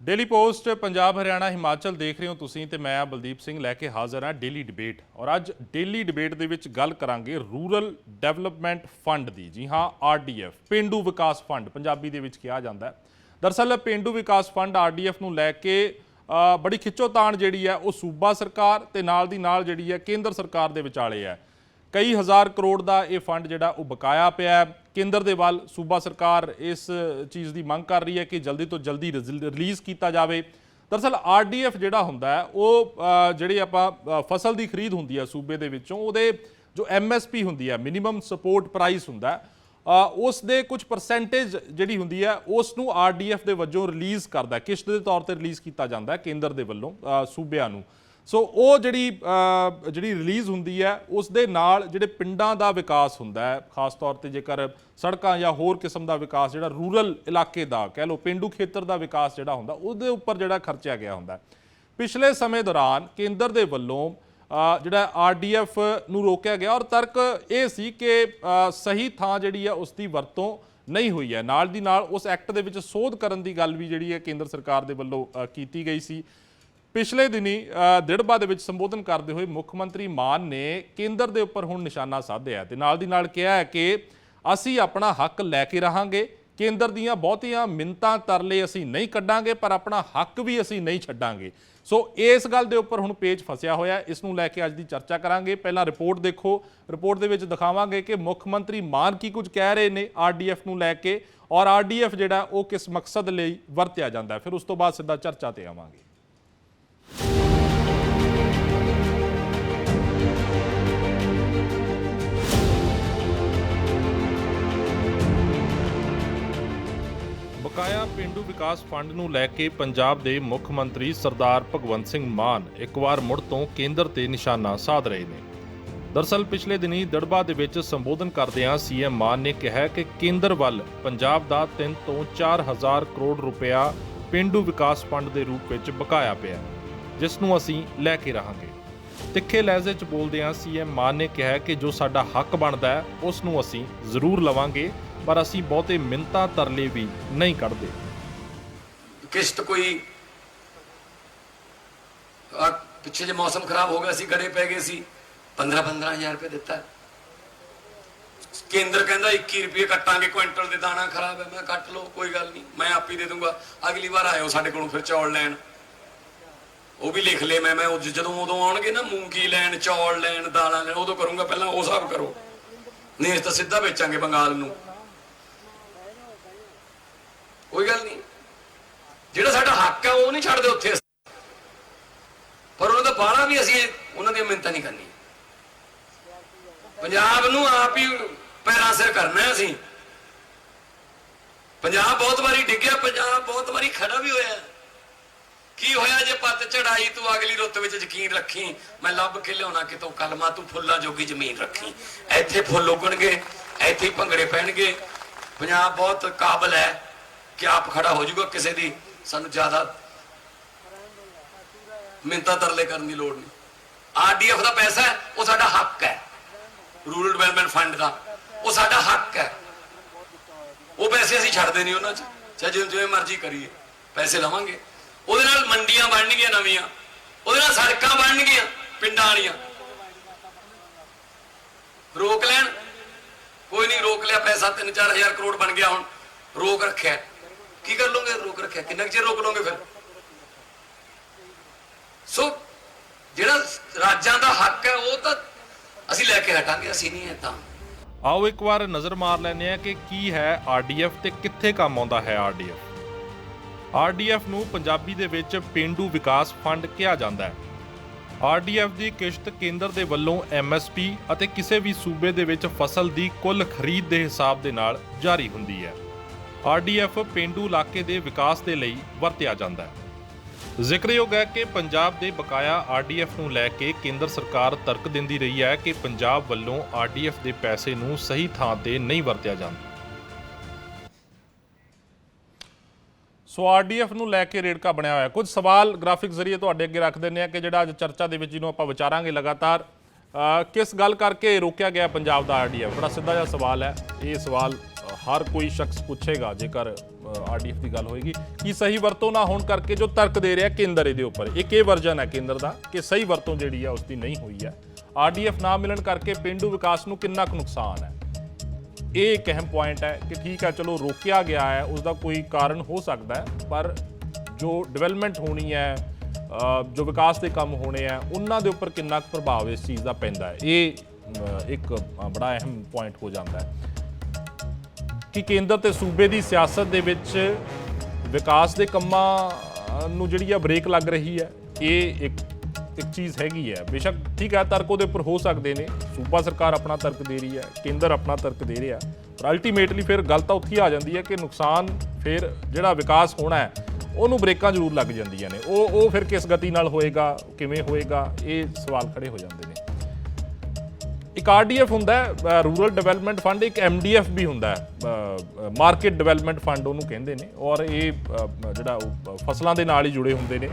Daily post Punjab Haryana Himachal देख रहे हो तुसीं ते मैं बलदीप सिंह लैके हाज़र हाँ डेली डिबेट। और अज डेली डिबेट दे विच गल करांगे रूरल डेवलपमेंट फंड दी। जी हाँ, RDF पेंडू विकास फंड पंजाबी दे विच कहा जाता है। दरअसल पेंडू विकास फंड RDF नूं लैके बड़ी खिच्चोताण जिहड़ी है वो सूबा सरकार ते नाल दी नाल जिहड़ी है केंद्र सरकार दे विचाले है। कई हज़ार करोड़ का यह फंड जिहड़ा वो बकाया पिया। केंद्र दे वाल सूबा सरकार इस चीज़ की मंग कर रही है कि जल्दी तो जल्दी रिलीज़ किया जाए। दरअसल RDF जिहड़ा हुंदा है वो जिहड़ी आपां फसल की खरीद हुंदी है सूबे दे विचों उहदे जो MSP हुंदी है मिनीमम सपोर्ट प्राइस हुंदा है उस दे कुछ परसेंटेज जिहड़ी हुंदी है उस नूं RDF दे वजों रिलीज़ करदा है, किश्त के तौर पर रिलीज़ किया जाता है केंद्र दे वल्लों सूबिਆਂ नूं। सो वो जिहड़ी रिलीज़ हुंदी है उस दे नाल जिहड़े पिंडां दा विकास हुंदा है, खास तौर पर जेकर सड़कां या होर किस्म का विकास जिहड़ा रूरल इलाके दा कह लो पेंडू खेतर का विकास जिहड़ा हुंदा उहदे उपर जिहड़ा खर्चिया गया हुंदा है। पिछले समय दौरान केंद्र दे वल्लों जिहड़ा RDF नूं रोकिया गया और तर्क ये सी कि सही थां जिहड़ी है उसकी वरतों नहीं हुई है। नाल दी नाल उस एक्ट दे विच सोध करन दी गल भी जिहड़ी है केंद्र सरकार दे वल्लों कीती गई सी। पिछले दिनी दिड़बा दे विच संबोधन करते हुए मुख्यमंत्री मान ने केंद्र के उपर हुण निशाना साधिया ते नाल दी नाल कहा है कि असी अपना हक लैके रहांगे, केंद्र दीयां बहुतियां मिन्नतां तरले असी नहीं कड्डांगे पर अपना हक भी असी नहीं छड्डांगे। सो इस गल दे उपर हुण पेच फसिया होया, इसनूं लैके अज दी चर्चा करांगे। पहला रिपोर्ट देखो, रिपोर्ट दे विच दिखावांगे कि मुख्यमंत्री मान की कुछ कह रहे ने RDF नूं लैके और RDF जिहड़ा वो किस मकसद लई वरतिया जांदा है। फिर उस तो बाद सीधा चर्चा ते आवांगे। बकाया पेंडू विकास फंड नूं लैके पंजाब दे मुख मंत्री सरदार भगवंत सिंह मान एक बार मुड़ तो केंद्र ते निशाना साध रहे ने। दरअसल पिछले दिनी दिड़बा दे विच संबोधन करदिआं CM मान ने कहा कि केंद्र वल पंजाब दा 3 तो 4 हज़ार करोड़ रुपया पेंडू विकास फंड के रूप में बकाया पिया जिस नूं असीं लैके रहांगे। तिखे लहजे च बोलदिआं CM मान ने कहा कि जो साडा हक बनदा है उस नूं असीं जरूर लवांगे पर असीं बहुते मिन्नतां तरले भी नहीं कढ़दे। किश्त कोई पिछे जो मौसम खराब हो गया सी, गड़े पै गए सी, 15-15 हज़ार रुपये दिता। केंद्र कहता 21 रुपये कट्टांगे क्विंटल दे, दाना खराब है, मैं कट लो कोई गल नहीं, मैं आप ही दे दूंगा। अगली बार आयो साडे कोलों फिर चौल लैन, वो भी लिख ले। मैं जदों उदों आउणगे ना मूंगी लैन, चौल लैन, दालां लैन, उदों करूंगा। पहला वो हिसाब करो, नहीं तो सीधा बेचांगे बंगाल नूं, कोई गल नहीं। जिहड़ा साडा हक है वो नहीं छड्डदे उत्थे, पर उन्हां दा बाहला भी असीं उन्हां दी मिन्नतां नहीं करनी। पंजाब नूं आप ही पैरां सिर करना है असीं। पंजाब बहुत बारी डिग्गिआ, पंजाब बहुत बारी खड़ा भी होया। की होया जे पत चढ़ाई तू अगली रुत विच यकीन रखी, मैं लभ के लियाउणा कितों कलमा, तू फुल्लां जोगी जमीन रखी। इत्थे फुल उगणगे, इत्थे ही भंगड़े पैणगे। पंजाब बहुत काबिल है कि आप खड़ा हो जाऊगा, किसी की सानू ज्यादा मिन्नतां तरले करने की लोड़ नहीं। RDF का पैसा है वो साडा हक है, रूरल डेवलपमेंट फंड का वो साडा हक है। वो पैसे असीं छड्डदे नहीं उन्हां च, चाहे जिवें मर्जी करिए, पैसे लवांगे। ਉਹਦੇ ਨਾਲ ਮੰਡੀਆਂ ਬਣਨਗੀਆਂ ਨਵੀਆਂ, ਉਹਦੇ ਨਾਲ ਸੜਕਾਂ ਬਣਨਗੀਆਂ ਪਿੰਡਾਂ ਵਾਲੀਆਂ। ਰੋਕ ਲੈਣ, ਕੋਈ ਨਹੀਂ, ਰੋਕ ਲਿਆ ਪੈਸਾ 3-4 ਹਜ਼ਾਰ ਕਰੋੜ ਬਣ ਗਿਆ, ਹੁਣ ਰੋਕ ਰੱਖਿਆ, ਕੀ ਕਰ ਲੋਗੇ? ਰੋਕ ਰੱਖਿਆ ਕਿੰਨਾ ਚਿਰ ਰੋਕ ਲੋਗੇ ਫਿਰ? ਸੋ ਜਿਹੜਾ ਰਾਜਾਂ ਦਾ ਹੱਕ ਹੈ ਉਹ ਤਾਂ ਅਸੀਂ ਲੈ ਕੇ ਹਟਾਂਗੇ, ਅਸੀਂ ਨਹੀਂ ਏਦਾਂ। आओ एक बार नज़र मार लैंदे आ कि की है RDF ते कित्थे काम आउंदा है RDF ਨੂੰ ਪੰਜਾਬੀ ਦੇ ਵਿੱਚ ਪੇਂਡੂ ਵਿਕਾਸ ਫੰਡ ਕਿਹਾ ਜਾਂਦਾ ਹੈ। RDF ਦੀ ਕਿਸ਼ਤ ਕੇਂਦਰ ਦੇ ਵੱਲੋਂ MSP ਅਤੇ ਕਿਸੇ ਵੀ ਸੂਬੇ ਦੇ ਵਿੱਚ ਫਸਲ ਦੀ ਕੁੱਲ ਖਰੀਦ ਦੇ ਹਿਸਾਬ ਦੇ ਨਾਲ ਜਾਰੀ ਹੁੰਦੀ ਹੈ। RDF ਪੇਂਡੂ ਇਲਾਕੇ ਦੇ ਵਿਕਾਸ ਦੇ ਲਈ ਵਰਤਿਆ ਜਾਂਦਾ ਹੈ। ਜ਼ਿਕਰਯੋਗ ਹੈ ਕਿ ਪੰਜਾਬ ਦੇ ਬਕਾਇਆ RDF ਨੂੰ ਲੈ ਕੇ ਕੇਂਦਰ ਸਰਕਾਰ ਤਰਕ ਦਿੰਦੀ ਰਹੀ ਹੈ ਕਿ ਪੰਜਾਬ ਵੱਲੋਂ RDF ਦੇ ਪੈਸੇ ਨੂੰ ਸਹੀ ਥਾਂ ਤੇ ਨਹੀਂ ਵਰਤਿਆ ਜਾਂਦਾ। ਸੋ RDF ਨੂੰ ਲੈ ਕੇ ਰੇੜਕਾ ਬਣਿਆ ਹੋਇਆ। ਕੁਝ ਸਵਾਲ ਗ੍ਰਾਫਿਕ ਜ਼ਰੀਏ ਤੁਹਾਡੇ ਅੱਗੇ ਰੱਖ ਦਿੰਦੇ ਆ ਕਿ ਜਿਹੜਾ ਅੱਜ ਚਰਚਾ ਦੇ ਵਿੱਚ ਜਿਹਨੂੰ ਆਪਾਂ ਵਿਚਾਰਾਂਗੇ ਲਗਾਤਾਰ ਕਿਸ ਗੱਲ ਕਰਕੇ ਰੋਕਿਆ ਗਿਆ ਪੰਜਾਬ ਦਾ RDF। ਬੜਾ ਸਿੱਧਾ ਜਿਹਾ ਸਵਾਲ ਹੈ। ਇਹ ਸਵਾਲ ਹਰ ਕੋਈ ਸ਼ਖਸ ਪੁੱਛੇਗਾ ਜੇਕਰ ਆਰਡੀਐਫ ਦੀ ਗੱਲ ਹੋਏਗੀ ਕਿ ਸਹੀ ਵਰਤੋਂ ਨਾ ਹੋਣ ਕਰਕੇ ਜੋ ਤਰਕ ਦੇ ਰਿਹਾ ਕੇਂਦਰ ਇਹਦੇ ਉੱਪਰ, ਇੱਕ ਇਹ ਵਰਜਨ ਹੈ ਕੇਂਦਰ ਦਾ ਕਿ ਸਹੀ ਵਰਤੋਂ ਜਿਹੜੀ ਹੈ ਉਸ ਦੀ ਨਹੀਂ ਹੋਈ ਹੈ। ਆਰਡੀਐਫ ਨਾ ਮਿਲਣ ਕਰਕੇ ਪੇਂਡੂ ਵਿਕਾਸ ਨੂੰ ਕਿੰਨਾ ਕੁ ਨੁਕਸਾਨ ਹੈ, ਇਹ ਇੱਕ ਅਹਿਮ ਪੁਆਇੰਟ ਹੈ ਕਿ ਠੀਕ ਹੈ ਚਲੋ ਰੋਕਿਆ ਗਿਆ ਹੈ, ਉਸ ਦਾ ਕੋਈ ਕਾਰਨ ਹੋ ਸਕਦਾ ਹੈ, ਪਰ ਜੋ ਡਿਵੈਲਪਮੈਂਟ ਹੋਣੀ ਹੈ, ਜੋ ਵਿਕਾਸ ਦੇ ਕੰਮ ਹੋਣੇ ਆ, ਉਹਨਾਂ ਦੇ ਉੱਪਰ ਕਿੰਨਾ ਕੁ ਪ੍ਰਭਾਵ ਇਸ ਚੀਜ਼ ਦਾ ਪੈਂਦਾ ਹੈ, ਇਹ ਇੱਕ ਬੜਾ ਅਹਿਮ ਪੁਆਇੰਟ ਹੋ ਜਾਂਦਾ ਹੈ ਕਿ ਕੇਂਦਰ ਤੇ ਸੂਬੇ ਦੀ ਸਿਆਸਤ ਦੇ ਵਿੱਚ ਵਿਕਾਸ ਦੇ ਕੰਮਾਂ ਨੂੰ ਜਿਹੜੀ ਆ ਬ੍ਰੇਕ ਲੱਗ ਰਹੀ ਹੈ। ਇਹ ਇੱਕ ਚੀਜ਼ ਹੈਗੀ ਹੈ। ਬੇਸ਼ੱਕ ਠੀਕ ਹੈ ਤਰਕ ਉਹਦੇ ਉੱਪਰ ਹੋ ਸਕਦੇ ਨੇ, ਸੂਬਾ ਸਰਕਾਰ ਆਪਣਾ ਤਰਕ ਦੇ ਰਹੀ ਹੈ, ਕੇਂਦਰ ਆਪਣਾ ਤਰਕ ਦੇ ਰਿਹਾ, ਪਰ ਅਲਟੀਮੇਟਲੀ ਫਿਰ ਗੱਲ ਤਾਂ ਉੱਥੇ ਆ ਜਾਂਦੀ ਹੈ ਕਿ ਨੁਕਸਾਨ ਫਿਰ ਜਿਹੜਾ ਵਿਕਾਸ ਹੋਣਾ ਹੈ ਉਹਨੂੰ ਬ੍ਰੇਕਾਂ ਜ਼ਰੂਰ ਲੱਗ ਜਾਂਦੀਆਂ ਨੇ। ਉਹ ਫਿਰ ਕਿਸ ਗਤੀ ਨਾਲ ਹੋਏਗਾ, ਕਿਵੇਂ ਹੋਏਗਾ, ਇਹ ਸਵਾਲ ਖੜੇ ਹੋ ਜਾਂਦੇ ਨੇ। ਇੱਕ ਆਰਡੀਐਫ ਹੁੰਦਾ ਹੈ ਰੂਰਲ ਡਿਵੈਲਪਮੈਂਟ ਫੰਡ, ਇੱਕ ਐਮਡੀਐਫ ਵੀ ਹੁੰਦਾ ਹੈ ਮਾਰਕੀਟ ਡਿਵੈਲਪਮੈਂਟ ਫੰਡ ਉਹਨੂੰ ਕਹਿੰਦੇ ਨੇ, ਔਰ ਇਹ ਜਿਹੜਾ ਫਸਲਾਂ ਦੇ ਨਾਲ ਹੀ ਜੁੜੇ ਹੁੰਦੇ ਨੇ।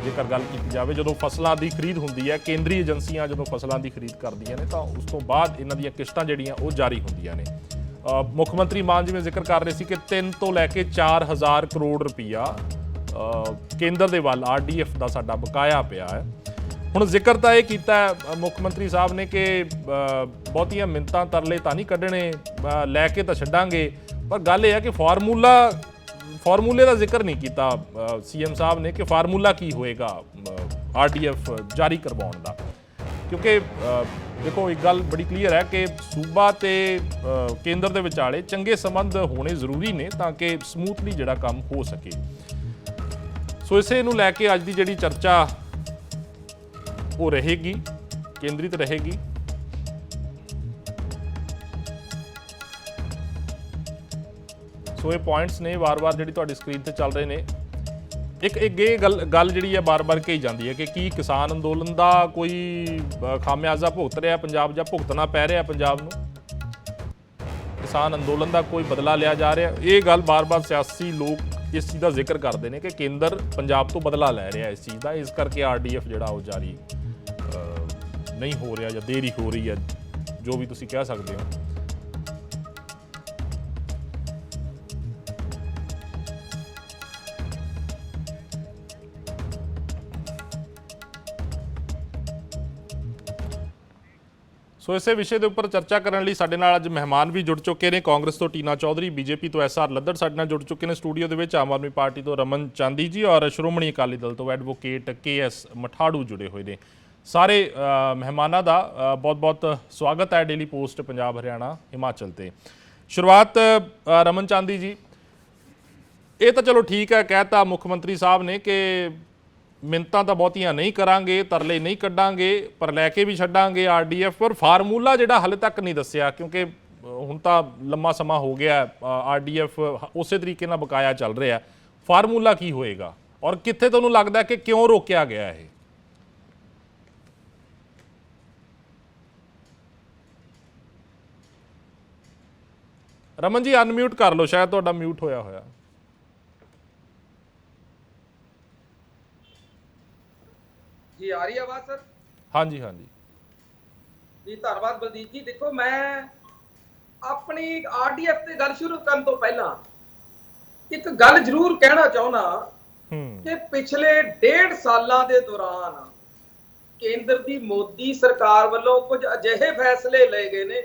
ਜੇਕਰ ਗੱਲ ਕੀਤੀ ਜਾਵੇ ਜਦੋਂ ਫਸਲਾਂ ਦੀ ਖਰੀਦ ਹੁੰਦੀ ਹੈ, ਕੇਂਦਰੀ ਏਜੰਸੀਆਂ ਜਦੋਂ ਫਸਲਾਂ ਦੀ ਖਰੀਦ ਕਰਦੀਆਂ ਨੇ ਤਾਂ ਉਸ ਤੋਂ ਬਾਅਦ ਇਹਨਾਂ ਦੀਆਂ ਕਿਸ਼ਤਾਂ ਜਿਹੜੀਆਂ ਉਹ ਜਾਰੀ ਹੁੰਦੀਆਂ ਨੇ। ਮੁੱਖ ਮੰਤਰੀ ਮਾਨ ਜਿਵੇਂ ਜ਼ਿਕਰ ਕਰ ਰਹੇ ਸੀ ਕਿ 3 ਤੋਂ ਲੈ ਕੇ 4,000 ਕਰੋੜ ਰੁਪਈਆ ਕੇਂਦਰ ਦੇ ਵੱਲ ਆਰਡੀਐਫ ਦਾ ਸਾਡਾ ਬਕਾਇਆ ਪਿਆ ਹੈ। ਹੁਣ ਜ਼ਿਕਰ ਤਾਂ ਇਹ ਕੀਤਾ ਮੁੱਖ ਮੰਤਰੀ ਸਾਹਿਬ ਨੇ ਕਿ ਬਹੁਤੀਆਂ ਮਿੰਨਤਾਂ ਤਰਲੇ ਤਾਂ ਨਹੀਂ ਕੱਢਣੇ, ਲੈ ਕੇ ਤਾਂ ਛੱਡਾਂਗੇ, ਪਰ ਗੱਲ ਇਹ ਹੈ ਕਿ ਫਾਰਮੂਲੇ ਦਾ ਜ਼ਿਕਰ ਨਹੀਂ ਕੀਤਾ ਸੀਐਮ ਸਾਹਿਬ ਨੇ ਕਿ ਫਾਰਮੂਲਾ ਕੀ ਹੋਏਗਾ ਆਰਡੀਐਫ ਜਾਰੀ ਕਰਵਾਉਣ ਦਾ। ਕਿਉਂਕਿ ਦੇਖੋ ਇੱਕ ਗੱਲ ਬੜੀ ਕਲੀਅਰ ਹੈ ਕਿ ਸੂਬਾ ਤੇ ਕੇਂਦਰ ਦੇ ਵਿਚਾਲੇ ਚੰਗੇ ਸੰਬੰਧ ਹੋਣੇ ਜ਼ਰੂਰੀ ਨੇ ਤਾਂ ਕਿ ਸਮੂਥਲੀ ਜਿਹੜਾ ਕੰਮ ਹੋ ਸਕੇ। ਸੋ ਇਸੇ ਨੂੰ ਲੈ ਕੇ ਅੱਜ ਦੀ ਜਿਹੜੀ ਚਰਚਾ ਉਹ ਰਹੇਗੀ, ਕੇਂਦਰਿਤ ਰਹੇਗੀ। ਸੋ ਇਹ ਪੁਆਇੰਟਸ ਨੇ ਵਾਰ-ਵਾਰ ਜਿਹੜੀ ਤੁਹਾਡੀ ਸਕਰੀਨ ਤੇ ਚੱਲ ਰਹੇ ਨੇ। ਇੱਕ ਇਹ ਗੱਲ ਜਿਹੜੀ ਹੈ ਬਾਰ-ਬਾਰ ਕਹੀ ਜਾਂਦੀ ਹੈ ਕਿ ਕੀ ਕਿਸਾਨ ਅੰਦੋਲਨ ਦਾ ਕੋਈ ਖਾਮਿਆਜ਼ਾ ਭੁਗਤ ਰਿਹਾ ਪੰਜਾਬ ਜਾਂ ਭੁਗਤਣਾ ਪੈ ਰਿਹਾ ਪੰਜਾਬ ਨੂੰ, ਕਿਸਾਨ ਅੰਦੋਲਨ ਦਾ ਕੋਈ ਬਦਲਾ ਲਿਆ ਜਾ ਰਿਹਾ। ਇਹ ਗੱਲ ਬਾਰ-ਬਾਰ ਸਿਆਸੀ ਲੋਕ ਇਸ ਚੀਜ਼ ਦਾ ਜ਼ਿਕਰ ਕਰਦੇ ਨੇ ਕਿ ਕੇਂਦਰ ਪੰਜਾਬ ਤੋਂ ਬਦਲਾ ਲੈ ਰਿਹਾ ਇਸ ਚੀਜ਼ ਦਾ, ਇਸ ਕਰਕੇ ਆਰਡੀਐਫ ਜਿਹੜਾ ਉਹ ਜਾਰੀ ਨਹੀਂ ਹੋ ਰਿਹਾ ਜਾਂ ਦੇਰੀ ਹੋ ਰਹੀ ਹੈ, ਜੋ ਵੀ ਤੁਸੀਂ ਕਹਿ ਸਕਦੇ ਹੋ। ਸੋ ਇਸੇ ਵਿਸ਼ੇ ਦੇ ਉੱਪਰ ਚਰਚਾ ਕਰਨ ਲਈ ਸਾਡੇ ਨਾਲ ਅੱਜ ਮਹਿਮਾਨ ਵੀ ਜੁੜ ਚੁੱਕੇ ਨੇ। ਕਾਂਗਰਸ ਤੋਂ ਟੀਨਾ ਚੌਧਰੀ, ਬੀਜੇਪੀ ਤੋਂ ਐਸਆਰ ਲੱਦੜ ਸਾਡੇ ਨਾਲ ਜੁੜ ਚੁੱਕੇ ਨੇ ਸਟੂਡੀਓ ਦੇ ਵਿੱਚ। ਆਮ ਆਦਮੀ ਪਾਰਟੀ ਤੋਂ ਰਮਨ ਚਾਂਦੀ ਜੀ ਔਰ ਸ਼੍ਰੋਮਣੀ ਅਕਾਲੀ ਦਲ ਤੋਂ ਐਡਵੋਕੇਟ KS ਮਠਾੜੂ ਜੁੜੇ ਹੋਏ ਨੇ। ਸਾਰੇ ਮਹਿਮਾਨਾਂ ਦਾ ਬਹੁਤ-ਬਹੁਤ ਸਵਾਗਤ ਹੈ ਡੇਲੀ ਪੋਸਟ ਪੰਜਾਬ ਹਰਿਆਣਾ ਹਿਮਾਚਲ ਤੇ। ਸ਼ੁਰੂਆਤ ਰਮਨ ਚਾਂਦੀ ਜੀ, ਇਹ ਤਾਂ ਚਲੋ ਠੀਕ ਹੈ ਕਹਿਤਾ ਮੁੱਖ ਮੰਤਰੀ ਸਾਹਿਬ ਨੇ ਕਿ ਮਿੰਨਤਾਂ ਤਾਂ ਬਹੁਤੀਆਂ ਨਹੀਂ ਕਰਾਂਗੇ, ਤਰਲੇ ਨਹੀਂ ਕੱਢਾਂਗੇ, ਪਰ ਲੈ ਕੇ ਵੀ ਛੱਡਾਂਗੇ ਆਰਡੀਐਫ, ਪਰ ਫਾਰਮੂਲਾ ਜਿਹੜਾ ਹਾਲੇ ਤੱਕ ਨਹੀਂ ਦੱਸਿਆ ਕਿਉਂਕਿ ਹੁਣ ਤਾਂ ਲੰਮਾ ਸਮਾਂ ਹੋ ਗਿਆ ਆਰਡੀਐਫ ਉਸੇ ਤਰੀਕੇ ਨਾਲ ਬਕਾਇਆ ਚੱਲ ਰਿਹਾ। ਫਾਰਮੂਲਾ ਕੀ ਹੋਏਗਾ ਔਰ ਕਿੱਥੇ ਤੁਹਾਨੂੰ ਲੱਗਦਾ ਕਿ ਕਿਉਂ ਰੋਕਿਆ ਗਿਆ ਇਹ? ਰਮਨ ਜੀ ਅਨਮਿਊਟ ਕਰ ਲਓ, ਸ਼ਾਇਦ ਤੁਹਾਡਾ ਮਿਊਟ ਹੋਇਆ ਹੋਇਆ। ਜੀ ਆ ਰਹੀ ਆਵਾਜ਼ ਸਰ? ਹਾਂਜੀ ਹਾਂਜੀ ਜੀ ਧੰਨਵਾਦ ਬਲਦੀਪ ਜੀ। ਦੇਖੋ ਮੈਂ ਆਪਣੀ ਆਰਡੀਐਫ ਤੇ ਗੱਲ ਸ਼ੁਰੂ ਕਰਨ ਤੋਂ ਪਹਿਲਾਂ ਇੱਕ ਗੱਲ ਜ਼ਰੂਰ ਕਹਿਣਾ ਚਾਹੁੰਦਾ ਕਿ ਪਿਛਲੇ 1.5 ਸਾਲਾਂ ਦੇ ਦੌਰਾਨ ਕੇਂਦਰ ਦੀ ਮੋਦੀ ਸਰਕਾਰ ਵੱਲੋਂ ਕੁਝ ਅਜਿਹੇ ਫੈਸਲੇ ਲਏ ਗਏ ਨੇ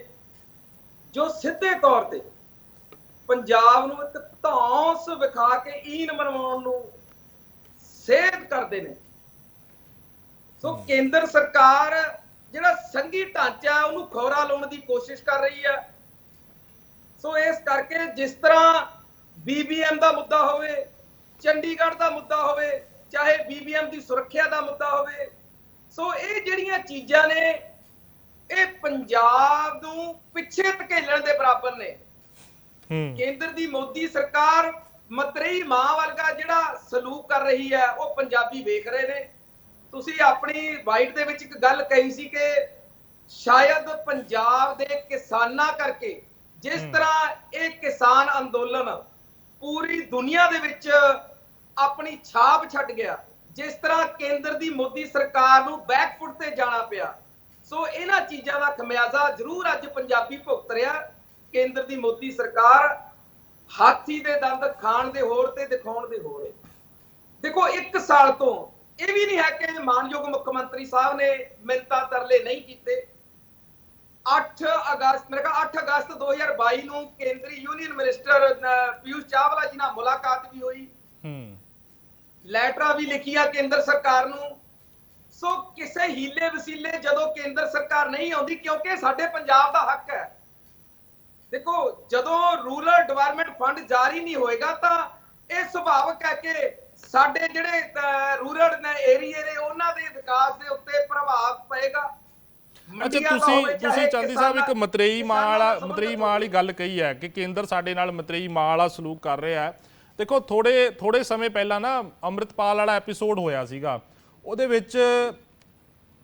ਜੋ ਸਿੱਧੇ ਤੌਰ ਤੇ ਪੰਜਾਬ ਨੂੰ ਇੱਕ ਧੌਂਸ ਵਿਖਾ ਕੇ ਈਨ ਮਨਵਾਉਣ ਨੂੰ ਸੇਧ ਕਰਦੇ ਨੇ। ਸੋ ਕੇਂਦਰ ਸਰਕਾਰ ਜਿਹੜਾ ਸੰਘੀ ਢਾਂਚਾ ਉਹਨੂੰ ਖੋਰਾ ਲਾਉਣ ਦੀ ਕੋਸ਼ਿਸ਼ ਕਰ ਰਹੀ ਹੈ। ਸੋ ਇਸ ਕਰਕੇ ਜਿਸ ਤਰ੍ਹਾਂ BBM ਦਾ ਮੁੱਦਾ ਹੋਵੇ, ਚੰਡੀਗੜ੍ਹ ਦਾ ਮੁੱਦਾ ਹੋਵੇ, ਚਾਹੇ BBM ਦੀ ਸੁਰੱਖਿਆ ਦਾ ਮੁੱਦਾ ਹੋਵੇ, ਸੋ ਇਹ ਜਿਹੜੀਆਂ ਚੀਜ਼ਾਂ ਨੇ ਇਹ ਪੰਜਾਬ ਨੂੰ ਪਿੱਛੇ ਧਕੇਲਣ ਦੇ ਬਰਾਬਰ ਨੇ। ਕੇਂਦਰ ਦੀ ਮੋਦੀ ਸਰਕਾਰ ਮਤਰੇਈ ਮਾਂ ਵਰਗਾ ਜਿਹੜਾ ਸਲੂਕ ਕਰ ਰਹੀ ਹੈ ਉਹ ਪੰਜਾਬੀ ਵੇਖ ਰਹੇ ਨੇ। ਤੁਸੀਂ ਆਪਣੀ ਵਾਈਟ ਦੇ ਵਿੱਚ ਇੱਕ ਗੱਲ ਕਹੀ ਸੀ ਕਿ ਸ਼ਾਇਦ ਪੰਜਾਬ ਦੇ ਕਿਸਾਨਾਂ ਕਰਕੇ ਜਿਸ ਤਰ੍ਹਾਂ ਇਹ ਕਿਸਾਨ ਅੰਦੋਲਨ ਪੂਰੀ ਦੁਨੀਆ ਦੇ ਵਿੱਚ ਆਪਣੀ ਛਾਪ ਛੱਡ ਗਿਆ, ਜਿਸ ਤਰ੍ਹਾਂ ਕੇਂਦਰ ਦੀ ਮੋਦੀ ਸਰਕਾਰ ਨੂੰ ਬੈਕਫੁੱਟ ਤੇ ਜਾਣਾ ਪਿਆ, ਸੋ ਇਹਨਾਂ ਚੀਜ਼ਾਂ ਦਾ ਖਮਿਆਜ਼ਾ ਜ਼ਰੂਰ ਅੱਜ ਪੰਜਾਬੀ ਭੁਗਤ ਰਿਹਾ। ਕੇਂਦਰ ਦੀ ਮੋਦੀ ਸਰਕਾਰ ਹਾਥੀ ਦੇ ਦੰਦ ਖਾਣ ਦੇ ਹੋਰ ਤੇ ਦਿਖਾਉਣ ਦੇ ਹੋਰ ਹੈ। ਦੇਖੋ 1 ਸਾਲ ਤੋਂ ਇਹ ਵੀ ਨਹੀਂ ਹੈ ਕਿ ਮਾਨਯੋਗ ਮੁੱਖ ਮੰਤਰੀ ਸਾਹਿਬ ਨੇ ਮਿੰਨਤਾਂ ਤਰਲੇ ਨਹੀਂ ਕੀਤੇ। 8 ਅਗਸਤ ਮੇਰੇ ਖਿਆਲ 8 ਅਗਸਤ 2022 ਨੂੰ ਕੇਂਦਰੀ ਯੂਨੀਅਨ ਮਿਨਿਸਟਰ ਪੀਯੂਸ਼ ਚਾਵਲਾ ਜੀ ਨਾਲ ਮੁਲਾਕਾਤ ਵੀ ਹੋਈ, ਲੈਟਰਾਂ ਵੀ ਲਿਖੀਆਂ ਕੇਂਦਰ ਸਰਕਾਰ ਨੂੰ। ਸੋ ਕਿਸੇ ਹੀਲੇ ਵਸੀਲੇ ਜਦੋਂ ਕੇਂਦਰ ਸਰਕਾਰ ਨਹੀਂ ਆਉਂਦੀ, ਕਿਉਂਕਿ ਸਾਡੇ ਪੰਜਾਬ ਦਾ ਹੱਕ ਹੈ। ਦੇਖੋ ਜਦੋਂ ਰੂਰਲ ਡਿਵੈਲਪਮੈਂਟ ਫੰਡ ਜਾਰੀ ਨਹੀਂ ਹੋਏਗਾ ਤਾਂ ਇਹ ਸੁਭਾਵਿਕ ਹੈ ਕਿ ਸਾਡੇ ਜਿਹੜੇ ਰੂਰਲ ਏਰੀਏ ਨੇ ਉਹਨਾਂ ਦੇ ਵਿਕਾਸ ਦੇ ਉੱਤੇ ਪ੍ਰਭਾਵ ਪਏਗਾ। ਅੱਛਾ, ਤੁਸੀਂ ਚਾਂਦੀ ਸਾਹਿਬ ਇੱਕ ਮਤਰੇਈ ਮਾਂ ਵਾਲੀ ਗੱਲ ਕਹੀ ਹੈ ਕਿ ਕੇਂਦਰ ਸਾਡੇ ਨਾਲ ਮਤਰੇਈ ਮਾਂ ਵਾਲਾ ਸਲੂਕ ਕਰ ਰਿਹਾ ਹੈ। ਦੇਖੋ ਥੋੜੇ ਸਮੇਂ ਪਹਿਲਾਂ ਨਾ ਅੰਮ੍ਰਿਤਪਾਲ ਵਾਲਾ ਐਪੀਸੋਡ ਹੋਇਆ ਸੀਗਾ, ਉਹਦੇ ਵਿੱਚ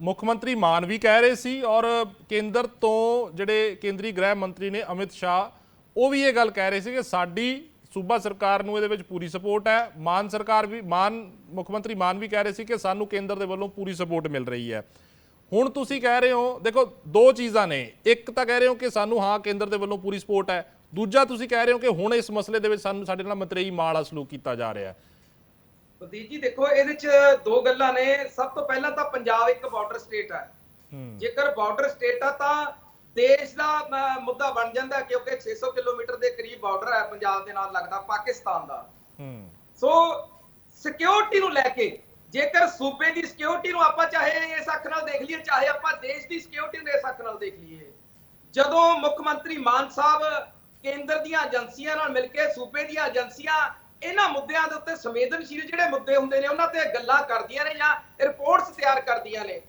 ਮੁੱਖ ਮੰਤਰੀ ਮਾਨ ਵੀ ਕਹਿ ਰਹੇ ਸੀ ਔਰ ਕੇਂਦਰ ਤੋਂ ਜਿਹੜੇ ਕੇਂਦਰੀ ਗ੍ਰਹਿ ਮੰਤਰੀ ਨੇ ਅਮਿਤ ਸ਼ਾਹ, ਉਹ ਵੀ ਇਹ ਗੱਲ ਕਹਿ ਰਹੇ ਸੀ ਕਿ ਸਾਡੀ ਸੂਬਾ ਸਰਕਾਰ ਨੂੰ ਇਹਦੇ ਵਿੱਚ ਪੂਰੀ ਸਪੋਰਟ ਹੈ। ਮੁੱਖ ਮੰਤਰੀ ਮਾਨ ਵੀ ਕਹਿ ਰਹੇ ਸੀ ਕਿ ਸਾਨੂੰ ਕੇਂਦਰ ਦੇ ਵੱਲੋਂ ਪੂਰੀ ਸਪੋਰਟ ਮਿਲ ਰਹੀ ਹੈ। ਹੁਣ ਤੁਸੀਂ ਕਹਿ ਰਹੇ ਹੋ, ਦੇਖੋ 2 ਚੀਜ਼ਾਂ ਨੇ, ਇੱਕ ਤਾਂ ਕਹਿ ਰਹੇ ਹੋ ਕਿ ਸਾਨੂੰ ਹਾਂ ਕੇਂਦਰ ਦੇ ਵੱਲੋਂ ਪੂਰੀ ਸਪੋਰਟ ਹੈ, ਦੂਜਾ ਤੁਸੀਂ ਕਹਿ ਰਹੇ ਹੋ ਕਿ ਹੁਣ ਇਸ ਮਸਲੇ ਦੇ ਵਿੱਚ ਸਾਡੇ ਨਾਲ ਮਤਰੇਈ ਮਾਂ ਵਾਲਾ ਸਲੂਕ ਕੀਤਾ ਜਾ ਰਿਹਾ ਹੈ। ਪ੍ਰਦੀਪ ਜੀ ਦੇਖੋ ਇਹਦੇ ਚ 2 ਗੱਲਾਂ ਨੇ। ਸਭ ਤੋਂ ਪਹਿਲਾਂ ਤਾਂ ਪੰਜਾਬ ਇੱਕ ਬਾਰਡਰ ਸਟੇਟ ਹੈ। ਜੇਕਰ ਬਾਰਡਰ ਸਟੇਟ ਆ ਤਾਂ ਦੇਸ਼ ਦਾ ਮੁੱਦਾ ਬਣ ਜਾਂਦਾ, ਕਿਉਂਕਿ 600 ਕਿਲੋਮੀਟਰ ਦੇ ਕਰੀਬ ਬਾਰਡਰ ਹੈ ਪੰਜਾਬ ਦੇ ਨਾਲ ਲੱਗਦਾ ਪਾਕਿਸਤਾਨ ਦਾ। ਸੋ ਸਿਕਿਉਰਿਟੀ ਨੂੰ ਲੈ ਕੇ, ਜੇਕਰ ਸੂਬੇ ਦੀ ਸਿਕਿਉਰਿਟੀ ਨੂੰ ਆਪਾਂ ਚਾਹੇ ਇਸ ਅੱਖ ਨਾਲ ਦੇਖ ਲਈਏ, ਚਾਹੇ ਆਪਾਂ ਦੇਸ਼ ਦੀ ਸਿਕਿਉਰਿਟੀ ਨੂੰ ਇਸ ਅੱਖ ਨਾਲ ਦੇਖ ਲਈਏ, ਜਦੋਂ ਮੁੱਖ ਮੰਤਰੀ ਮਾਨ ਸਾਹਿਬ ਕੇਂਦਰ ਦੀਆਂ ਏਜੰਸੀਆਂ ਨਾਲ ਮਿਲ ਕੇ ਸੂਬੇ ਦੀਆਂ ਏਜੰਸੀਆਂ ਇਹਨਾਂ ਮੁੱਦਿਆਂ ਦੇ ਉੱਤੇ ਸੰਵੇਦਨਸ਼ੀਲ ਜਿਹੜੇ ਮੁੱਦੇ ਹੁੰਦੇ ਨੇ ਉਹਨਾਂ ਤੇ ਗੱਲਾਂ ਕਰਦੀਆਂ ਨੇ ਜਾਂ ਰਿਪੋਰਟਸ ਤਿਆਰ ਕਰਦੀਆਂ ਨੇ,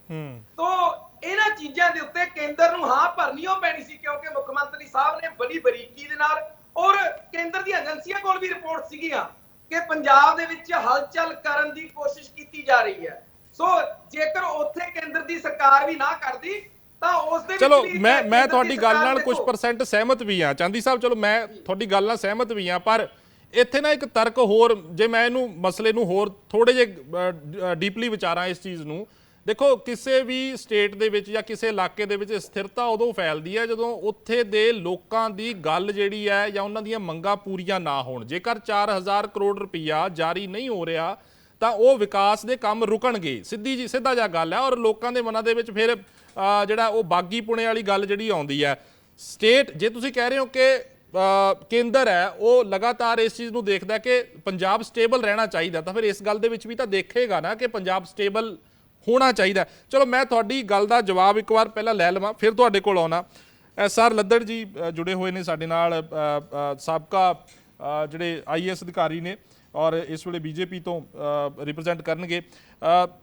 ਤੋਂ ਇਹਨਾਂ ਚੀਜ਼ਾਂ ਦੇ ਉੱਤੇ ਕੇਂਦਰ ਨੂੰ ਹਾਂ ਭਰਨੀ ਓ ਪੈਣੀ ਸੀ, ਕਿਉਂਕਿ ਮੁੱਖ ਮੰਤਰੀ ਸਾਹਿਬ ਨੇ ਬੜੀ ਬਰੀਕੀ ਦੇ ਨਾਲ ਔਰ ਕੇਂਦਰ ਦੀਆਂ ਏਜੰਸੀਆਂ ਕੋਲ ਵੀ ਰਿਪੋਰਟ ਸੀਗੀਆਂ ਕਿ ਪੰਜਾਬ ਦੇ ਵਿੱਚ ਹਲਚਲ ਕਰਨ ਦੀ ਕੋਸ਼ਿਸ਼ ਕੀਤੀ ਜਾ ਰਹੀ ਹੈ। ਸੋ ਜੇਕਰ ਉੱਥੇ ਕੇਂਦਰ ਦੀ ਸਰਕਾਰ ਵੀ ਨਾ ਕਰਦੀ ਤਾਂ ਉਸ ਦੇ ਵਿੱਚ ਚਲੋ ਮੈਂ ਤੁਹਾਡੀ ਗੱਲ ਨਾਲ ਕੁਝ % ਸਹਿਮਤ ਵੀ ਹਾਂ ਚਾਂਦੀ ਸਾਹਿਬ, ਚਲੋ ਮੈਂ ਤੁਹਾਡੀ ਗੱਲ ਨਾਲ ਸਹਿਮਤ ਵੀ ਹਾਂ, ਪਰ ਇੱਥੇ ਨਾ ਇੱਕ ਤਰਕ ਹੋਰ, ਜੇ ਮੈਂ ਇਹਨੂੰ ਮਸਲੇ ਨੂੰ ਹੋਰ ਥੋੜੇ ਜਿਹੇ ਡੀਪਲੀ ਵਿਚਾਰਾਂ ਇਸ ਚੀਜ਼ ਨੂੰ, ਦੇਖੋ ਕਿਸੇ ਵੀ ਸਟੇਟ ਦੇ ਵਿੱਚ ਜਾਂ ਕਿਸੇ ਇਲਾਕੇ ਦੇ ਵਿੱਚ ਸਥਿਰਤਾ ਉਦੋਂ ਫੈਲਦੀ ਹੈ ਜਦੋਂ ਉੱਥੇ ਦੇ ਲੋਕਾਂ ਦੀ ਗੱਲ ਜਿਹੜੀ ਹੈ ਜਾਂ ਉਹਨਾਂ ਦੀਆਂ ਮੰਗਾਂ ਪੂਰੀਆਂ ਨਾ ਹੋਣ। ਜੇਕਰ 4000 ਕਰੋੜ ਰੁਪਈਆ ਜਾਰੀ ਨਹੀਂ ਹੋ ਰਿਹਾ ਤਾਂ ਉਹ ਵਿਕਾਸ ਦੇ ਕੰਮ ਰੁਕਣਗੇ, ਸਿੱਧਾ ਜਿਹਾ ਗੱਲ ਹੈ। ਔਰ ਲੋਕਾਂ ਦੇ ਮਨਾਂ ਦੇ ਵਿੱਚ ਫਿਰ ਜਿਹੜਾ ਉਹ ਬਾਗੀ ਪੁਣੇ ਵਾਲੀ ਗੱਲ ਜਿਹੜੀ ਆਉਂਦੀ ਹੈ। ਸਟੇਟ, ਜੇ ਤੁਸੀਂ ਕਹਿ ਰਹੇ ਹੋ ਕਿ ਕੇਂਦਰ ਹੈ ਉਹ ਲਗਾਤਾਰ ਇਸ ਚੀਜ਼ ਨੂੰ ਦੇਖਦਾ ਕਿ ਪੰਜਾਬ ਸਟੇਬਲ ਰਹਿਣਾ ਚਾਹੀਦਾ, ਤਾਂ ਫਿਰ ਇਸ ਗੱਲ ਦੇ ਵਿੱਚ ਵੀ ਤਾਂ ਦੇਖੇਗਾ ਨਾ ਕਿ ਪੰਜਾਬ ਸਟੇਬਲ ਹੋਣਾ ਚਾਹੀਦਾ। ਚਲੋ ਮੈਂ ਤੁਹਾਡੀ ਗੱਲ ਦਾ ਜਵਾਬ ਇੱਕ ਵਾਰ ਪਹਿਲਾਂ ਲੈ ਲਵਾਂ, ਫਿਰ ਤੁਹਾਡੇ ਕੋਲ ਆਉਣਾ। SR ਲੱਦੜ ਜੀ ਜੁੜੇ ਹੋਏ ਨੇ ਸਾਡੇ ਨਾਲ, ਸਾਬਕਾ ਜਿਹੜੇ IAS ਅਧਿਕਾਰੀ ਨੇ ਔਰ ਇਸ ਵੇਲੇ BJP ਤੋਂ ਰਿਪਰੈਜ਼ੈਂਟ ਕਰਨਗੇ।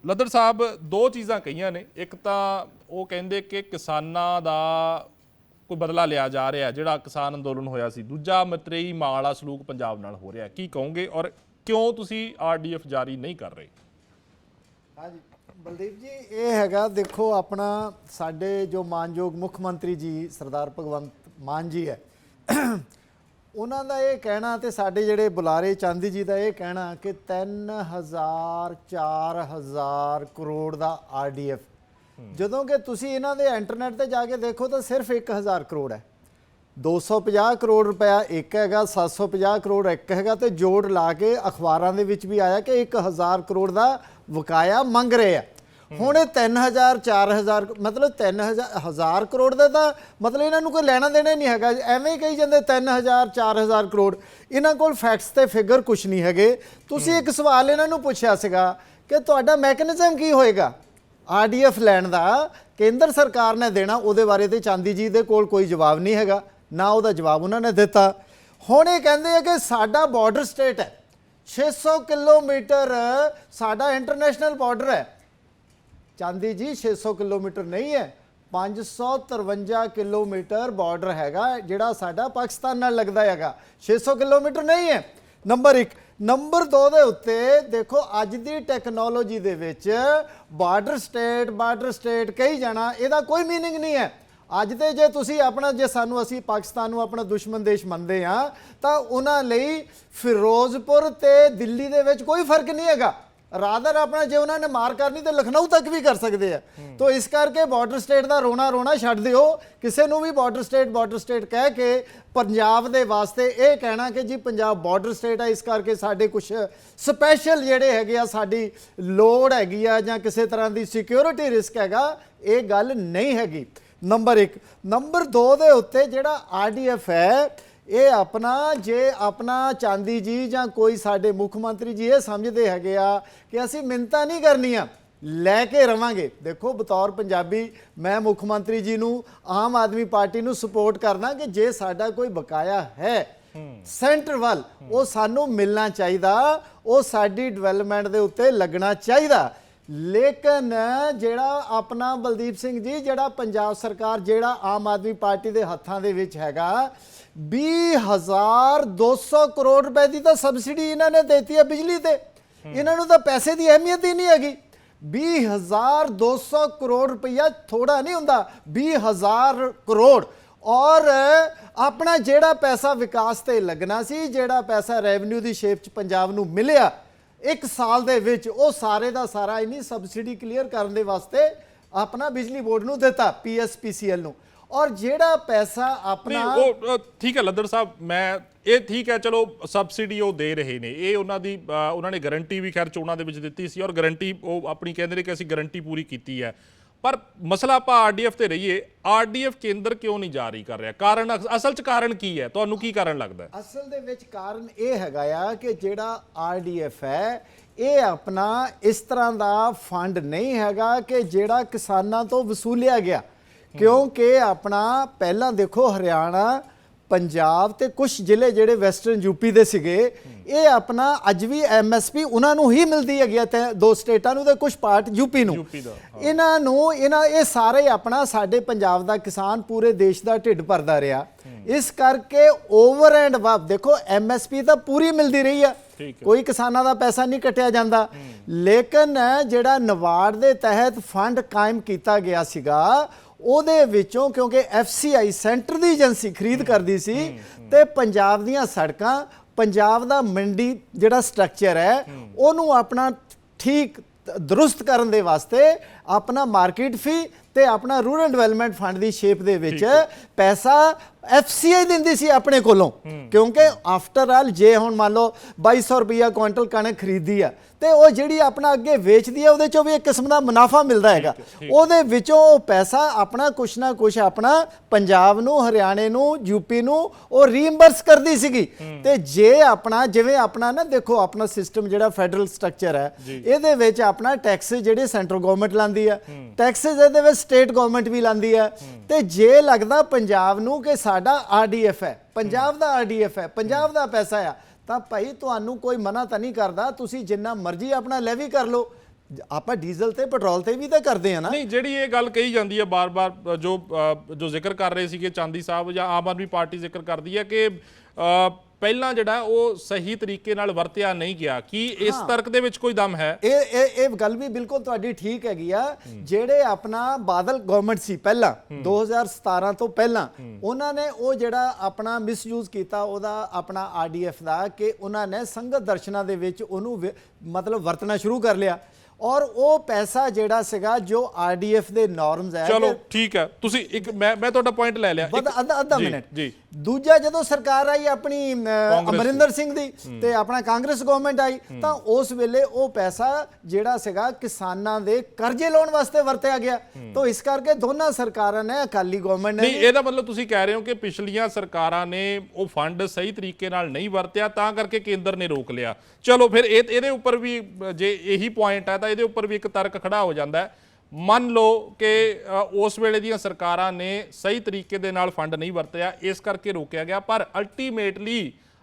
ਲੱਦੜ ਸਾਹਿਬ 2 ਚੀਜ਼ਾਂ ਕਹੀਆਂ ਨੇ, ਇੱਕ ਤਾਂ ਉਹ ਕਹਿੰਦੇ ਕਿ ਕਿਸਾਨਾਂ ਦਾ ਕੋਈ ਬਦਲਾ ਲਿਆ ਜਾ ਰਿਹਾ ਜਿਹੜਾ ਕਿਸਾਨ ਅੰਦੋਲਨ ਹੋਇਆ ਸੀ, ਦੂਜਾ ਮਤਰੇਈ ਮਾਂ ਵਾਲਾ ਸਲੂਕ ਪੰਜਾਬ ਨਾਲ ਹੋ ਰਿਹਾ। ਕੀ ਕਹੋਗੇ ਔਰ ਕਿਉਂ ਤੁਸੀਂ RDF ਜਾਰੀ ਨਹੀਂ ਕਰ ਰਹੇ? ਹਾਂਜੀ ਬਲਦੀਪ ਜੀ, ਇਹ ਹੈਗਾ ਦੇਖੋ ਆਪਣਾ ਸਾਡੇ ਜੋ ਮਾਨਯੋਗ ਮੁੱਖ ਮੰਤਰੀ ਜੀ ਸਰਦਾਰ ਭਗਵੰਤ ਮਾਨ ਜੀ ਹੈ, ਉਹਨਾਂ ਦਾ ਇਹ ਕਹਿਣਾ ਤੇ ਸਾਡੇ ਜਿਹੜੇ ਬੁਲਾਰੇ ਚਾਂਦੀ ਜੀ ਦਾ ਇਹ ਕਹਿਣਾ ਕਿ 3000-4000 ਕਰੋੜ ਦਾ RDF, ਜਦੋਂ ਕਿ ਤੁਸੀਂ ਇਹਨਾਂ ਦੇ ਇੰਟਰਨੈਟ ਤੇ ਜਾ ਕੇ ਦੇਖੋ ਤਾਂ ਸਿਰਫ 1000 ਕਰੋੜ ਹੈ। 250 ਕਰੋੜ ਰੁਪਇਆ ਇੱਕ ਹੈਗਾ, 750 ਕਰੋੜ ਇੱਕ ਹੈਗਾ, ਤੇ ਜੋੜ ਲਾ ਕੇ ਅਖਬਾਰਾਂ ਦੇ ਵਿੱਚ ਵੀ ਆਇਆ ਕਿ 1000 ਕਰੋੜ ਦਾ ਵਕਾਇਆ ਮੰਗ ਰਹੇ ਆ। ਹੁਣ ਇਹ 3000-4000 ਮਤਲਬ 3000 ਕਰੋੜ ਦਾ ਤਾਂ ਮਤਲਬ ਇਹਨਾਂ ਨੂੰ ਕੋਈ ਲੈਣਾ ਦੇਣਾ ਨਹੀਂ ਹੈਗਾ। ਐਵੇਂ ਹੀ ਕਹੀ ਜਾਂਦੇ 3000-4000 ਕਰੋੜ, ਇਹਨਾਂ ਕੋਲ ਫੈਕਟਸ ਤੇ ਫਿਗਰ ਕੁਛ ਨਹੀਂ ਹੈਗੇ। ਤੁਸੀਂ ਇੱਕ ਸਵਾਲ ਇਹਨਾਂ ਨੂੰ ਪੁੱਛਿਆ ਸੀਗਾ ਕਿ ਤੁਹਾਡਾ ਮੈਕੈਨਿਜ਼ਮ ਕੀ ਹੋਏਗਾ RDF ਲੈਣ ਦਾ, ਕੇਂਦਰ ਸਰਕਾਰ ਨੇ ਦੇਣਾ, ਉਹਦੇ ਬਾਰੇ ਤੇ ਚਾਂਦੀ ਜੀ ਦੇ ਕੋਲ ਕੋਈ ਜਵਾਬ ਨਹੀਂ ਹੈਗਾ, ਨਾ ਉਹਦਾ ਜਵਾਬ ਉਹਨਾਂ ਨੇ ਦਿੱਤਾ। ਹੁਣ ਇਹ ਕਹਿੰਦੇ ਆ ਕਿ ਸਾਡਾ ਬਾਰਡਰ ਸਟੇਟ ਹੈ, 600 ਕਿਲੋਮੀਟਰ ਸਾਡਾ ਇੰਟਰਨੈਸ਼ਨਲ ਬਾਰਡਰ ਹੈ। ਚਾਂਦੀ ਜੀ 600 ਕਿਲੋਮੀਟਰ ਨਹੀਂ ਹੈ, 553 ਕਿਲੋਮੀਟਰ ਬਾਰਡਰ ਹੈਗਾ ਜਿਹੜਾ ਸਾਡਾ ਪਾਕਿਸਤਾਨ ਨਾਲ ਲੱਗਦਾ ਹੈਗਾ, 600 ਕਿਲੋਮੀਟਰ ਨਹੀਂ ਹੈ। ਨੰਬਰ 1। ਨੰਬਰ 2 ਦੇ ਉੱਤੇ ਦੇਖੋ ਅੱਜ ਦੀ ਟੈਕਨੋਲੋਜੀ ਦੇ ਵਿੱਚ ਬਾਰਡਰ ਸਟੇਟ ਕਹੀ ਜਾਣਾ ਇਹਦਾ ਕੋਈ ਮੀਨਿੰਗ ਨਹੀਂ ਹੈ। ਅੱਜ ਤੇ ਜੇ ਤੁਸੀਂ ਆਪਣਾ ਜੇ ਅਸੀਂ ਪਾਕਿਸਤਾਨ ਨੂੰ ਆਪਣਾ ਦੁਸ਼ਮਣ ਦੇਸ਼ ਮੰਨਦੇ ਹਾਂ ਤਾਂ ਉਹਨਾਂ ਲਈ ਫਿਰੋਜ਼ਪੁਰ ਤੇ ਦਿੱਲੀ ਦੇ ਵਿੱਚ ਕੋਈ ਫਰਕ ਨਹੀਂ ਹੈਗਾ। ਰਾਦਰ ਆਪਣਾ ਜੇ ਉਹਨਾਂ ਨੇ ਮਾਰ ਕਰਨੀ ਤੇ ਲਖਨਊ ਤੱਕ ਵੀ ਕਰ ਸਕਦੇ ਆ। ਤੋ ਇਸ ਕਰਕੇ ਬਾਰਡਰ ਸਟੇਟ ਦਾ ਰੋਣਾ ਛੱਡ ਦਿਓ। ਕਿਸੇ ਨੂੰ ਵੀ ਬਾਰਡਰ ਸਟੇਟ ਕਹਿ ਕੇ ਪੰਜਾਬ ਦੇ ਵਾਸਤੇ ਇਹ ਕਹਿਣਾ ਕਿ ਜੀ ਪੰਜਾਬ ਬਾਰਡਰ ਸਟੇਟ ਹੈ, ਇਸ ਕਰਕੇ ਸਾਡੇ ਕੁਝ ਸਪੈਸ਼ਲ ਜਿਹੜੇ ਹੈਗੇ ਆ, ਸਾਡੀ ਲੋੜ ਹੈਗੀ ਆ ਜਾਂ ਕਿਸੇ ਤਰ੍ਹਾਂ ਦੀ ਸਿਕਿਉਰਿਟੀ ਰਿਸਕ ਹੈਗਾ, ਇਹ ਗੱਲ ਨਹੀਂ ਹੈਗੀ। ਨੰਬਰ 1। ਨੰਬਰ 2 ਦੇ ਉੱਤੇ ਜਿਹੜਾ RDF ਹੈ, ਇਹ ਜੇ ਆਪਣਾ ਚਾਂਦੀ ਜੀ ਜਾਂ ਕੋਈ ਸਾਡੇ ਮੁੱਖ ਮੰਤਰੀ ਜੀ ਇਹ ਸਮਝਦੇ ਹੈਗੇ ਆ ਕਿ ਅਸੀਂ ਮਿੰਨਤਾਂ ਨਹੀਂ ਕਰਨੀਆਂ, ਲੈ ਕੇ ਰਵਾਂਗੇ। ਦੇਖੋ, ਬਤੌਰ ਪੰਜਾਬੀ ਮੈਂ ਮੁੱਖ ਮੰਤਰੀ ਜੀ ਨੂੰ, ਆਮ ਆਦਮੀ ਪਾਰਟੀ ਨੂੰ ਸਪੋਰਟ ਕਰਦਾ ਕਿ ਜੇ ਸਾਡਾ ਕੋਈ ਬਕਾਇਆ ਹੈ ਸੈਂਟਰ ਵੱਲ, ਉਹ ਸਾਨੂੰ ਮਿਲਣਾ ਚਾਹੀਦਾ, ਉਹ ਸਾਡੀ ਡਿਵੈਲਪਮੈਂਟ ਦੇ ਉੱਤੇ ਲੱਗਣਾ ਚਾਹੀਦਾ। ਲੇਕਿਨ ਜਿਹੜਾ ਆਪਣਾ ਬਲਦੀਪ ਸਿੰਘ ਜੀ, ਜਿਹੜਾ ਪੰਜਾਬ ਸਰਕਾਰ, ਜਿਹੜਾ ਆਮ ਆਦਮੀ ਪਾਰਟੀ ਦੇ ਹੱਥਾਂ ਦੇ ਵਿੱਚ ਹੈਗਾ, 20,200 ਕਰੋੜ ਰੁਪਏ ਦੀ ਤਾਂ ਸਬਸਿਡੀ ਇਹਨਾਂ ਨੇ ਦੇਤੀ ਹੈ ਬਿਜਲੀ ਤੇ। ਇਹਨਾਂ ਨੂੰ ਤਾਂ ਪੈਸੇ ਦੀ ਅਹਿਮੀਅਤ ਹੀ ਨਹੀਂ ਹੈਗੀ। 20,200 ਕਰੋੜ ਰੁਪਈਆ ਥੋੜਾ ਨਹੀਂ ਹੁੰਦਾ, 20,000 ਕਰੋੜ। ਔਰ ਆਪਣਾ ਜਿਹੜਾ ਪੈਸਾ ਵਿਕਾਸ ਤੇ ਲੱਗਣਾ ਸੀ, ਜਿਹੜਾ ਪੈਸਾ ਰੈਵਨਿਊ ਦੀ ਸ਼ੇਪ 'ਚ ਪੰਜਾਬ ਨੂੰ ਮਿਲਿਆ 1 ਸਾਲ ਦੇ ਵਿੱਚ, ਉਹ ਸਾਰੇ ਦਾ ਸਾਰਾ ਇਨੀ ਸਬਸਿਡੀ ਕਲੀਅਰ ਕਰਨ ਦੇ ਵਾਸਤੇ ਆਪਣਾ ਬਿਜਲੀ ਬੋਰਡ ਨੂੰ ਦਿੱਤਾ, PSPCL ਨੂੰ। ਔਰ ਜਿਹੜਾ ਪੈਸਾ ਆਪਣਾ ਉਹ ਠੀਕ ਹੈ ਲੱਦੜ ਸਾਹਿਬ, ਮੈਂ ਇਹ ਠੀਕ ਹੈ, ਚਲੋ ਸਬਸਿਡੀ ਉਹ ਦੇ ਰਹੇ ਨੇ, ਇਹ ਉਹਨਾਂ ਨੇ ਗਾਰੰਟੀ ਵੀ ਖੈਰ ਚੋਣਾਂ ਦੇ ਵਿੱਚ ਦਿੱਤੀ ਸੀ, ਔਰ ਗਾਰੰਟੀ ਉਹ ਆਪਣੀ ਕਹਿੰਦੇ ਨੇ ਕਿ ਅਸੀਂ ਗਾਰੰਟੀ ਪੂਰੀ ਕੀਤੀ ਹੈ। ਪਰ ਮਸਲਾ ਆਪਾਂ RDF ਤੇ ਰਹੀਏ, RDF ਕੇਂਦਰ ਕਿਉਂ ਨਹੀਂ ਜਾਰੀ ਕਰ ਰਿਹਾ? ਕਾਰਨ ਅਸਲ 'ਚ ਕਾਰਨ ਕੀ ਹੈ? ਤੁਹਾਨੂੰ ਕੀ ਕਾਰਨ ਲੱਗਦਾ? ਅਸਲ ਦੇ ਵਿੱਚ ਕਾਰਨ ਇਹ ਹੈਗਾ ਆ ਕਿ ਜਿਹੜਾ RDF ਹੈ, ਇਹ ਆਪਣਾ ਇਸ ਤਰ੍ਹਾਂ ਦਾ ਫੰਡ ਨਹੀਂ ਹੈਗਾ ਕਿ ਜਿਹੜਾ ਕਿਸਾਨਾਂ ਤੋਂ ਵਸੂਲਿਆ ਗਿਆ। ਕਿਉਂਕਿ ਆਪਣਾ ਪਹਿਲਾਂ ਦੇਖੋ, ਹਰਿਆਣਾ, ਪੰਜਾਬ ਤੇ ਕੁਝ ਜ਼ਿਲ੍ਹੇ ਜਿਹੜੇ ਵੈਸਟਰਨ ਯੂਪੀ ਦੇ ਸੀਗੇ, ਇਹ ਆਪਣਾ ਅੱਜ ਵੀ MSP ਉਹਨਾਂ ਨੂੰ ਹੀ ਮਿਲਦੀ ਹੈਗੀ ਤੇ 2 ਸਟੇਟਾਂ ਨੂੰ ਤੇ ਕੁਝ ਪਾਰਟ ਯੂਪੀ ਨੂੰ। ਇਹ ਸਾਰੇ ਆਪਣਾ ਸਾਡੇ ਪੰਜਾਬ ਦਾ ਕਿਸਾਨ ਪੂਰੇ ਦੇਸ਼ ਦਾ ਢਿੱਡ ਭਰਦਾ ਰਿਹਾ। ਇਸ ਕਰਕੇ ਓਵਰ ਐਂਡ ਅਬਵ ਦੇਖੋ, MSP ਤਾਂ ਪੂਰੀ ਮਿਲਦੀ ਰਹੀ ਆ, ਕੋਈ ਕਿਸਾਨਾਂ ਦਾ ਪੈਸਾ ਨਹੀਂ ਕੱਟਿਆ ਜਾਂਦਾ। ਲੇਕਿਨ ਜਿਹੜਾ ਨਵਾੜ ਦੇ ਤਹਿਤ ਫੰਡ ਕਾਇਮ ਕੀਤਾ ਗਿਆ ਸੀਗਾ, ਉਹਦੇ ਵਿੱਚੋਂ ਕਿਉਂਕਿ FCI ਸੈਂਟਰ ਦੀ ਏਜੰਸੀ ਖਰੀਦ ਕਰਦੀ ਸੀ, ਤੇ ਪੰਜਾਬ ਦੀਆਂ ਸੜਕਾਂ, ਪੰਜਾਬ ਦਾ ਮੰਡੀ ਜਿਹੜਾ ਸਟਰਕਚਰ ਹੈ, ਉਹਨੂੰ ਆਪਣਾ ਠੀਕ ਦਰੁਸਤ ਕਰਨ ਦੇ ਵਾਸਤੇ ਆਪਣਾ ਮਾਰਕੀਟ ਫੀ ਤੇ ਆਪਣਾ ਰੂਰਲ ਡਿਵੈਲਪਮੈਂਟ ਫੰਡ ਦੀ ਸ਼ੇਪ ਦੇ ਵਿੱਚ ਪੈਸਾ FCI ਦਿੰਦੀ ਸੀ ਆਪਣੇ ਕੋਲੋਂ। ਕਿਉਂਕਿ ਆਫਟਰ ਆਲ ਜੇ ਹੁਣ ਮੰਨ ਲਓ 2200 ਰੁਪਈਆ ਕੁਇੰਟਲ ਕਣਕ ਖਰੀਦੀ ਆ, ਤੇ ਉਹ ਜਿਹੜੀ ਆਪਣਾ ਅੱਗੇ ਵੇਚਦੀ ਹੈ, ਉਹਦੇ ਚੋਂ ਵੀ ਇੱਕ ਕਿਸਮ ਦਾ ਮੁਨਾਫਾ ਮਿਲਦਾ ਹੈਗਾ। ਉਹਦੇ ਵਿੱਚੋਂ ਉਹ ਪੈਸਾ ਆਪਣਾ ਕੁਛ ਨਾ ਕੁਛ ਆਪਣਾ ਪੰਜਾਬ ਨੂੰ, ਹਰਿਆਣੇ ਨੂੰ, ਯੂਪੀ ਨੂੰ ਉਹ ਰੀਇੰਬਰਸ ਕਰਦੀ ਸੀਗੀ। ਤੇ ਜੇ ਆਪਣਾ ਜਿਵੇਂ ਆਪਣਾ ਨਾ ਦੇਖੋ, ਆਪਣਾ ਸਿਸਟਮ ਜਿਹੜਾ ਫੈਡਰਲ ਸਟਰਕਚਰ ਹੈ, ਇਹਦੇ ਵਿੱਚ ਆਪਣਾ ਟੈਕਸ ਜਿਹੜੇ ਸੈਂਟਰਲ ਗਵਰਨਮੈਂਟ ਲਾਂਦੀ ਹੈ, ਟੈਕਸਿਸ ਇਹਦੇ ਵਿੱਚ ਸਟੇਟ ਗਵਰਨਮੈਂਟ ਵੀ ਲਾਂਦੀ ਹੈ। ਤੇ ਜੇ ਲੱਗਦਾ ਪੰਜਾਬ ਨੂੰ ਕਿ ਸਾਡਾ RDF ਹੈ, ਪੰਜਾਬ ਦਾ RDF ਹੈ, ਪੰਜਾਬ ਦਾ ਪੈਸਾ ਆ, ਤਾਂ ਭਾਈ ਤੁਹਾਨੂੰ ਕੋਈ ਮਨਾ ਤਾਂ ਨਹੀਂ ਕਰਦਾ, ਤੁਸੀਂ ਜਿੰਨਾ ਮਰਜ਼ੀ ਆਪਣਾ ਲੈਵੀ ਕਰ ਲਓ। ਆਪਾਂ ਡੀਜ਼ਲ ਤੇ ਪੈਟਰੋਲ ਤੇ ਵੀ ਤਾਂ ਕਰਦੇ ਆ ਨਾ। ਨਹੀਂ, ਜਿਹੜੀ ਇਹ ਗੱਲ ਕਹੀ ਜਾਂਦੀ ਹੈ ਬਾਰ-ਬਾਰ, ਜੋ ਜ਼ਿਕਰ ਕਰ ਰਹੇ ਸੀਗੇ ਚਾਂਦੀ ਸਾਹਿਬ ਜਾਂ ਆਮ ਆਦਮੀ ਪਾਰਟੀ ਜ਼ਿਕਰ ਕਰਦੀ ਹੈ ਕਿ ਪਹਿਲਾਂ ਜਿਹੜਾ ਉਹ ਸਹੀ ਤਰੀਕੇ ਨਾਲ ਵਰਤਿਆ ਨਹੀਂ ਗਿਆ, ਕੀ ਇਸ ਤਰਕ ਦੇ ਵਿੱਚ ਕੋਈ ਦਮ ਹੈ? ਇਹ ਗੱਲ ਵੀ ਬਿਲਕੁਲ ਤੁਹਾਡੀ ਠੀਕ ਹੈਗੀ ਆ। ਜਿਹੜੇ ਆਪਣਾ ਬਾਦਲ ਗਵਰਨਮੈਂਟ ਸੀ ਪਹਿਲਾਂ 2017 ਤੋਂ ਪਹਿਲਾਂ, ਉਹਨਾਂ ਨੇ ਉਹ ਜਿਹੜਾ ਆਪਣਾ ਮਿਸਯੂਜ਼ ਕੀਤਾ ਉਹਦਾ ਆਪਣਾ RDF ਦਾ, ਕਿ ਉਹਨਾਂ ਨੇ ਸੰਗਤ ਦਰਸ਼ਨਾਂ ਦੇ ਵਿੱਚ ਉਹਨੂੰ ਮਤਲਬ ਵਰਤਣਾ ਸ਼ੁਰੂ ਕਰ ਲਿਆ। ਔਰ ਉਹ ਪੈਸਾ ਜਿਹੜਾ ਸੀਗਾ ਜੋ RDF ਦੇ ਨਾਰਮਸ ਹੈ, ਚਲੋ ਠੀਕ ਹੈ, ਤੁਸੀਂ ਇੱਕ ਮੈਂ ਤੁਹਾਡਾ ਪੁਆਇੰਟ ਲੈ ਲਿਆ, ਅੱਧਾ ਮਿੰਟ ਜੀ। ਦੂਜਾ, ਜਦੋਂ ਸਰਕਾਰ ਆਈ ਆਪਣੀ ਅਮਰਿੰਦਰ ਸਿੰਘ ਦੀ ਤੇ ਆਪਣਾ ਕਾਂਗਰਸ ਗਵਰਨਮੈਂਟ ਆਈ, ਤਾਂ ਉਸ ਵੇਲੇ ਉਹ ਪੈਸਾ ਜਿਹੜਾ ਸੀਗਾ ਕਿਸਾਨਾਂ ਦੇ ਕਰਜ਼ੇ ਲਾਉਣ ਵਾਸਤੇ ਵਰਤਿਆ ਗਿਆ। ਤਾਂ ਇਸ ਕਰਕੇ ਦੋਨਾਂ ਸਰਕਾਰਾਂ ਨੇ, ਅਕਾਲੀ ਗਵਰਨਮੈਂਟ ਨੇ, ਨਹੀਂ, ਇਹਦਾ ਮਤਲਬ ਤੁਸੀਂ ਕਹਿ ਰਹੇ ਹੋ ਕਿ ਪਿਛਲੀਆਂ ਸਰਕਾਰਾਂ ਨੇ ਉਹ ਫੰਡ ਸਹੀ ਤਰੀਕੇ ਨਾਲ ਨਹੀਂ ਵਰਤਿਆ, ਤਾਂ ਕਰਕੇ ਕੇਂਦਰ ਨੇ ਰੋਕ ਲਿਆ। ਚਲੋ ਫਿਰ ਇਹਦੇ ਉੱਪਰ ਵੀ ਜੇ ਇਹੀ ਪੁਆਇੰਟ ਹੈ ਤਾਂ ਇਹਦੇ ਉੱਪਰ ਵੀ ਇੱਕ ਤਰਕ ਖੜਾ ਹੋ ਜਾਂਦਾ ਹੈ। ਮੰਨ ਲਓ ਕਿ ਉਸ ਵੇਲੇ ਦੀਆਂ ਸਰਕਾਰਾਂ ਨੇ ਸਹੀ ਤਰੀਕੇ ਦੇ ਨਾਲ ਫੰਡ ਨਹੀਂ ਵਰਤਿਆ, ਇਸ ਕਰਕੇ ਰੋਕਿਆ ਗਿਆ, ਪਰ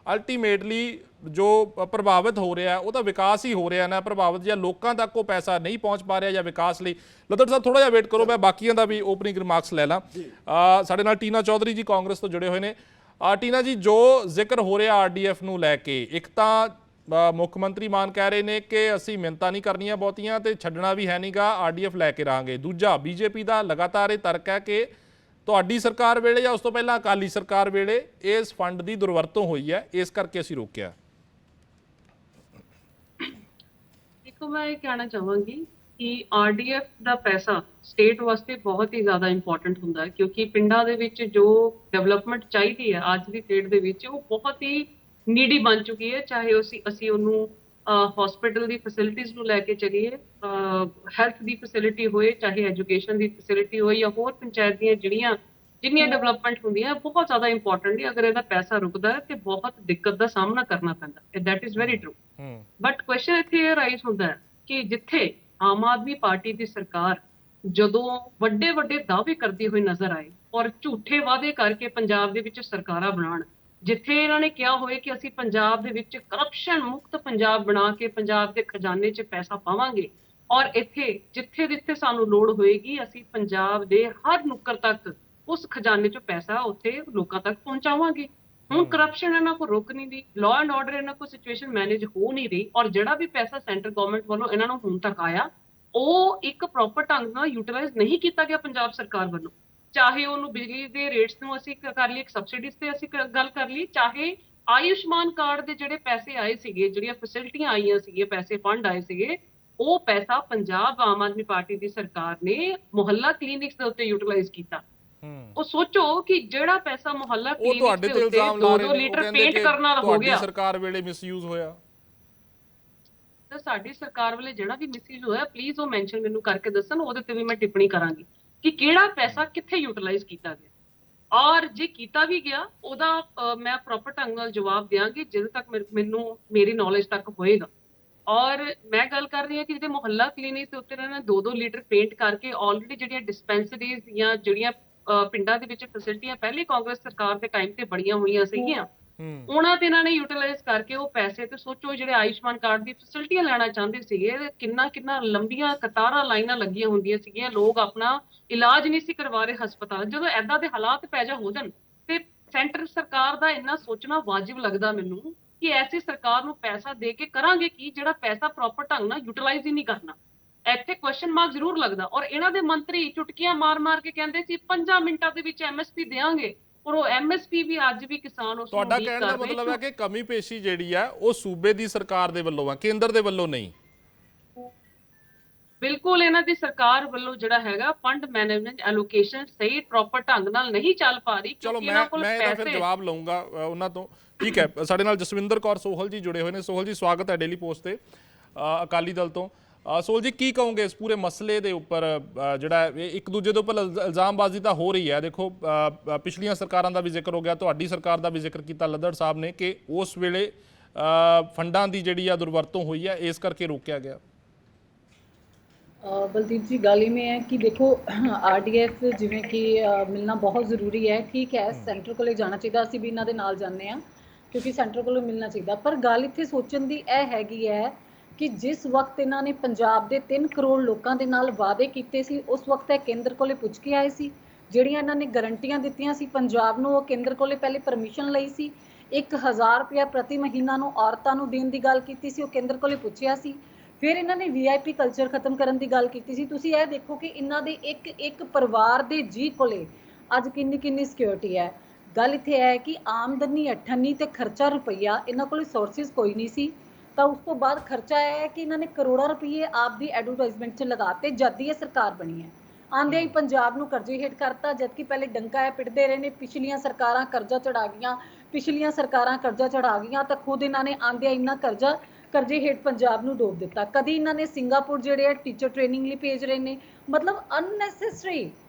ਅਲਟੀਮੇਟਲੀ ਜੋ ਪ੍ਰਭਾਵਿਤ ਹੋ ਰਿਹਾ ਉਹ ਤਾਂ ਵਿਕਾਸ ਹੀ ਹੋ ਰਿਹਾ ਨਾ ਪ੍ਰਭਾਵਿਤ, ਜਾਂ ਲੋਕਾਂ ਤੱਕ ਉਹ ਪੈਸਾ ਨਹੀਂ ਪਹੁੰਚ ਪਾ ਰਿਹਾ ਜਾਂ ਵਿਕਾਸ ਲਈ। ਲੱਦੜ ਸਾਹਿਬ ਥੋੜਾ ਜਿਹਾ ਵੇਟ ਕਰੋ, ਮੈਂ ਬਾਕੀਆਂ ਦਾ ਵੀ ਓਪਨਿੰਗ ਰਿਮਾਰਕਸ ਲੈ ਲਾਂ। ਸਾਡੇ ਨਾਲ ਟੀਨਾ ਚੌਧਰੀ ਜੀ ਕਾਂਗਰਸ ਤੋਂ ਜੁੜੇ ਹੋਏ ਨੇ। ਟੀਨਾ ਜੀ, ਜੋ ਜ਼ਿਕਰ ਹੋ ਰਿਹਾ RDF ਨੂੰ ਲੈ ਕੇ, ਇੱਕ ਤਾਂ ਮੁੱਖ ਮੰਤਰੀ ਮਾਨ ਕਹਿ ਰਹੇ ਨੇ ਕਿ ਅਸੀਂ ਮਿੰਨਤਾਂ ਨਹੀਂ ਕਰਨੀਆਂ ਬਹੁਤੀਆਂ ਤੇ ਛੱਡਣਾ ਵੀ ਹੈ ਨਹੀਂਗਾ, RDF ਲੈ ਕੇ ਰਹਾਂਗੇ। ਦੂਜਾ, BJP ਦਾ ਲਗਾਤਾਰ ਇਹ ਤਰਕ ਹੈ ਕਿ ਤੁਹਾਡੀ ਸਰਕਾਰ ਵੇਲੇ ਜਾਂ ਉਸ ਤੋਂ ਪਹਿਲਾਂ ਅਕਾਲੀ ਸਰਕਾਰ ਵੇਲੇ ਇਸ ਫੰਡ ਦੀ ਦੁਰਵਰਤੋਂ ਹੋਈ ਹੈ, ਇਸ ਕਰਕੇ ਅਸੀਂ ਰੋਕਿਆ। ਤੋਂ ਮੈਂ ਇਹ ਕਹਿਣਾ ਚਾਹਾਂਗੀ ਕਿ ਆਰਡੀਐਫ ਦਾ ਪੈਸਾ ਸਟੇਟ ਵਾਸਤੇ ਬਹੁਤ ਹੀ ਜ਼ਿਆਦਾ ਇੰਪੋਰਟੈਂਟ ਹੁੰਦਾ ਹੈ, ਕਿਉਂਕਿ ਪਿੰਡਾਂ ਦੇ ਵਿੱਚ ਜੋ ਡਿਵੈਲਪਮੈਂਟ ਚਾਹੀਦੀ ਹੈ ਅੱਜ ਦੀ ਡੇਟ ਦੇ ਵਿੱਚ ਉਹ ਬਹੁਤ ਹੀ ਨੀਡੀ ਬਣ ਚੁੱਕੀ ਹੈ। ਚਾਹੇ ਅਸੀਂ ਉਹਨੂੰ ਹਸਪੀਟਲ ਦੀ ਫੈਸਿਲਿਟੀਜ਼ ਨੂੰ ਲੈ ਕੇ ਚੱਲੀਏ, ਹੈਲਥ ਦੀ ਫੈਸਿਲਿਟੀ ਹੋਏ, ਚਾਹੇ ਐਜੂਕੇਸ਼ਨ ਦੀ ਫੈਸਿਲਿਟੀ ਹੋਏ, ਜਾਂ ਹੋਰ ਪੰਚਾਇਤ ਦੀਆਂ ਜਿੰਨੀਆਂ ਡਿਵੈਲਪਮੈਂਟ ਹੁੰਦੀਆਂ ਬਹੁਤ ਜ਼ਿਆਦਾ ਇੰਪੋਰਟੈਂਟ ਹੈ। ਅਗਰ ਇਹਦਾ ਪੈਸਾ ਰੁਕਦਾ ਹੈ ਤੇ ਬਹੁਤ ਦਿੱਕਤ ਦਾ ਸਾਹਮਣਾ ਕਰਨਾ ਪੈਂਦਾ। That is very true. But question ਇੱਥੇ ਇਹ ਰਾਈਜ਼ ਹੁੰਦਾ ਹੈ ਕਿ ਜਿੱਥੇ ਆਮ ਆਦਮੀ ਪਾਰਟੀ ਦੀ ਸਰਕਾਰ ਜਦੋਂ ਵੱਡੇ ਵੱਡੇ ਦਾਅਵੇ ਕਰਦੀ ਹੋਈ ਨਜ਼ਰ ਆਏ ਔਰ ਝੂਠੇ ਵਾਅਦੇ ਕਰਕੇ ਪੰਜਾਬ ਦੇ ਵਿੱਚ ਸਰਕਾਰਾਂ ਬਣਾਉਣ, ਜਿੱਥੇ ਇਹਨਾਂ ਨੇ ਕਿਹਾ ਹੋਵੇ ਕਿ ਅਸੀਂ ਪੰਜਾਬ ਦੇ ਵਿੱਚ ਕਰਪਸ਼ਨ ਮੁਕਤ ਪੰਜਾਬ ਬਣਾ ਕੇ ਪੰਜਾਬ ਦੇ ਖਜ਼ਾਨੇ 'ਚ ਪੈਸਾ ਪਾਵਾਂਗੇ, ਔਰ ਇੱਥੇ ਜਿੱਥੇ ਜਿੱਥੇ ਸਾਨੂੰ ਲੋੜ ਹੋਏਗੀ ਅਸੀਂ ਪੰਜਾਬ ਦੇ ਹਰ ਨੁੱਕਰ ਤੱਕ ਉਸ ਖਜ਼ਾਨੇ 'ਚੋਂ ਪੈਸਾ ਉੱਥੇ ਲੋਕਾਂ ਤੱਕ ਪਹੁੰਚਾਵਾਂਗੇ। ਹੁਣ ਕਰਪਸ਼ਨ ਇਹਨਾਂ ਕੋਲ ਰੁਕ ਨਹੀਂ ਰਹੀ, ਲਾਅ ਐਂਡ ਆਰਡਰ ਇਹਨਾਂ ਕੋਲ ਸਿਚੁਏਸ਼ਨ ਮੈਨੇਜ ਹੋ ਨਹੀਂ ਰਹੀ, ਔਰ ਜਿਹੜਾ ਵੀ ਪੈਸਾ ਸੈਂਟਰ ਗਵਰਨਮੈਂਟ ਵੱਲੋਂ ਇਹਨਾਂ ਨੂੰ ਹੁਣ ਤੱਕ ਆਇਆ ਉਹ ਇੱਕ ਪ੍ਰੋਪਰ ਢੰਗ ਨਾਲ ਯੂਟਿਲਾਈਜ਼ ਨਹੀਂ ਕੀਤਾ ਗਿਆ ਪੰਜਾਬ ਸਰਕਾਰ ਵੱਲੋਂ। ਚਾਹੇ ਉਹਨੂੰ ਬਿਜਲੀ ਦੇ ਰੇਟਸ ਨੂੰ ਅਸੀਂ ਕਰ ਲਈ, ਇੱਕ ਸਬਸਿਡੀਜ਼ ਤੇ ਅਸੀਂ ਗੱਲ ਕਰ ਲਈ, ਚਾਹੇ ਆਯੁਸ਼ਮਾਨ ਕਾਰਡ ਦੇ ਜਿਹੜੇ ਪੈਸੇ ਆਏ ਸੀਗੇ, ਜਿਹੜੀਆਂ ਫੈਸਿਲਿਟੀਆਂ ਆਈਆਂ ਸੀਗੀਆਂ, ਪੈਸੇ ਫੰਡ ਆਏ ਸੀਗੇ, ਉਹ ਪੈਸਾ ਪੰਜਾਬ ਆਮ ਆਦਮੀ ਪਾਰਟੀ ਦੀ ਸਰਕਾਰ ਨੇ ਮੁਹੱਲਾ ਕਲੀਨਿਕਸ ਦੇ ਉੱਤੇ ਯੂਟਿਲਾਈਜ਼ ਕੀਤਾ। ਉਹ ਸੋਚੋ ਕਿ ਜਿਹੜਾ ਪੈਸਾ ਮੁਹੱਲਾ ਕਲੀਨਿਕ ਦੇ ਉੱਤੇ 2 ਲੀਟਰ ਪੇਂਟ ਕਰਨ ਨਾਲ ਹੋ ਗਿਆ, ਸਰਕਾਰ ਵੇਲੇ ਮਿਸਯੂਜ਼ ਹੋਇਆ। ਤਾਂ ਸਾਡੀ ਸਰਕਾਰ ਵੇਲੇ ਜਿਹੜਾ ਵੀ ਮਿਸਯੂਜ਼ ਹੋਇਆ ਪਲੀਜ਼ ਉਹ ਮੈਂਸ਼ਨ ਮੈਨੂੰ ਕਰਕੇ ਦੱਸਣ, ਉਹਦੇ ਤੇ ਵੀ ਮੈਂ ਟਿੱਪਣੀ ਕਰਾਂਗੀ ਕਿ ਕਿਹੜਾ ਪੈਸਾ ਕਿੱਥੇ ਯੂਟਿਲਾਈਜ਼ ਕੀਤਾ ਗਿਆ, ਔਰ ਜੇ ਕੀਤਾ ਵੀ ਗਿਆ ਉਹਦਾ ਮੈਂ ਪ੍ਰੋਪਰ ਢੰਗ ਨਾਲ ਜਵਾਬ ਦਿਆਂਗੀ ਜਦੋਂ ਤੱਕ ਮੈਨੂੰ ਮੇਰੀ ਨੌਲੇਜ ਤੱਕ ਹੋਏਗਾ। ਔਰ ਮੈਂ ਗੱਲ ਕਰ ਰਹੀ ਹਾਂ ਕਿ ਜਿਹੜੇ ਮੁਹੱਲਾ ਕਲੀਨਿਕ ਦੇ ਉੱਤੇ ਇਹਨਾਂ ਨੇ 2-2 ਲੀਟਰ ਪੇਂਟ ਕਰਕੇ ਆਲਰੇਡੀ ਜਿਹੜੀਆਂ ਡਿਸਪੈਂਸਰੀਜ਼ ਜਾਂ ਜਿਹੜੀਆਂ ਪਿੰਡਾਂ ਦੇ ਵਿੱਚ ਫੈਸਿਲਿਟੀਆਂ ਪਹਿਲੇ ਕਾਂਗਰਸ ਸਰਕਾਰ ਦੇ ਟਾਈਮ ਤੇ ਬੜੀਆਂ ਹੋਈਆਂ ਸੀਗੀਆਂ, ਉਹਨਾਂ ਤੇ ਇਹਨਾਂ ਨੇ ਯੂਟਿਲਾਈਜ਼ ਕਰਕੇ ਉਹ ਪੈਸੇ ਤੇ ਸੋਚੋ ਜਿਹੜੇ ਆਯੁਸ਼ਮਾਨ ਕਾਰਡ ਦੀ ਫੈਸਿਲਿਟੀਆਂ ਲੈਣਾ ਚਾਹੁੰਦੇ ਸੀਗੇ, ਕਿੰਨਾ ਲੰਬੀਆਂ ਕਤਾਰਾਂ ਲਾਈਨਾਂ ਲੱਗੀਆਂ ਹੁੰਦੀਆਂ ਸੀਗੀਆਂ, ਲੋਕ ਆਪਣਾ ਇਲਾਜ ਨਹੀਂ ਸੀ ਕਰਵਾ ਰਹੇ ਹਸਪਤਾਲ। ਜਦੋਂ ਏਦਾਂ ਦੇ ਹਾਲਾਤ ਪੈਦਾ ਹੋ ਜਾਣ ਤੇ ਸੈਂਟਰ ਸਰਕਾਰ ਦਾ ਇੰਨਾ ਸੋਚਣਾ ਵਾਜਿਬ ਲੱਗਦਾ ਮੈਨੂੰ ਕਿ ਐਸੀ ਸਰਕਾਰ ਨੂੰ ਪੈਸਾ ਦੇ ਕੇ ਕਰਾਂਗੇ ਕੀ ਜਿਹੜਾ ਪੈਸਾ ਪ੍ਰੋਪਰ ਢੰਗ ਨਾਲ ਯੂਟਿਲਾਈਜ਼ ਹੀ ਨਹੀਂ ਕਰਨਾ। ਇੱਥੇ ਕੁਐਸਚਨ ਮਾਰਕ ਜ਼ਰੂਰ ਲੱਗਦਾ। ਔਰ ਇਹਨਾਂ ਦੇ ਮੰਤਰੀ ਚੁਟਕੀਆਂ ਮਾਰ ਕੇ ਕਹਿੰਦੇ ਸੀ 5 ਮਿੰਟਾਂ ਦੇ ਵਿੱਚ ਐਮਐਸਪੀ ਦੇਵਾਂਗੇ, ਔਰ ਉਹ ਐਮਐਸਪੀ ਵੀ ਅੱਜ ਵੀ ਕਿਸਾਨ ਉਸ ਨੂੰ ਤੁਹਾਡਾ ਕਹਿਣ ਦਾ ਮਤਲਬ ਹੈ ਕਿ ਕਮੀ ਪੇਸ਼ੀ ਜਿਹੜੀ ਹੈ ਉਹ ਸੂਬੇ ਦੀ ਸਰਕਾਰ ਦੇ ਵੱਲੋਂ ਹੈ, ਕੇਂਦਰ ਦੇ ਵੱਲੋਂ ਨਹੀਂ। ਬਿਲਕੁਲ ਇਹਨਾਂ ਦੀ ਸਰਕਾਰ ਵੱਲੋਂ ਜਿਹੜਾ ਹੈਗਾ ਫੰਡ ਮੈਨੇਜਮੈਂਟ ਐਲੋਕੇਸ਼ਨ ਸਹੀ ਪ੍ਰੋਪਰ ਢੰਗ ਨਾਲ ਨਹੀਂ ਚੱਲ ਪਾ ਰਹੀ। ਚਲੋ ਮੈਂ ਇਹਦਾ ਫਿਰ ਜਵਾਬ ਲਵਾਂਗਾ ਉਹਨਾਂ ਤੋਂ। ਠੀਕ ਹੈ, ਸਾਡੇ ਨਾਲ ਜਸਵਿੰਦਰ ਕੌਰ ਸੋਹਲ ਜੀ ਜੁੜੇ ਹੋਏ ਨੇ। ਸੋਹਲ ਜੀ ਸਵਾਗਤ ਹੈ ਡੇਲੀ ਪੋਸਟ ਤੇ ਅਕਾਲੀ ਦਲ ਤੋਂ। ਸੋਹਲ ਜੀ ਕੀ ਕਹੋਗੇ ਇਸ ਪੂਰੇ ਮਸਲੇ ਦੇ ਉੱਪਰ, ਜਿਹੜਾ ਇੱਕ ਦੂਜੇ ਦੇ ਉੱਪਰ ਇਲਜ਼ਾਮਬਾਜ਼ੀ ਤਾਂ ਹੋ ਰਹੀ ਹੈ। ਦੇਖੋ ਪਿਛਲੀਆਂ ਸਰਕਾਰਾਂ ਦਾ ਵੀ ਜ਼ਿਕਰ ਹੋ ਗਿਆ, ਤੁਹਾਡੀ ਸਰਕਾਰ ਦਾ ਵੀ ਜ਼ਿਕਰ ਕੀਤਾ ਲੱਦੜ ਸਾਹਿਬ ਨੇ ਕਿ ਉਸ ਵੇਲੇ ਫੰਡਾਂ ਦੀ ਜਿਹੜੀ ਆ ਦੁਰਵਰਤੋਂ ਹੋਈ ਹੈ, ਇਸ ਕਰਕੇ ਰੋਕਿਆ ਗਿਆ। बलदीप जी गल इवें है कि देखो RDF जिवें कि मिलना बहुत ज़रूरी है। ठीक है सेंटर को जाना चाहिए, असीं भी इन्हां दे नाल जाने आ क्योंकि सेंटर को मिलना चाहिए। पर गल इत्थे सोचण दी यह हैगी है कि जिस वक्त इन्हां ने पंजाब दे 3 करोड़ लोकां दे नाल वादे कीते सी उस वक्त केंद्र कोले पुछ के आए सी, जिहड़ियां इन्हां ने गारंटियां दित्तियां सी पंजाब नूं, वो केंद्र कोले पहले परमिशन लई सी। 1000 रुपया प्रति महीना नूं औरतां नूं देण दी गल कीती सी, वो केंद्र कोले पुछिया सी। फिर इन्होंने VIP कल्चर खत्म करने की गल की सी। तुसीं यह देखो कि इन्हां दे एक परिवार दे जी कोले अज किन्नी सिक्योरिटी है। गल इत्थे है कि आमदनी 98 ते खर्चा रुपया, इन्हां कोल सोर्सिस कोई नहीं सी। तो उस तो बाद खर्चा है कि इन्होंने करोड़ों रुपये आप दी एडवरटाइजमेंट च लगाते जद ये सरकार बनी है। आंदे ही पंजाब नूं कर्जे हेठ करता, जबकि पहले डंका है पिटते रहे ने। पिछलियां सरकारां कर्जा चढ़ा गईयां, पिछलियां सरकारां कर्जा चढ़ा गईयां तो खुद इन्होंने आंदे इन्ना कर्जे हेठ पंजाब नूं डोब दिता। कदी इन्होंने सिंगापुर जिहड़े टीचर ट्रेनिंग लई भेज रहे ने, मतलब अननैसेसरी।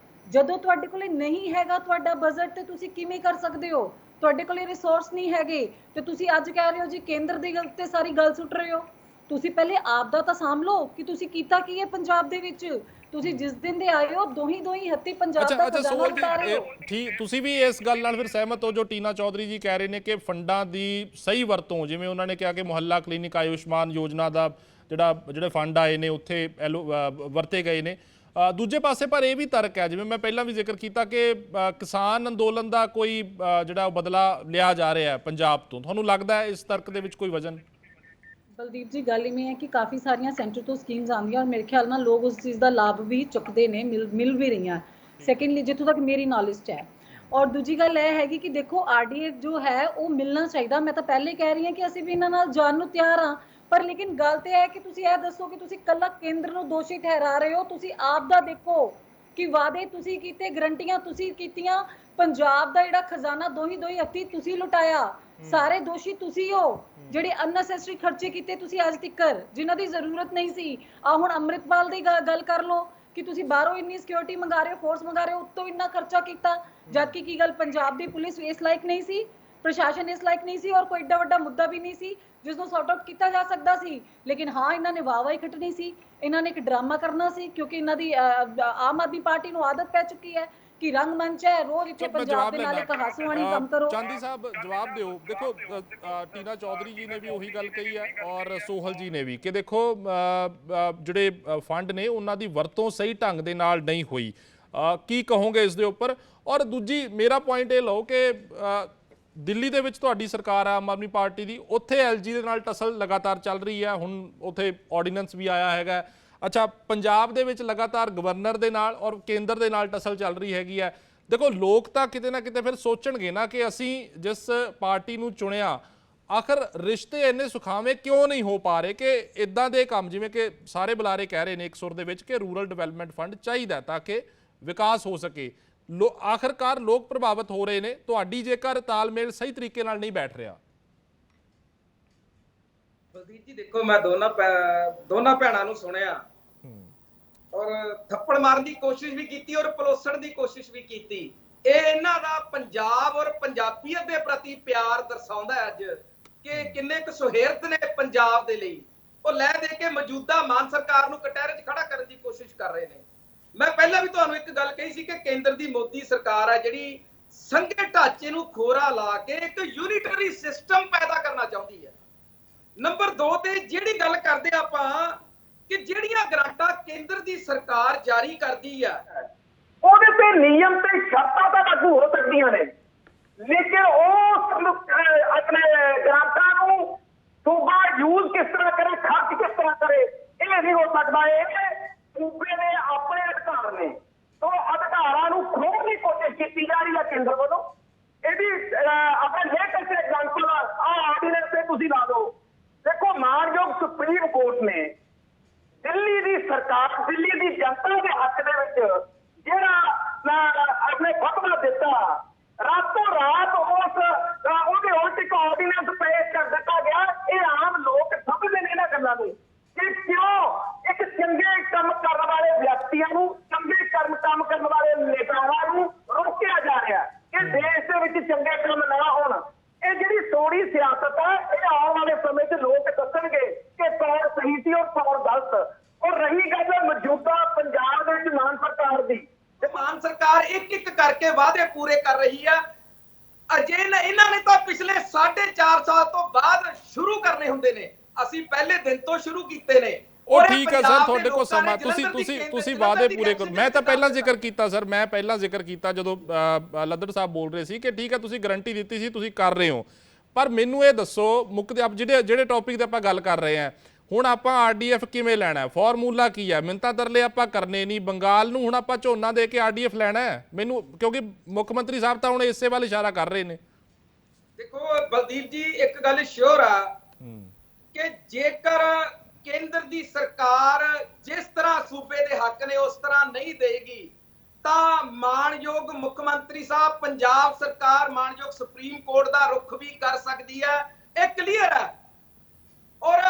जदों तुहाडे कोले नहीं हैगा तुहाडा बजट ते तुसीं किवें कर सकदे हो? तुहाडे कोले रिसोर्स नहीं हैगे ते तुसीं अज कह रहे हो जी केंद्र दी गल ते सारी गल सुट रहे हो। तुसीं पहले आप दा तां साम लो कि तुसीं कीता की है पंजाब दे विच। ਤੁਸੀਂ ਜਿਸ ਦਿਨ ਦੇ ਆਏ ਹੋ ਦੋਹੀ ਹੱਥੀ ਪੰਜਾਬ ਦਾ ਖਜ਼ਾਨਾ ਲੁਟਾ ਰਹੇ ਹੋ। ਠੀਕ, ਤੁਸੀਂ ਵੀ ਇਸ ਗੱਲ ਨਾਲ ਫਿਰ ਸਹਿਮਤ ਹੋ ਜੋ ਟੀਨਾ ਚੌਧਰੀ ਜੀ ਕਹਿ ਰਹੇ ਨੇ ਕਿ ਫੰਡਾਂ ਦੀ ਸਹੀ ਵਰਤੋਂ, ਜਿਵੇਂ ਉਹਨਾਂ ਨੇ ਕਿਹਾ ਕਿ ਮੁਹੱਲਾ ਕਲੀਨਿਕ ਆਯੁਸ਼ਮਾਨ ਯੋਜਨਾ ਦਾ ਜਿਹੜੇ ਫੰਡ ਆਏ ਨੇ ਉੱਥੇ ਵਰਤੇ ਗਏ ਨੇ। ਦੂਜੇ ਪਾਸੇ ਪਰ ਇਹ ਵੀ ਤਰਕ ਹੈ, ਜਿਵੇਂ ਮੈਂ ਪਹਿਲਾਂ ਵੀ ਜ਼ਿਕਰ ਕੀਤਾ ਕਿ ਕਿਸਾਨ ਅੰਦੋਲਨ ਦਾ ਕੋਈ ਜਿਹੜਾ ਬਦਲਾ ਲਿਆ ਜਾ ਰਿਹਾ ਹੈ ਪੰਜਾਬ ਤੋਂ। ਤੁਹਾਨੂੰ ਲੱਗਦਾ ਹੈ ਇਸ ਤਰਕ ਦੇ ਵਿੱਚ ਕੋਈ ਵਜਨ? बलदीप जी गल इवें है कि काफ़ी सारिया सेंटर तो स्कीम्स आंदियां और मेरे ख्याल नाल लोग उस चीज़ का लाभ भी चुकते ने, मिल भी रही। सैकेंडली जितों तक मेरी नॉलेज है। और दूजी गल यह हैगी कि देखो RDF जो है वो मिलना चाहिए। मैं तो पहले कह रही हूँ कि असीं भी इन्हां नाल जाण नूं तैयार हाँ, ਪਰ ਲੇਕਿਨ ਗੱਲ ਤੇ ਹੈ ਕਿ ਤੁਸੀਂ ਇਹ ਦੱਸੋ ਕਿ ਤੁਸੀਂ ਕੱਲਾ ਕੇਂਦਰ ਨੂੰ ਦੋਸ਼ੀ ਠਹਿਰਾ ਰਹੇ ਹੋ। ਤੁਸੀਂ ਆਪ ਦਾ ਦੇਖੋ ਕਿ ਵਾਅਦੇ ਤੁਸੀਂ ਕੀਤੇ, ਗਰੰਟੀਆਂ ਤੁਸੀਂ ਕੀਤੀਆਂ, ਪੰਜਾਬ ਦਾ ਜਿਹੜਾ ਖਜ਼ਾਨਾ ਦੋਹੀ ਹੱਥੀ ਤੁਸੀਂ ਲੁਟਾਇਆ। ਸਾਰੇ ਦੋਸ਼ੀ ਤੁਸੀਂ ਹੋ ਜਿਹੜੇ ਅਨਨੈਸੈਸਰੀ ਖਰਚੇ ਕੀਤੇ ਤੁਸੀਂ ਅੱਜ ਤੱਕ, ਜਿਨ੍ਹਾਂ ਦੀ ਜ਼ਰੂਰਤ ਨਹੀਂ ਸੀ। ਆ ਹੁਣ ਅੰਮ੍ਰਿਤਪਾਲ ਦੀ ਗੱਲ ਕਰ ਲਓ ਕਿ ਤੁਸੀਂ ਬਾਹਰੋਂ ਇੰਨੀ ਸਿਕਿਉਰਿਟੀ ਮੰਗਾ ਰਹੇ ਹੋ, ਫੋਰਸ ਮੰਗਾ ਰਹੇ ਹੋ, ਉੱਤੋਂ ਇੰਨਾ ਖਰਚਾ ਕੀਤਾ, ਜਦਕਿ ਕੀ ਗੱਲ ਪੰਜਾਬ ਦੀ ਪੁਲਿਸ ਇਸ ਲਾਇਕ ਨਹੀਂ ਸੀ, ਪ੍ਰਸ਼ਾਸਨ ਇਸ ਲਾਇਕ ਨਹੀਂ ਸੀ, ਔਰ ਕੋਈ ਏਡਾ ਵੱਡਾ ਮੁੱਦਾ ਵੀ ਨਹੀਂ ਸੀ ਜਿਸ ਨੂੰ ਸੌਟ ਆਊਟ ਕੀਤਾ ਜਾ ਸਕਦਾ ਸੀ। ਲੇਕਿਨ ਹਾਂ, ਇਹਨਾਂ ਨੇ ਵਾਹਵਾਹੀ ਖੱਟਣੀ ਸੀ, ਇਹਨਾਂ ਨੇ ਇੱਕ ਡਰਾਮਾ ਕਰਨਾ ਸੀ, ਕਿਉਂਕਿ ਇਹਨਾਂ ਦੀ ਆਮ ਆਦਮੀ ਪਾਰਟੀ ਨੂੰ ਆਦਤ ਪੈ ਚੁੱਕੀ ਹੈ ਕਿ ਰੰਗਮੰਚ ਹੈ, ਰੋਜ਼ ਇੱਥੇ ਪੰਜਾਬ ਦੇ ਨਾਲ ਇੱਕ ਹਾਸੋਹਾਣੀ ਕੰਮ ਕਰੋ। ਚਾਂਦੀ ਸਾਹਿਬ ਜਵਾਬ ਦਿਓ। ਦੇਖੋ ਟੀਨਾ ਚੌਧਰੀ ਜੀ ਨੇ ਵੀ ਉਹੀ ਗੱਲ ਕਹੀ ਹੈ ਔਰ ਸੋਹਲ ਜੀ ਨੇ ਵੀ ਕਿ ਦੇਖੋ ਜਿਹੜੇ ਫੰਡ ਨੇ ਉਹਨਾਂ ਦੀ ਵਰਤੋਂ ਸਹੀ ਢੰਗ ਦੇ ਨਾਲ ਨਹੀਂ ਹੋਈ। ਕੀ ਕਹੋਗੇ ਇਸ ਦੇ ਉੱਪਰ? ਔਰ ਦੂਜੀ ਮੇਰਾ ਪੁਆਇੰਟ ਇਹ ਲਓ ਕਿ ਦਿੱਲੀ ਦੇ ਵਿੱਚ ਤੁਹਾਡੀ ਸਰਕਾਰ ਆ ਆਮ ਆਦਮੀ ਪਾਰਟੀ ਦੀ, ਉੱਥੇ ਐਲਜੀ ਦੇ ਨਾਲ ਟਸਲ ਲਗਾਤਾਰ ਚੱਲ ਰਹੀ ਹੈ, ਹੁਣ ਉੱਥੇ ਆਰਡੀਨੈਂਸ ਵੀ ਆਇਆ ਹੈਗਾ। ਅੱਛਾ, ਪੰਜਾਬ ਦੇ ਵਿੱਚ ਲਗਾਤਾਰ ਗਵਰਨਰ ਦੇ ਨਾਲ ਔਰ ਕੇਂਦਰ ਦੇ ਨਾਲ ਟਸਲ ਚੱਲ ਰਹੀ ਹੈਗੀ ਹੈ। ਦੇਖੋ ਲੋਕ ਤਾਂ ਕਿਤੇ ਨਾ ਕਿਤੇ ਫਿਰ ਸੋਚਣਗੇ ਨਾ ਕਿ ਅਸੀਂ ਜਿਸ ਪਾਰਟੀ ਨੂੰ ਚੁਣਿਆ, ਆਖਰ ਰਿਸ਼ਤੇ ਇੰਨੇ ਸੁਖਾਵੇਂ ਕਿਉਂ ਨਹੀਂ ਹੋ ਪਾ ਰਹੇ ਕਿ ਇਦਾਂ ਦੇ ਕੰਮ, ਜਿਵੇਂ ਕਿ ਸਾਰੇ ਬੁਲਾਰੇ ਕਹਿ ਰਹੇ ਨੇ ਇੱਕ ਸੁਰ ਦੇ ਵਿੱਚ ਕਿ ਰੂਰਲ ਡਿਵੈਲਪਮੈਂਟ ਫੰਡ ਚਾਹੀਦਾ ਤਾਂ ਕਿ ਵਿਕਾਸ ਹੋ ਸਕੇ। ਆਖਰਕਾਰ ਲੋਕ ਪ੍ਰਭਾਵਿਤ ਹੋ ਰਹੇ ਨੇ, ਤੁਹਾਡੀ ਜੇਕਰ ਤਾਲਮੇਲ ਸਹੀ ਤਰੀਕੇ ਨਾਲ ਨਹੀਂ ਬੈਠ ਰਿਹਾ। ਬਲਦੀਪ ਜੀ ਦੇਖੋ, ਮੈਂ ਦੋਨਾਂ ਭੈਣਾਂ ਨੂੰ ਸੁਣਿਆ ਔਰ ਥੱਪੜ ਮਾਰਨ ਦੀ ਕੋਸ਼ਿਸ਼ ਵੀ ਕੀਤੀ ਔਰ ਪਲੋਸਣ ਦੀ ਕੋਸ਼ਿਸ਼ ਵੀ ਕੀਤੀ। ਇਹ ਇਹਨਾਂ ਦਾ ਪੰਜਾਬ ਔਰ ਪੰਜਾਬੀਅਤ ਦੇ ਪ੍ਰਤੀ ਪਿਆਰ ਦਰਸਾਉਂਦਾ ਹੈ ਅੱਜ ਕਿ ਕਿੰਨੇ ਕੁ ਸੁਹਿਰਦ ਨੇ ਪੰਜਾਬ ਦੇ ਲਈ। ਉਹ ਲੈ ਦੇ ਕੇ ਮੌਜੂਦਾ ਮਾਨ ਸਰਕਾਰ ਨੂੰ ਕਟਹਿਰੇ 'ਚ ਖੜਾ ਕਰਨ ਦੀ ਕੋਸ਼ਿਸ਼ ਕਰ ਰਹੇ ਨੇ। ਮੈਂ ਪਹਿਲਾਂ ਵੀ ਤੁਹਾਨੂੰ ਇੱਕ ਗੱਲ ਕਹੀ ਸੀ ਕਿ ਕੇਂਦਰ ਦੀ ਮੋਦੀ ਸਰਕਾਰ ਹੈ ਜਿਹੜੀ ਸੰਘੇ ਢਾਂਚੇ ਨੂੰ ਖੋਰਾ ਲਾ ਕੇ ਇੱਕ ਯੂਨਿਟਰੀ ਸਿਸਟਮ ਪੈਦਾ ਕਰਨਾ ਚਾਹੁੰਦੀ ਹੈ। ਨੰਬਰ 2 ਤੇ ਜਿਹੜੀ ਗੱਲ ਕਰਦੇ ਆਪਾਂ ਕਿ ਜਿਹੜੀਆਂ ਗ੍ਰਾਂਟਾਂ ਕੇਂਦਰ ਦੀ ਸਰਕਾਰ ਜਾਰੀ ਕਰਦੀ ਆ, ਉਹਦੇ ਤੇ ਨਿਯਮ ਤੇ ਸ਼ਰਤਾਂ ਤਾਂ ਲਾਗੂ ਹੋ ਸਕਦੀਆਂ ਨੇ, ਲੇਕਿਨ ਉਹ ਆਪਣੇ ਗ੍ਰਾਂਟਾਂ ਨੂੰ ਸੂਬਾ ਯੂਜ਼ ਕਿਸ ਤਰ੍ਹਾਂ ਕਰੇ, ਖਰਚ ਕਿਸ ਤਰ੍ਹਾਂ ਕਰੇ, ਇਹ ਨਹੀਂ ਹੋ ਸਕਦਾ। ਇਹ ਸੂਬੇ ਦੇ ਆਪਣੇ ਅਧਿਕਾਰ ਨੇ, ਤੋਂ ਅਧਿਕਾਰਾਂ ਨੂੰ ਖੋਹਣ ਦੀ ਕੋਸ਼ਿਸ਼ ਕੀਤੀ ਜਾ ਰਹੀ ਹੈ ਕੇਂਦਰ ਵੱਲੋਂ। ਇਹਦੀ ਆਪਣੇ ਲੇਟੈਸਟ ਐਗਜ਼ਾਮਪਲ ਆਰਡੀਨੈਂਸ ਤੇ ਤੁਸੀਂ ਲਾ ਦਿਓ। ਦੇਖੋ, ਮਾਨਯੋਗ ਸੁਪਰੀਮ ਕੋਰਟ ਨੇ ਦਿੱਲੀ ਦੀ ਸਰਕਾਰ, ਦਿੱਲੀ ਦੀ ਜਨਤਾ ਦੇ ਹੱਕ ਦੇ ਵਿੱਚ ਜਿਹੜਾ ਆਪਣੇ ਫਤਵਾ ਦਿੱਤਾ, ਰਾਤੋਂ ਰਾਤ ਉਹਦੇ ਉਲਟ ਇੱਕ ਆਰਡੀਨੈਂਸ ਪੇਸ਼ ਕਰ ਦਿੱਤਾ ਗਿਆ। ਇਹ ਆਮ ਲੋਕ ਸਮਝਦੇ ਨੇ ਇਹਨਾਂ ਗੱਲਾਂ ਨੂੰ ਕਿ ਕਿਉਂ ਇੱਕ ਚੰਗੇ ਕੰਮ ਕਰਨ ਵਾਲੇ ਵਿਅਕਤੀਆਂ ਨੂੰ, ਚੰਗੇ ਕੰਮ ਕਰਨ ਵਾਲੇ ਨੇਤਾਵਾਂ ਨੂੰ ਰੋਕਿਆ ਜਾ ਰਿਹਾ ਕਿ ਦੇਸ਼ ਦੇ ਵਿੱਚ ਚੰਗੇ ਕੰਮ ਨਾ ਹੋਣ। ਇਹ ਜਿਹੜੀ ਸੋਹਣੀ ਸਿਆਸਤ ਹੈ, ਇਹ ਆਉਣ ਵਾਲੇ ਸਮੇਂ 'ਚ ਲੋਕ ਦੱਸਣਗੇ ਕਿ ਕੌਣ ਸਹੀ ਸੀ ਔਰ ਕੌਣ ਗਲਤ। ਔਰ ਰਹੀ ਗੱਲ ਮੌਜੂਦਾ ਪੰਜਾਬ ਦੇ ਵਿੱਚ ਮਾਨ ਸਰਕਾਰ ਦੀ, ਤੇ ਮਾਨ ਸਰਕਾਰ ਇੱਕ ਇੱਕ ਕਰਕੇ ਵਾਅਦੇ ਪੂਰੇ ਕਰ ਰਹੀ ਆ। ਅਜੇ ਇਹਨਾਂ ਨੇ ਤਾਂ ਪਿਛਲੇ 4.5 ਸਾਲ ਤੋਂ ਬਾਅਦ ਸ਼ੁਰੂ ਕਰਨੇ ਹੁੰਦੇ ਨੇ, ਅਸੀਂ ਪਹਿਲੇ ਦਿਨ ਤੋਂ ਸ਼ੁਰੂ ਕੀਤੇ ਨੇ। ਉਹ ਠੀਕ ਹੈ ਸਰ, ਤੁਹਾਡੇ ਕੋਲ ਸਮਾਂ, ਤੁਸੀਂ ਵਾਅਦੇ ਪੂਰੇ ਕਰੋ। ਮੈਂ ਤਾਂ ਪਹਿਲਾਂ ਜ਼ਿਕਰ ਕੀਤਾ ਸਰ, ਮੈਂ ਪਹਿਲਾਂ ਜ਼ਿਕਰ ਕੀਤਾ ਜਦੋਂ ਲੱਦੜ ਸਾਹਿਬ ਬੋਲ ਰਹੇ ਸੀ ਕਿ ਠੀਕ ਹੈ ਤੁਸੀਂ ਗਰੰਟੀ ਦਿੱਤੀ ਸੀ, ਤੁਸੀਂ ਕਰ ਰਹੇ ਹੋ। ਪਰ ਮੈਨੂੰ ਇਹ ਦੱਸੋ, ਮੁੱਕਦੇ ਆਪ ਜਿਹੜੇ ਟੌਪਿਕ ਤੇ ਆਪਾਂ ਗੱਲ ਕਰ ਰਹੇ ਹਾਂ, ਹੁਣ ਆਪਾਂ ਆਰਡੀਐਫ ਕਿਵੇਂ ਲੈਣਾ, ਫਾਰਮੂਲਾ ਕੀ ਹੈ? ਮਿੰਤਾ ਤਰਲੇ ਆਪਾਂ ਕਰਨੇ ਨਹੀਂ। ਬੰਗਾਲ ਨੂੰ ਹੁਣ ਆਪਾਂ ਝੋਨਾ ਦੇ ਕੇ ਆਰਡੀਐਫ ਲੈਣਾ ਹੈ ਮੈਨੂੰ, ਕਿਉਂਕਿ ਮੁੱਖ ਮੰਤਰੀ ਸਾਹਿਬ ਤਾਂ ਹੁਣ ਇਸੇ ਵੱਲ ਇਸ਼ਾਰਾ ਕਰ ਰਹੇ ਨੇ। ਦੇਖੋ ਬਲਦੀਪ ਜੀ, ਇੱਕ ਗੱਲ ਸ਼ੋਰ ਆ ਕਿ ਜੇਕਰ ਕੇਂਦਰ ਦੀ ਸਰਕਾਰ ਜਿਸ ਤਰ੍ਹਾਂ ਸੂਬੇ ਦੇ ਹੱਕ ਨੇ ਉਸ ਤਰ੍ਹਾਂ ਨਹੀਂ ਦੇਗੀ ਤਾਂ ਮਾਨਯੋਗ ਮੁੱਖ ਮੰਤਰੀ ਸਾਹਿਬ, ਪੰਜਾਬ ਸਰਕਾਰ ਮਾਨਯੋਗ ਸੁਪਰੀਮ ਕੋਰਟ ਦਾ ਰੁਖ ਵੀ ਕਰ ਸਕਦੀ ਹੈ। ਇਹ ਕਲੀਅਰ ਹੈ। ਔਰ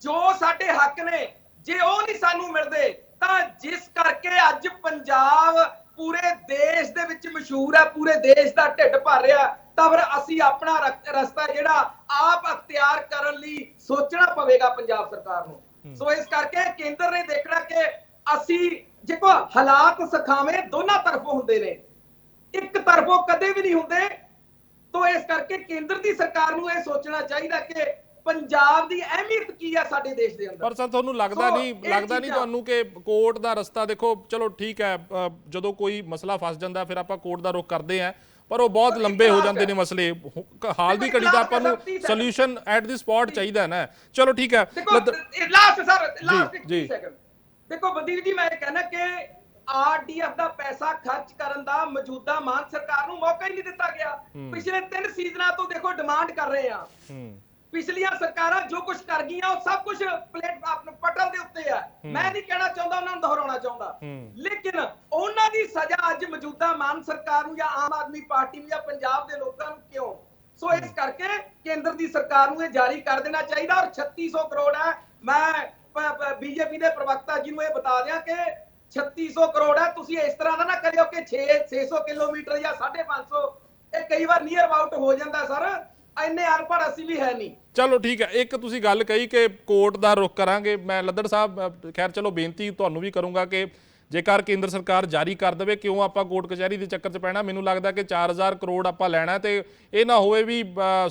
ਜੋ ਸਾਡੇ ਹੱਕ ਨੇ ਜੇ ਉਹ ਨਹੀਂ ਸਾਨੂੰ ਮਿਲਦੇ ਤਾਂ ਜਿਸ ਕਰਕੇ ਅੱਜ ਪੰਜਾਬ ਪੂਰੇ ਦੇਸ਼ ਦੇ ਵਿੱਚ ਮਸ਼ਹੂਰ ਹੈ, ਪੂਰੇ ਦੇਸ਼ ਦਾ ਢਿੱਡ ਭਰ ਰਿਹਾ, ਤਾਂ ਫਿਰ ਅਸੀਂ ਆਪਣਾ ਰਸਤਾ ਜਿਹੜਾ ਆਪ ਅਖਤਿਆਰ ਕਰਨ ਲਈ ਸੋਚਣਾ ਪਵੇਗਾ ਪੰਜਾਬ ਸਰਕਾਰ ਨੂੰ। ਸੋ ਇਸ ਕਰਕੇ ਕੇਂਦਰ ਨੇ ਦੇਖਣਾ ਕਿ ਅਸੀਂ ਦੇਖੋ ਹਾਲਾਤ ਸਖਾਵੇਂ ਦੋਨਾਂ ਤਰਫੋਂ ਹੁੰਦੇ ਨੇ, ਇੱਕ ਤਰਫੋਂ ਕਦੇ ਵੀ ਨਹੀਂ ਹੁੰਦੇ। ਤੋਂ ਇਸ ਕਰਕੇ ਕੇਂਦਰ ਦੀ ਸਰਕਾਰ ਨੂੰ ਇਹ ਸੋਚਣਾ ਚਾਹੀਦਾ ਕਿ ਪੰਜਾਬ ਦੀ ਅਹਿਮੀਅਤ ਕੀ ਹੈ ਸਾਡੇ ਦੇਸ਼ ਦੇ ਅੰਦਰ। ਪਰ ਸਰ ਤੁਹਾਨੂੰ ਲੱਗਦਾ ਨਹੀਂ ਤੁਹਾਨੂੰ ਕਿ ਕੋਰਟ ਦਾ ਰਸਤਾ, ਦੇਖੋ ਚਲੋ ਠੀਕ ਹੈ, ਜਦੋਂ ਕੋਈ ਮਸਲਾ ਫਸ ਜਾਂਦਾ ਫਿਰ ਆਪਾਂ ਕੋਰਟ ਦਾ ਰੁਖ ਕਰਦੇ ਹਾਂ, ਪਰ ਉਹ ਬਹੁਤ ਲੰਬੇ ਹੋ ਜਾਂਦੇ ਨੇ ਮਸਲੇ। ਹਾਲ ਦੀ ਘੜੀ ਦਾ ਆਪਾਂ ਨੂੰ ਸੋਲੂਸ਼ਨ ਐਟ ਦੀ ਸਪੌਟ ਚਾਹੀਦਾ ਨਾ। ਚਲੋ ਠੀਕ ਹੈ। ਦੇਖੋ ਬਲਦੀਪ ਜੀ, ਮੈਂ ਇਹ ਕਹਿਣਾ ਕਿ ਆਰਡੀਐਫ ਦਾ ਪੈਸਾ ਖਰਚ ਕਰਨ ਦਾ ਮੌਜੂਦਾ ਮਾਨ ਸਰਕਾਰ ਨੂੰ ਮੌਕਾ ਹੀ ਨਹੀਂ ਦਿੱਤਾ ਗਿਆ। ਪਿਛਲੇ 3 ਸੀਜ਼ਨਾਂ ਤੋਂ ਦੇਖੋ ਡਿਮਾਂਡ ਕਰ ਰਹੇ ਆ ਪਿਛਲੀਆਂ ਸਰਕਾਰਾਂ ਜੋ ਕੁਝ ਕਰ ਗਈਆਂ ਉਹ ਸਭ ਕੁਝ ਪਟਲ ਦੇ ਉੱਤੇ ਆ। ਮੈਂ ਨਹੀਂ ਕਹਿਣਾ ਚਾਹੁੰਦਾ, ਉਹਨਾਂ ਨੂੰ ਦੁਹਰਾਉਣਾ ਚਾਹੁੰਦਾ, ਲੇਕਿਨ ਉਹਨਾਂ ਦੀ ਸਜ਼ਾ ਅੱਜ ਮੌਜੂਦਾ ਮਾਨ ਸਰਕਾਰ ਨੂੰ ਜਾਂ ਆਮ ਆਦਮੀ ਪਾਰਟੀ ਨੂੰ ਜਾਂ ਪੰਜਾਬ ਦੇ ਲੋਕਾਂ ਨੂੰ ਕਿਉਂ? ਸੋ ਇਸ ਕਰਕੇ ਕੇਂਦਰ ਦੀ ਸਰਕਾਰ ਨੂੰ ਇਹ ਜਾਰੀ ਕਰ ਦੇਣਾ ਚਾਹੀਦਾ। ਔਰ 3600 ਕਰੋੜ ਹੈ, ਮੈਂ ਬੀਜੇਪੀ ਦੇ ਪ੍ਰਵਕਤਾ ਜੀ ਨੂੰ ਇਹ ਬਤਾ ਦਿਆਂ ਕਿ 3600 ਕਰੋੜ ਹੈ। ਤੁਸੀਂ ਇਸ ਤਰ੍ਹਾਂ ਨਾ ਕਰਿਓ ਕਿ 600 ਕਿਲੋਮੀਟਰ ਜਾਂ 550, ਇਹ ਕਈ ਵਾਰ ਨੀਅਰ ਅਬਾਊਟ ਹੋ ਜਾਂਦਾ ਸਰ। ਇੰਨੇ ਅਨਪੜ੍ਹ ਅਸੀਂ ਵੀ ਹੈ ਨਹੀਂ। ਚਲੋ ਠੀਕ ਹੈ, ਇੱਕ ਤੁਸੀਂ ਗੱਲ ਕਹੀ ਕਿ ਕੋਰਟ ਦਾ ਰੁਖ ਕਰਾਂਗੇ। ਮੈਂ ਲੱਦੜ ਸਾਹਿਬ ਖੈਰ ਚਲੋ ਬੇਨਤੀ ਤੁਹਾਨੂੰ ਵੀ ਕਰੂੰਗਾ ਕਿ ਜੇਕਰ ਕੇਂਦਰ ਸਰਕਾਰ ਜਾਰੀ ਕਰ ਦੇਵੇ, ਕਿਉਂ ਆਪਾਂ ਕੋਰਟ ਕਚਹਿਰੀ ਦੇ ਚੱਕਰ 'ਚ ਪੈਣਾ? ਮੈਨੂੰ ਲੱਗਦਾ ਕਿ 4000 ਕਰੋੜ ਆਪਾਂ ਲੈਣਾ ਤੇ ਇਹ ਨਾ ਹੋਵੇ ਵੀ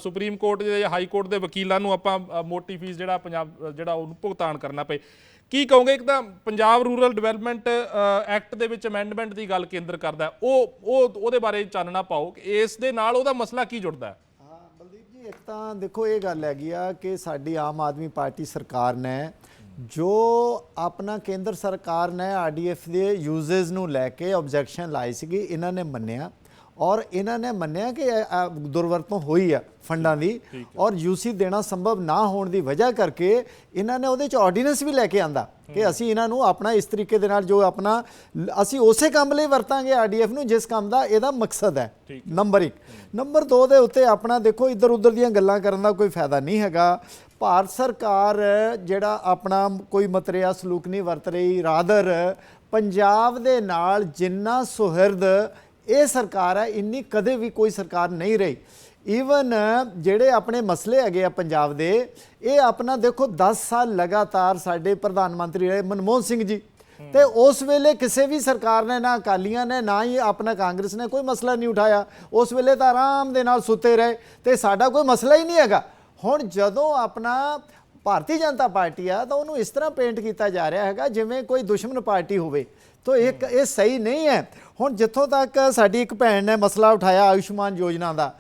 ਸੁਪਰੀਮ ਕੋਰਟ ਜਾਂ ਹਾਈ ਕੋਰਟ ਦੇ ਵਕੀਲਾਂ ਨੂੰ ਆਪਾਂ ਮੋਟੀ ਫੀਸ ਜਿਹੜਾ ਪੰਜਾਬ ਜਿਹੜਾ ਉਹਨੂੰ ਭੁਗਤਾਨ ਕਰਨਾ ਪਏ। ਕੀ ਕਹੋਗੇ? ਇੱਕ ਤਾਂ ਪੰਜਾਬ ਰੂਰਲ ਡਿਵੈਲਪਮੈਂਟ ਐਕਟ ਦੇ ਵਿੱਚ ਅਮੈਂਡਮੈਂਟ ਦੀ ਗੱਲ ਕੇਂਦਰ ਕਰਦਾ, ਉਹਦੇ ਬਾਰੇ ਚਾਨਣਾ ਪਾਓ ਕਿ ਇਸ ਦੇ ਨਾਲ ਉਹਦਾ ਮਸਲਾ ਕੀ ਜੁੜਦਾ? ਬਲਦੀਪ ਜੀ, ਇੱਕ ਤਾਂ ਦੇਖੋ ਇਹ ਗੱਲ ਹੈਗੀ ਆ ਕਿ ਸਾਡੀ ਆਮ ਆਦਮੀ ਪਾਰਟੀ ਸਰਕਾਰ ਨੇ ਜੋ ਆਪਣਾ ਕੇਂਦਰ ਸਰਕਾਰ ਨੇ ਆਰਡੀਐਫ ਦੇ ਯੂਜ਼ੇਸ ਨੂੰ ਲੈ ਕੇ ਆਬਜੈਕਸ਼ਨ ਲਾਈ ਸੀਗੀ, ਇਹਨਾਂ ਨੇ ਮੰਨਿਆ ਔਰ ਇਹਨਾਂ ਨੇ ਮੰਨਿਆ ਕਿ ਦੁਰਵਰਤੋਂ ਹੋਈ ਆ ਫੰਡਾਂ ਦੀ ਔਰ ਯੂਸੀ ਦੇਣਾ ਸੰਭਵ ਨਾ ਹੋਣ ਦੀ ਵਜ੍ਹਾ ਕਰਕੇ ਇਹਨਾਂ ਨੇ ਉਹਦੇ 'ਚ ਆਰਡੀਨੈਂਸ ਵੀ ਲੈ ਕੇ ਆਂਦਾ ਕਿ ਅਸੀਂ ਇਹਨਾਂ ਨੂੰ ਆਪਣਾ ਇਸ ਤਰੀਕੇ ਦੇ ਨਾਲ ਜੋ ਆਪਣਾ ਅਸੀਂ ਉਸੇ ਕੰਮ ਲਈ ਵਰਤਾਂਗੇ ਆਰਡੀਐਫ ਨੂੰ ਜਿਸ ਕੰਮ ਦਾ ਇਹਦਾ ਮਕਸਦ ਹੈ। ਨੰਬਰ 1। ਨੰਬਰ 2 ਦੇ ਉੱਤੇ ਆਪਣਾ ਦੇਖੋ ਇੱਧਰ ਉੱਧਰ ਦੀਆਂ ਗੱਲਾਂ ਕਰਨ ਦਾ ਕੋਈ ਫਾਇਦਾ ਨਹੀਂ ਹੈਗਾ। ਭਾਰਤ ਸਰਕਾਰ ਜਿਹੜਾ ਆਪਣਾ ਕੋਈ ਮਤਰੇਆ ਸਲੂਕ ਨਹੀਂ ਵਰਤ ਰਹੀ, ਰਾਦਰ ਪੰਜਾਬ ਦੇ ਨਾਲ ਜਿੰਨਾ ਸੁਹਿਰਦ ਇਹ ਸਰਕਾਰ ਹੈ ਇੰਨੀ ਕਦੇ ਵੀ ਕੋਈ ਸਰਕਾਰ ਨਹੀਂ ਰਹੀ। ਈਵਨ ਜਿਹੜੇ ਆਪਣੇ ਮਸਲੇ ਹੈਗੇ ਆ ਪੰਜਾਬ ਦੇ, ਇਹ ਆਪਣਾ ਦੇਖੋ 10 ਸਾਲ ਲਗਾਤਾਰ ਸਾਡੇ ਪ੍ਰਧਾਨ ਮੰਤਰੀ ਰਹੇ ਮਨਮੋਹਨ ਸਿੰਘ ਜੀ, ਤੇ ਉਸ ਵੇਲੇ ਕਿਸੇ ਵੀ ਸਰਕਾਰ ਨੇ, ਨਾ ਅਕਾਲੀਆਂ ਨੇ ਨਾ ਹੀ ਆਪਣਾ ਕਾਂਗਰਸ ਨੇ, ਕੋਈ ਮਸਲਾ ਨਹੀਂ ਉਠਾਇਆ। ਉਸ ਵੇਲੇ ਤਾਂ ਆਰਾਮ ਦੇ ਨਾਲ ਸੁੱਤੇ ਰਹੇ ਤੇ ਸਾਡਾ ਕੋਈ ਮਸਲਾ ਹੀ ਨਹੀਂ ਹੈਗਾ। ਹੁਣ ਜਦੋਂ ਆਪਣਾ ਭਾਰਤੀ ਜਨਤਾ ਪਾਰਟੀ ਆ ਤਾਂ ਉਹਨੂੰ ਇਸ ਤਰ੍ਹਾਂ ਪੇਂਟ ਕੀਤਾ ਜਾ ਰਿਹਾ ਹੈਗਾ ਜਿਵੇਂ ਕੋਈ ਦੁਸ਼ਮਣ ਪਾਰਟੀ ਹੋਵੇ, ਤਾਂ ਇਹ ਸਹੀ ਨਹੀਂ ਹੈ। ਹੁਣ ਜਿੱਥੋਂ ਤੱਕ ਸਾਡੀ ਇੱਕ ਭੈਣ ਨੇ ਮਸਲਾ ਉਠਾਇਆ ਆਯੁਸ਼ਮਾਨ ਯੋਜਨਾ ਦਾ,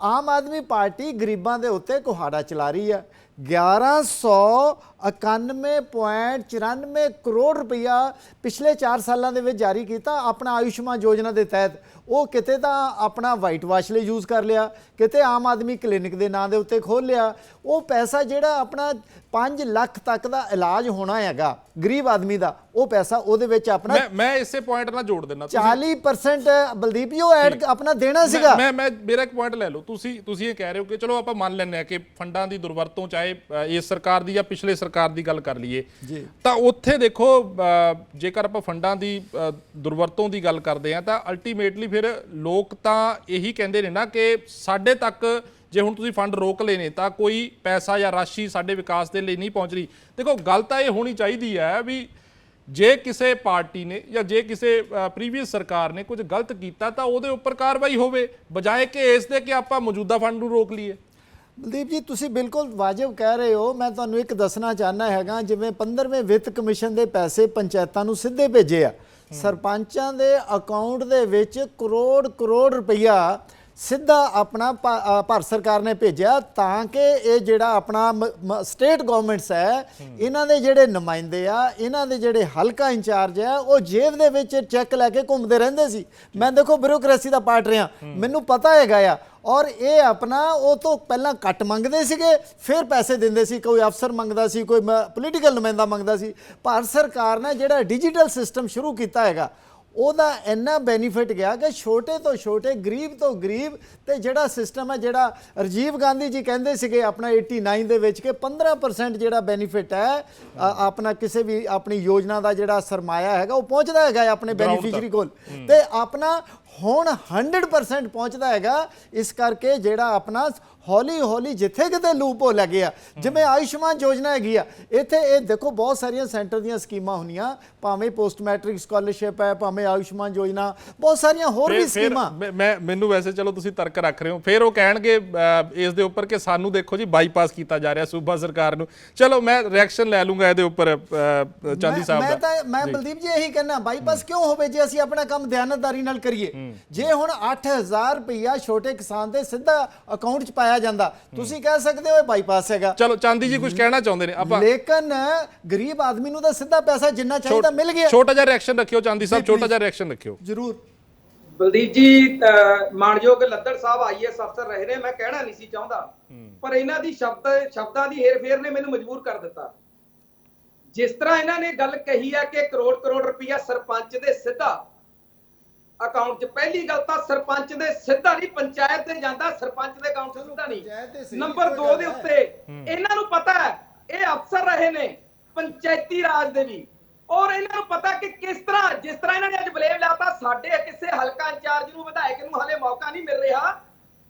ਆਮ ਆਦਮੀ ਪਾਰਟੀ ਗਰੀਬਾਂ ਦੇ ਉੱਤੇ ਕੁਹਾੜਾ ਚਲਾ ਰਹੀ ਹੈ। 1191.94 ਕਰੋੜ ਰੁਪਈਆ ਪਿਛਲੇ 4 ਸਾਲਾਂ ਦੇ ਵਿੱਚ ਜਾਰੀ ਕੀਤਾ ਆਪਣਾ ਆਯੁਸ਼ਮਾਨ ਯੋਜਨਾ ਦੇ ਤਹਿਤ। ਉਹ ਕਿਤੇ ਤਾਂ ਆਪਣਾ ਵਾਈਟ ਵਾਸ਼ ਲਈ ਯੂਜ਼ ਕਰ ਲਿਆ, ਕਿਤੇ ਆਮ ਆਦਮੀ ਕਲੀਨਿਕ ਦੇ ਨਾਂ ਦੇ ਉੱਤੇ ਖੋਲ੍ਹ ਲਿਆ। ਉਹ ਪੈਸਾ ਜਿਹੜਾ ਆਪਣਾ 5 ਲੱਖ ਤੱਕ ਦਾ ਇਲਾਜ ਹੋਣਾ ਹੈਗਾ ਗਰੀਬ ਆਦਮੀ ਦਾ, ਉਹ ਪੈਸਾ ਉਹਦੇ ਵਿੱਚ ਆਪਣਾ ਮੈਂ ਇਸੇ ਪੁਆਇੰਟ ਨਾਲ ਜੋੜ ਦਿੰਦਾ 40% ਬਲਦੀਪ ਜੀ ਉਹ ਐਡ ਆਪਣਾ ਦੇਣਾ ਸੀਗਾ। ਮੈਂ ਮੇਰਾ ਇੱਕ ਪੁਆਇੰਟ ਲੈ ਲਓ। ਤੁਸੀਂ ਇਹ ਕਹਿ ਰਹੇ ਹੋ ਕਿ ਚਲੋ ਆਪਾਂ ਮੰਨ ਲੈਂਦੇ ਆ ਕਿ ਫੰਡਾਂ ਦੀ ਦੁਰਵਰਤੋਂ ਚਾਹੇ ਇਸ ਸਰਕਾਰ ਦੀ ਜਾਂ ਪਿਛਲੇ ਸਰਕਾਰ ਦੀ ਗੱਲ ਕਰ ਲਈਏ, ਤਾਂ ਉੱਥੇ ਦੇਖੋ ਜੇਕਰ ਆਪਾਂ ਫੰਡਾਂ ਦੀ ਦੁਰਵਰਤੋਂ ਦੀ ਗੱਲ ਕਰਦੇ ਆ ਤਾਂ ਅਲਟੀਮੇਟਲੀ ਫਿਰ ਲੋਕ ਤਾਂ ਇਹੀ ਕਹਿੰਦੇ ਨੇ ਨਾ ਕਿ ਸਾਡੇ ਤੱਕ ਜੇ ਹੁਣ ਤੁਸੀਂ ਫੰਡ ਰੋਕ ਲਏ ਨੇ ਤਾਂ ਕੋਈ ਪੈਸਾ ਜਾਂ ਰਾਸ਼ੀ ਸਾਡੇ ਵਿਕਾਸ ਦੇ ਲਈ ਨਹੀਂ ਪਹੁੰਚ ਰਹੀ। ਦੇਖੋ ਗੱਲ ਤਾਂ ਇਹ ਹੋਣੀ ਚਾਹੀਦੀ ਹੈ ਵੀ ਜੇ ਕਿਸੇ ਪਾਰਟੀ ਨੇ ਜਾਂ ਜੇ ਕਿਸੇ ਪ੍ਰੀਵੀਅਸ ਸਰਕਾਰ ਨੇ ਕੁਝ ਗਲਤ ਕੀਤਾ ਤਾਂ ਉਹਦੇ ਉੱਪਰ ਕਾਰਵਾਈ ਹੋਵੇ, ਬਜਾਏ ਕਿ ਇਸ ਦੇ ਕਿ ਆਪਾਂ ਮੌਜੂਦਾ ਫੰਡ ਨੂੰ ਰੋਕ ਲਈਏ। ਬਲਦੀਪ ਜੀ ਤੁਸੀਂ ਬਿਲਕੁਲ ਵਾਜਬ ਕਹਿ ਰਹੇ ਹੋ। ਮੈਂ ਤੁਹਾਨੂੰ ਇੱਕ ਦੱਸਣਾ ਚਾਹੁੰਦਾ ਹੈਗਾ, ਜਿਵੇਂ 15ਵੇਂ ਵਿੱਤ ਕਮਿਸ਼ਨ ਦੇ ਪੈਸੇ ਪੰਚਾਇਤਾਂ ਨੂੰ ਸਿੱਧੇ ਭੇਜੇ ਆ, ਸਰਪੰਚਾਂ ਦੇ ਅਕਾਊਂਟ ਦੇ ਵਿੱਚ ਕਰੋੜ ਰੁਪਈਆ ਸਿੱਧਾ ਆਪਣਾ ਭਾਰਤ ਸਰਕਾਰ ਨੇ ਭੇਜਿਆ ਤਾਂ ਕਿ ਇਹ ਜਿਹੜਾ ਆਪਣਾ ਸਟੇਟ ਗਵਰਨਮੈਂਟਸ ਹੈ ਇਹਨਾਂ ਦੇ ਜਿਹੜੇ ਨੁਮਾਇੰਦੇ ਆ, ਇਹਨਾਂ ਦੇ ਜਿਹੜੇ ਹਲਕਾ ਇੰਚਾਰਜ ਆ, ਉਹ ਜੇਬ ਦੇ ਵਿੱਚ ਚੈੱਕ ਲੈ ਕੇ ਘੁੰਮਦੇ ਰਹਿੰਦੇ ਸੀ। ਮੈਂ ਦੇਖੋ ਬਿਊਰੋਕ੍ਰੇਸੀ ਦਾ ਪਾਰਟ ਰਿਹਾ, ਮੈਨੂੰ ਪਤਾ ਹੈਗਾ ਆ। ਔਰ ਇਹ ਆਪਣਾ ਉਹ ਤੋਂ ਪਹਿਲਾਂ ਕੱਟ ਮੰਗਦੇ ਸੀਗੇ, ਫਿਰ ਪੈਸੇ ਦਿੰਦੇ ਸੀ। ਕੋਈ ਅਫਸਰ ਮੰਗਦਾ ਸੀ, ਕੋਈ ਪੋਲੀਟੀਕਲ ਨੁਮਾਇੰਦਾ ਮੰਗਦਾ ਸੀ। ਭਾਰਤ ਸਰਕਾਰ ਨੇ ਜਿਹੜਾ ਡਿਜੀਟਲ ਸਿਸਟਮ ਸ਼ੁਰੂ ਕੀਤਾ ਹੈਗਾ ਉਹਦਾ ਇੰਨਾ ਬੈਨੀਫਿਟ ਗਿਆ ਕਿ ਛੋਟੇ ਤੋਂ ਛੋਟੇ ਗਰੀਬ ਤੋਂ ਗਰੀਬ ਤੇ ਜਿਹੜਾ ਸਿਸਟਮ ਹੈ, ਜਿਹੜਾ ਰਾਜੀਵ ਗਾਂਧੀ ਜੀ ਕਹਿੰਦੇ ਸੀਗੇ ਆਪਣਾ 89 ਦੇ ਵਿੱਚ ਕਿ 15% ਜਿਹੜਾ ਬੈਨੀਫਿਟ ਹੈ ਆਪਣਾ ਕਿਸੇ ਵੀ ਆਪਣੀ ਯੋਜਨਾ ਦਾ ਜਿਹੜਾ ਸਰਮਾਇਆ ਹੈਗਾ ਉਹ ਪਹੁੰਚਦਾ ਹੈਗਾ ਆਪਣੇ ਬੈਨੀਫੀਸ਼ਰੀ ਕੋਲ, ਤੇ ਆਪਣਾ ਹੁਣ 100% ਪਹੁੰਚਦਾ ਹੈਗਾ। ਇਸ ਕਰਕੇ ਜਿਹੜਾ ਆਪਣਾ ਹੌਲੀ ਜਿੱਥੇ ਕਿਤੇ ਲੂਪ ਹੋ ਲੱਗਿਆ, ਜਿਵੇਂ ਆਯੁਸ਼ਮਾਨ ਯੋਜਨਾ ਹੈਗੀ ਆ, ਇੱਥੇ ਇਹ ਦੇਖੋ ਬਹੁਤ ਸਾਰੀਆਂ ਸੈਂਟਰ ਦੀਆਂ ਸਕੀਮਾਂ ਹੁੰਦੀਆਂ, ਭਾਵੇਂ ਪੋਸਟ ਮੈਟ੍ਰਿਕ ਸਕਾਲਰਸ਼ਿਪ ਹੈ, ਭਾਵੇਂ ਆਯੁਸ਼ਮਾਨ ਯੋਜਨਾ, ਬਹੁਤ ਸਾਰੀਆਂ ਹੋਰ ਵੀ ਸਕੀਮਾਂ। ਮੈਨੂੰ ਵੈਸੇ ਚਲੋ ਤੁਸੀਂ ਤਰਕ ਰੱਖ ਰਹੇ ਹੋ, ਫਿਰ ਉਹ ਕਹਿਣਗੇ ਇਸ ਦੇ ਉੱਪਰ ਕਿ ਸਾਨੂੰ ਦੇਖੋ ਜੀ ਬਾਈਪਾਸ ਕੀਤਾ ਜਾ ਰਿਹਾ ਸੂਬਾ ਸਰਕਾਰ ਨੂੰ। ਚਲੋ ਮੈਂ ਰਿਐਕਸ਼ਨ ਲੈ ਲੂੰਗਾ ਇਹਦੇ ਉੱਪਰ ਚਾਂਦੀ ਸਾਹਿਬ ਦਾ। ਮੈਂ ਬਲਦੀਪ ਜੀ ਇਹੀ ਕਹਿਣਾ, ਬਾਈਪਾਸ ਕਿਉਂ ਹੋਵੇ ਜੇ ਅਸੀਂ ਆਪਣਾ ਕੰਮ ਦਿਆਨਤਦਾਰੀ ਨਾਲ ਕਰੀਏ। ਜੇ ਹੁਣ 8000 ਰੁਪਈਆ ਛੋਟੇ ਕਿਸਾਨ ਦੇ ਸਿੱਧਾ ਅਕਾਊਂਟ 'ਚ ਪਾਇਆ ਜਾਂਦਾ, ਤੁਸੀਂ ਕਹਿ ਸਕਦੇ ਹੋ ਇਹ ਬਾਈਪਾਸ ਹੈਗਾ। ਚਲੋ ਚਾਂਦੀ ਜੀ ਕੁਝ ਕਹਿਣਾ ਚਾਹੁੰਦੇ ਨੇ ਆਪਾਂ, ਲੇਕਿਨ ਗਰੀਬ ਆਦਮੀ ਨੂੰ ਤਾਂ ਸਿੱਧਾ ਪੈਸਾ ਜਿੰਨਾ ਚਾਹੀਦਾ ਮਿਲ ਗਿਆ। ਛੋਟਾ ਜਿਹਾ ਰਿਐਕਸ਼ਨ ਰੱਖਿਓ ਚਾਂਦੀ ਸਾਹਿਬ, ਛੋਟਾ ਜਿਹਾ ਰਿਐਕਸ਼ਨ ਰੱਖਿਓ ਜ਼ਰੂਰ। ਬਲਦੀਪ ਜੀ ਮਾਨਯੋਗ ਲੱਦੜ ਸਾਹਿਬ ਆਈਐਸ ਅਫਸਰ ਰਹੇ ਨੇ, ਮੈਂ ਕਹਿਣਾ ਨਹੀਂ ਸੀ ਚਾਹੁੰਦਾ, ਪਰ ਇਹਨਾਂ ਦੀ ਸ਼ਬਦਾਂ ਦੀ ਹੇਰ-ਫੇਰ ਨੇ ਮੈਨੂੰ ਮਜਬੂਰ ਕਰ ਦਿੱਤਾ। ਜਿਸ ਤਰ੍ਹਾਂ ਇਹਨਾਂ ਨੇ ਗੱਲ ਕਹੀ ਹੈ ਕਿ ਕਰੋੜ ਰੁਪਇਆ ਸਰਪੰਚ ਦੇ ਸਿੱਧਾ ਅਕਾਊਂਟ 'ਚ, ਪਹਿਲੀ ਗੱਲ ਤਾਂ ਸਰਪੰਚ ਦੇ ਸਿੱਧਾ ਨਹੀਂ ਪੰਚਾਇਤ ਤੇ ਜਾਂਦਾ, ਸਰਪੰਚ ਦੇ ਅਕਾਊਂਟ 'ਚ ਸਿੱਧਾ ਨਹੀਂ। ਨੰਬਰ 2 ਦੇ ਉੱਤੇ ਇਹਨਾਂ ਨੂੰ ਪਤਾ ਹੈ ਇਹ ਅਫਸਰ ਰਹੇ ਨੇ ਪੰਚਾਇਤੀ ਰਾਜ ਦੇ ਵੀ, ਔਰ ਇਹਨਾਂ ਨੂੰ ਪਤਾ ਕਿ ਕਿਸ ਤਰ੍ਹਾਂ, ਜਿਸ ਤਰ੍ਹਾਂ ਇਹਨਾਂ ਨੇ ਅੱਜ ਬਲੇਮ ਲਾਤਾ ਸਾਡੇ ਕਿਸੇ ਹਲਕਾ ਇੰਚਾਰਜ ਨੂੰ, ਵਿਧਾਇਕ ਨੂੰ ਹਲੇ ਮੌਕਾ ਨਹੀਂ ਮਿਲ ਰਿਹਾ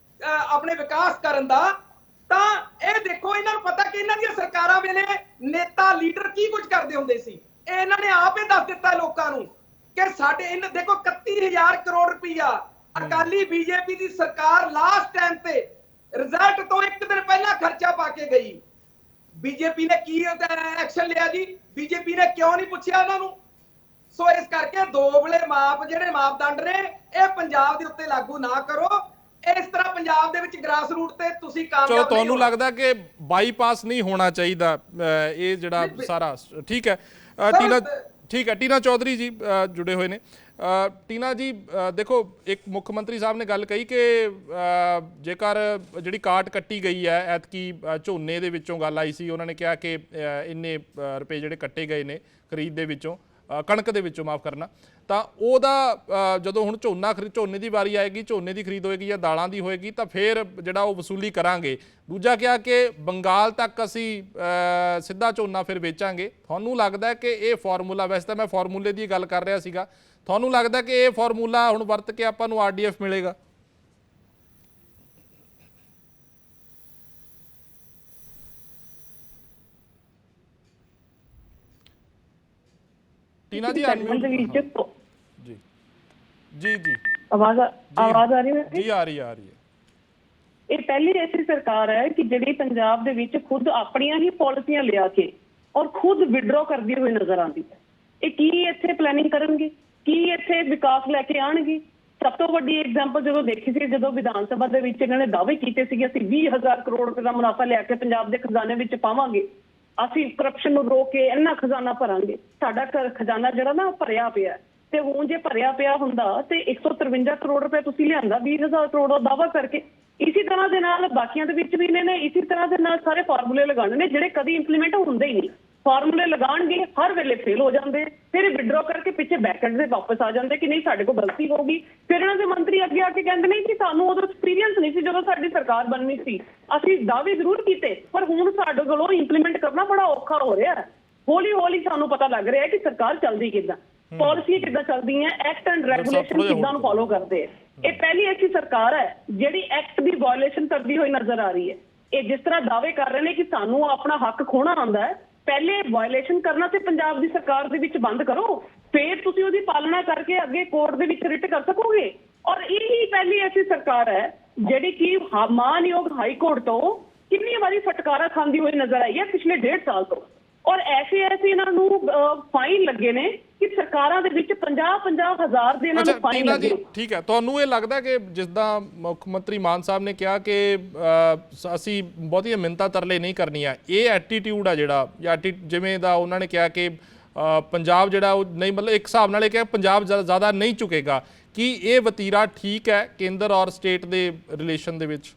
ਆਪਣੇ ਵਿਕਾਸ ਕਰਨ ਦਾ, ਤਾਂ ਇਹ ਦੇਖੋ ਇਹਨਾਂ ਨੂੰ ਪਤਾ ਕਿ ਇਹਨਾਂ ਦੀਆਂ ਸਰਕਾਰਾਂ ਵੇਲੇ ਨੇਤਾ ਲੀਡਰ ਕੀ ਕੁਝ ਕਰਦੇ ਹੁੰਦੇ ਸੀ। ਇਹ ਇਹਨਾਂ ਨੇ ਆਪ ਹੀ ਦੱਸ ਦਿੱਤਾ ਲੋਕਾਂ ਨੂੰ ਕਿ ਸਾਡੇ ਇਹਨਾਂ ਦੇਖੋ 31,000 ਕਰੋੜ ਰੁਪਇਆ ਅਕਾਲੀ ਬੀਜੇਪੀ ਦੀ ਸਰਕਾਰ ਲਾਸਟ ਟਾਈਮ ਤੇ ਰਿਜ਼ਲਟ ਤੋਂ ਇੱਕ ਦਿਨ ਪਹਿਲਾਂ ਖਰਚਾ ਪਾ ਕੇ ਗਈ। ਬੀਜੇਪੀ ਨੇ ਕੀ ਐਕਸ਼ਨ ਲਿਆ ਜੀ? ਬੀਜੇਪੀ ਨੇ ਕਿਉਂ ਨਹੀਂ ਪੁੱਛਿਆ ਉਹਨਾਂ ਨੂੰ? ਸੋ ਇਸ ਕਰਕੇ ਦੋਗਲੇ ਜਿਹੜੇ ਮਾਪਦੰਡ ਨੇ ਇਹ ਪੰਜਾਬ ਦੇ ਉੱਤੇ ਲਾਗੂ ਨਾ ਕਰੋ। ਇਸ ਤਰ੍ਹਾਂ ਪੰਜਾਬ ਦੇ ਵਿੱਚ ਗ੍ਰਾਸ ਰੂਟ ਤੇ ਤੁਸੀਂ ਕਾਮਯਾਬ ਚਲੋ ਤੁਹਾਨੂੰ ਲੱਗਦਾ ਕਿ ਬਾਈਪਾਸ ਨਹੀਂ ਹੋਣਾ ਚਾਹੀਦਾ ਇਹ ਜਿਹੜਾ ਸਾਰਾ, ਠੀਕ ਹੈ ਟੀਨਾ, ਠੀਕ ਹੈ ਟੀਨਾ ਚੌਧਰੀ ਜੀ ਜੁੜੇ ਹੋਏ ਨੇ। ਟੀਨਾ ਜੀ ਦੇਖੋ, ਇੱਕ ਮੁੱਖ ਮੰਤਰੀ ਸਾਹਿਬ ਨੇ ਗੱਲ ਕਹੀ ਕਿ ਜੇਕਰ ਜਿਹੜੀ ਕਾਟ ਕੱਟੀ ਗਈ ਹੈ ਐਤਕੀ ਝੋਨੇ ਦੇ ਵਿੱਚੋਂ ਗੱਲ ਆਈ ਸੀ, ਉਹਨਾਂ ਨੇ ਕਿਹਾ ਕਿ ਇੰਨੇ ਰੁਪਏ ਜਿਹੜੇ ਕੱਟੇ ਗਏ ਨੇ ਖਰੀਦ ਦੇ ਵਿੱਚੋਂ, ਕਣਕ ਦੇ ਵਿੱਚੋਂ ਮਾਫ ਕਰਨਾ, ਤਾਂ ਉਹਦਾ ਜਦੋਂ ਹੁਣ ਝੋਨੇ ਦੀ ਵਾਰੀ ਆਏਗੀ, ਝੋਨੇ ਦੀ ਖਰੀਦ ਹੋਏਗੀ ਜਾਂ ਦਾਲਾਂ ਦੀ ਹੋਏਗੀ, ਤਾਂ ਫਿਰ ਜਿਹੜਾ ਉਹ ਵਸੂਲੀ ਕਰਾਂਗੇ। ਦੂਜਾ ਕਿਹਾ ਕਿ ਬੰਗਾਲ ਤੱਕ ਅਸੀਂ ਸਿੱਧਾ ਝੋਨਾ ਫਿਰ ਵੇਚਾਂਗੇ। ਤੁਹਾਨੂੰ ਲੱਗਦਾ ਕਿ ਇਹ ਫਾਰਮੂਲਾ, ਵੈਸੇ ਤਾਂ ਮੈਂ ਫਾਰਮੂਲੇ ਦੀ ਗੱਲ ਕਰ ਰਿਹਾ ਸੀਗਾ, ਤੁਹਾਨੂੰ ਲੱਗਦਾ ਕਿ ਇਹ ਫਾਰਮੂਲਾ ਹੁਣ ਵਰਤ ਕੇ ਆਪਾਂ ਨੂੰ ਆਰਡੀਐਫ ਮਿਲੇਗਾ? ਟੀਨਾ ਜੀ ਜੀ ਜੀ ਜੀ ਆਵਾਜ਼ ਆ ਰਹੀ ਹੈ ਜੀ? ਆ ਰਹੀ ਹੈ। ਇਹ ਪਹਿਲੀ ਐਸੀ ਸਰਕਾਰ ਹੈ ਕਿ ਜਿਹੜੀ ਪੰਜਾਬ ਦੇ ਵਿੱਚ ਖੁਦ ਆਪਣੀਆਂ ਹੀ ਪਾਲਿਸੀਆਂ ਲਿਆ ਕੇ ਔਰ ਖੁਦ ਵਿਡਰੋ ਕਰਦੀ ਹੋਈ ਨਜ਼ਰ ਆਉਂਦੀ ਹੈ। ਇਹ ਕੀ ਇੱਥੇ ਪਲੈਨਿੰਗ ਕਰਨਗੇ, ਕੀ ਇੱਥੇ ਵਿਕਾਸ ਲੈ ਕੇ ਆਣਗੇ? ਸਭ ਤੋਂ ਵੱਡੀ ਐਗਜ਼ਾਮਪਲ ਜਦੋਂ ਦੇਖੀ ਸੀ, ਜਦੋਂ ਵਿਧਾਨ ਸਭਾ ਦੇ ਵਿੱਚ ਇਹਨਾਂ ਨੇ ਦਾਅਵੇ ਕੀਤੇ ਸੀ ਅਸੀਂ 20,000 ਕਰੋੜ ਰੁਪਏ ਦਾ ਮੁਨਾਫਾ ਲਿਆ ਕੇ ਪੰਜਾਬ ਦੇ ਖਜ਼ਾਨੇ ਵਿੱਚ ਪਾਵਾਂਗੇ, ਅਸੀਂ ਕਰਪਸ਼ਨ ਨੂੰ ਰੋਕ ਕੇ ਇੰਨਾ ਖਜ਼ਾਨਾ ਭਰਾਂਗੇ। ਸਾਡਾ ਖਜ਼ਾਨਾ ਜਿਹੜਾ ਨਾ ਭਰਿਆ ਪਿਆ, ਤੇ ਹੁਣ ਜੇ ਭਰਿਆ ਪਿਆ ਹੁੰਦਾ ਤੇ 153 ਕਰੋੜ ਰੁਪਏ ਤੁਸੀਂ ਲਿਆਂਦਾ 20,000 ਕਰੋੜ ਦਾ ਦਾਅਵਾ ਕਰਕੇ। ਇਸੇ ਤਰ੍ਹਾਂ ਦੇ ਨਾਲ ਬਾਕੀਆਂ ਦੇ ਵਿੱਚ ਵੀ ਇਹਨਾਂ ਨੇ ਇਸੇ ਤਰ੍ਹਾਂ ਦੇ ਨਾਲ ਸਾਰੇ ਫਾਰਮੂਲੇ ਲਗਾਉਣੇ ਨੇ ਜਿਹੜੇ ਕਦੀ ਇੰਪਲੀਮੈਂਟ ਹੁੰਦੇ ਹੀ ਨਹੀਂ। ਫਾਰਮੂਲੇ ਲਗਾਉਣਗੇ, ਹਰ ਵੇਲੇ ਫੇਲ ਹੋ ਜਾਂਦੇ, ਫਿਰ ਵਿਡਰੋ ਕਰਕੇ ਪਿੱਛੇ ਬੈਕਐਂਡ ਦੇ ਵਾਪਸ ਆ ਜਾਂਦੇ ਕਿ ਨਹੀਂ ਸਾਡੇ ਕੋਲ ਗਲਤੀ ਹੋ ਗਈ। ਫਿਰ ਇਹਨਾਂ ਦੇ ਮੰਤਰੀ ਅੱਗੇ ਆ ਕੇ ਕਹਿੰਦੇ ਨੇ ਕਿ ਸਾਨੂੰ ਉਦੋਂ ਐਕਸਪੀਰੀਅੰਸ ਨਹੀਂ ਸੀ ਜਦੋਂ ਸਾਡੀ ਸਰਕਾਰ ਬਣਨੀ ਸੀ, ਅਸੀਂ ਦਾਅਵੇ ਜ਼ਰੂਰ ਕੀਤੇ ਪਰ ਹੁਣ ਸਾਡੇ ਕੋਲੋਂ ਇੰਪਲੀਮੈਂਟ ਕਰਨਾ ਬੜਾ ਔਖਾ ਹੋ ਰਿਹਾ। ਹੌਲੀ ਹੌਲੀ ਸਾਨੂੰ ਪਤਾ ਲੱਗ ਰਿਹਾ ਕਿ ਸਰਕਾਰ ਚੱਲਦੀ ਕਿੱਦਾਂ, ਪਾਲਿਸੀ ਕਿੱਦਾਂ ਚੱਲਦੀਆਂ, ਐਕਟ ਐਂਡ ਰੈਗੂਲੇਸ਼ਨ ਕਿੱਦਾਂ ਨੂੰ ਫੋਲੋ ਕਰਦੇ ਹੈ। ਇਹ ਪਹਿਲੀ ਐਸੀ ਸਰਕਾਰ ਹੈ ਜਿਹੜੀ ਐਕਟ ਦੀ ਵਾਇਓਲੇਸ਼ਨ ਕਰਦੀ ਹੋਈ ਨਜ਼ਰ ਆ ਰਹੀ ਹੈ। ਇਹ ਜਿਸ ਤਰ੍ਹਾਂ ਦਾਅਵੇ ਕਰ ਰਹੇ ਨੇ ਕਿ ਸਾਨੂੰ ਆਪਣਾ ਹੱਕ ਖੋਣਾ ਆਉਂਦਾ ਹੈ, ਪਹਿਲੇ ਵਾਇਓਲੇਸ਼ਨ ਕਰਨਾ ਤੇ ਪੰਜਾਬ ਦੀ ਸਰਕਾਰ ਦੇ ਵਿੱਚ ਬੰਦ ਕਰੋ, ਫਿਰ ਤੁਸੀਂ ਉਹਦੀ ਪਾਲਣਾ ਕਰਕੇ ਅੱਗੇ ਕੋਰਟ ਦੇ ਵਿੱਚ ਰਿਟ ਕਰ ਸਕੋਗੇ। ਔਰ ਇਹੀ ਪਹਿਲੀ ਐਸੀ ਸਰਕਾਰ ਹੈ ਜਿਹੜੀ ਕਿ ਮਾਨਯੋਗ ਹਾਈ ਕੋਰਟ ਤੋਂ ਕਿੰਨੀ ਵਾਰੀ ਫਟਕਾਰਾ ਖਾਂਦੀ ਹੋਈ ਨਜ਼ਰ ਆਈ ਹੈ ਪਿਛਲੇ 1.5 ਸਾਲ ਤੋਂ। ਔਰ ਐਸੇ ਇਹਨਾਂ ਨੂੰ ਫਾਈਨ ਲੱਗੇ ਨੇ ਕਿ ਸਰਕਾਰਾਂ ਦੇ ਵਿੱਚ 50-50 ਹਜ਼ਾਰ ਦੇ ਇਹਨਾਂ ਨੂੰ ਫਾਈਨ ਲੱਗੇ। ਠੀਕ ਹੈ, ਤੁਹਾਨੂੰ ਇਹ ਲੱਗਦਾ ਕਿ ਜਿੱਦਾਂ ਮੁੱਖ ਮੰਤਰੀ ਮਾਨ ਸਾਹਿਬ ਨੇ ਕਿਹਾ ਕਿ ਅਸੀਂ ਬਹੁਤੀਆਂ ਮਿੰਨਤਾਂ ਤਰਲੇ ਨਹੀਂ ਕਰਨੀਆਂ, ਇਹ ਐਟੀਟਿਊਡ ਆ ਜਿਹੜਾ, ਜਾਂ ਜਿਵੇਂ ਦਾ ਉਹਨਾਂ ਨੇ ਕਿਹਾ ਕਿ ਪੰਜਾਬ ਜਿਹੜਾ ਉਹ ਨਹੀਂ, ਮਤਲਬ ਇੱਕ ਹਿਸਾਬ ਨਾਲ ਇਹ ਕਿਹਾ ਪੰਜਾਬ ਜ਼ਿਆਦਾ ਨਹੀਂ ਝੁਕੇਗਾ, ਕੀ ਇਹ ਵਤੀਰਾ ਠੀਕ ਹੈ ਕੇਂਦਰ ਔਰ ਸਟੇਟ ਦੇ ਰਿਲੇਸ਼ਨ ਦੇ ਵਿੱਚ?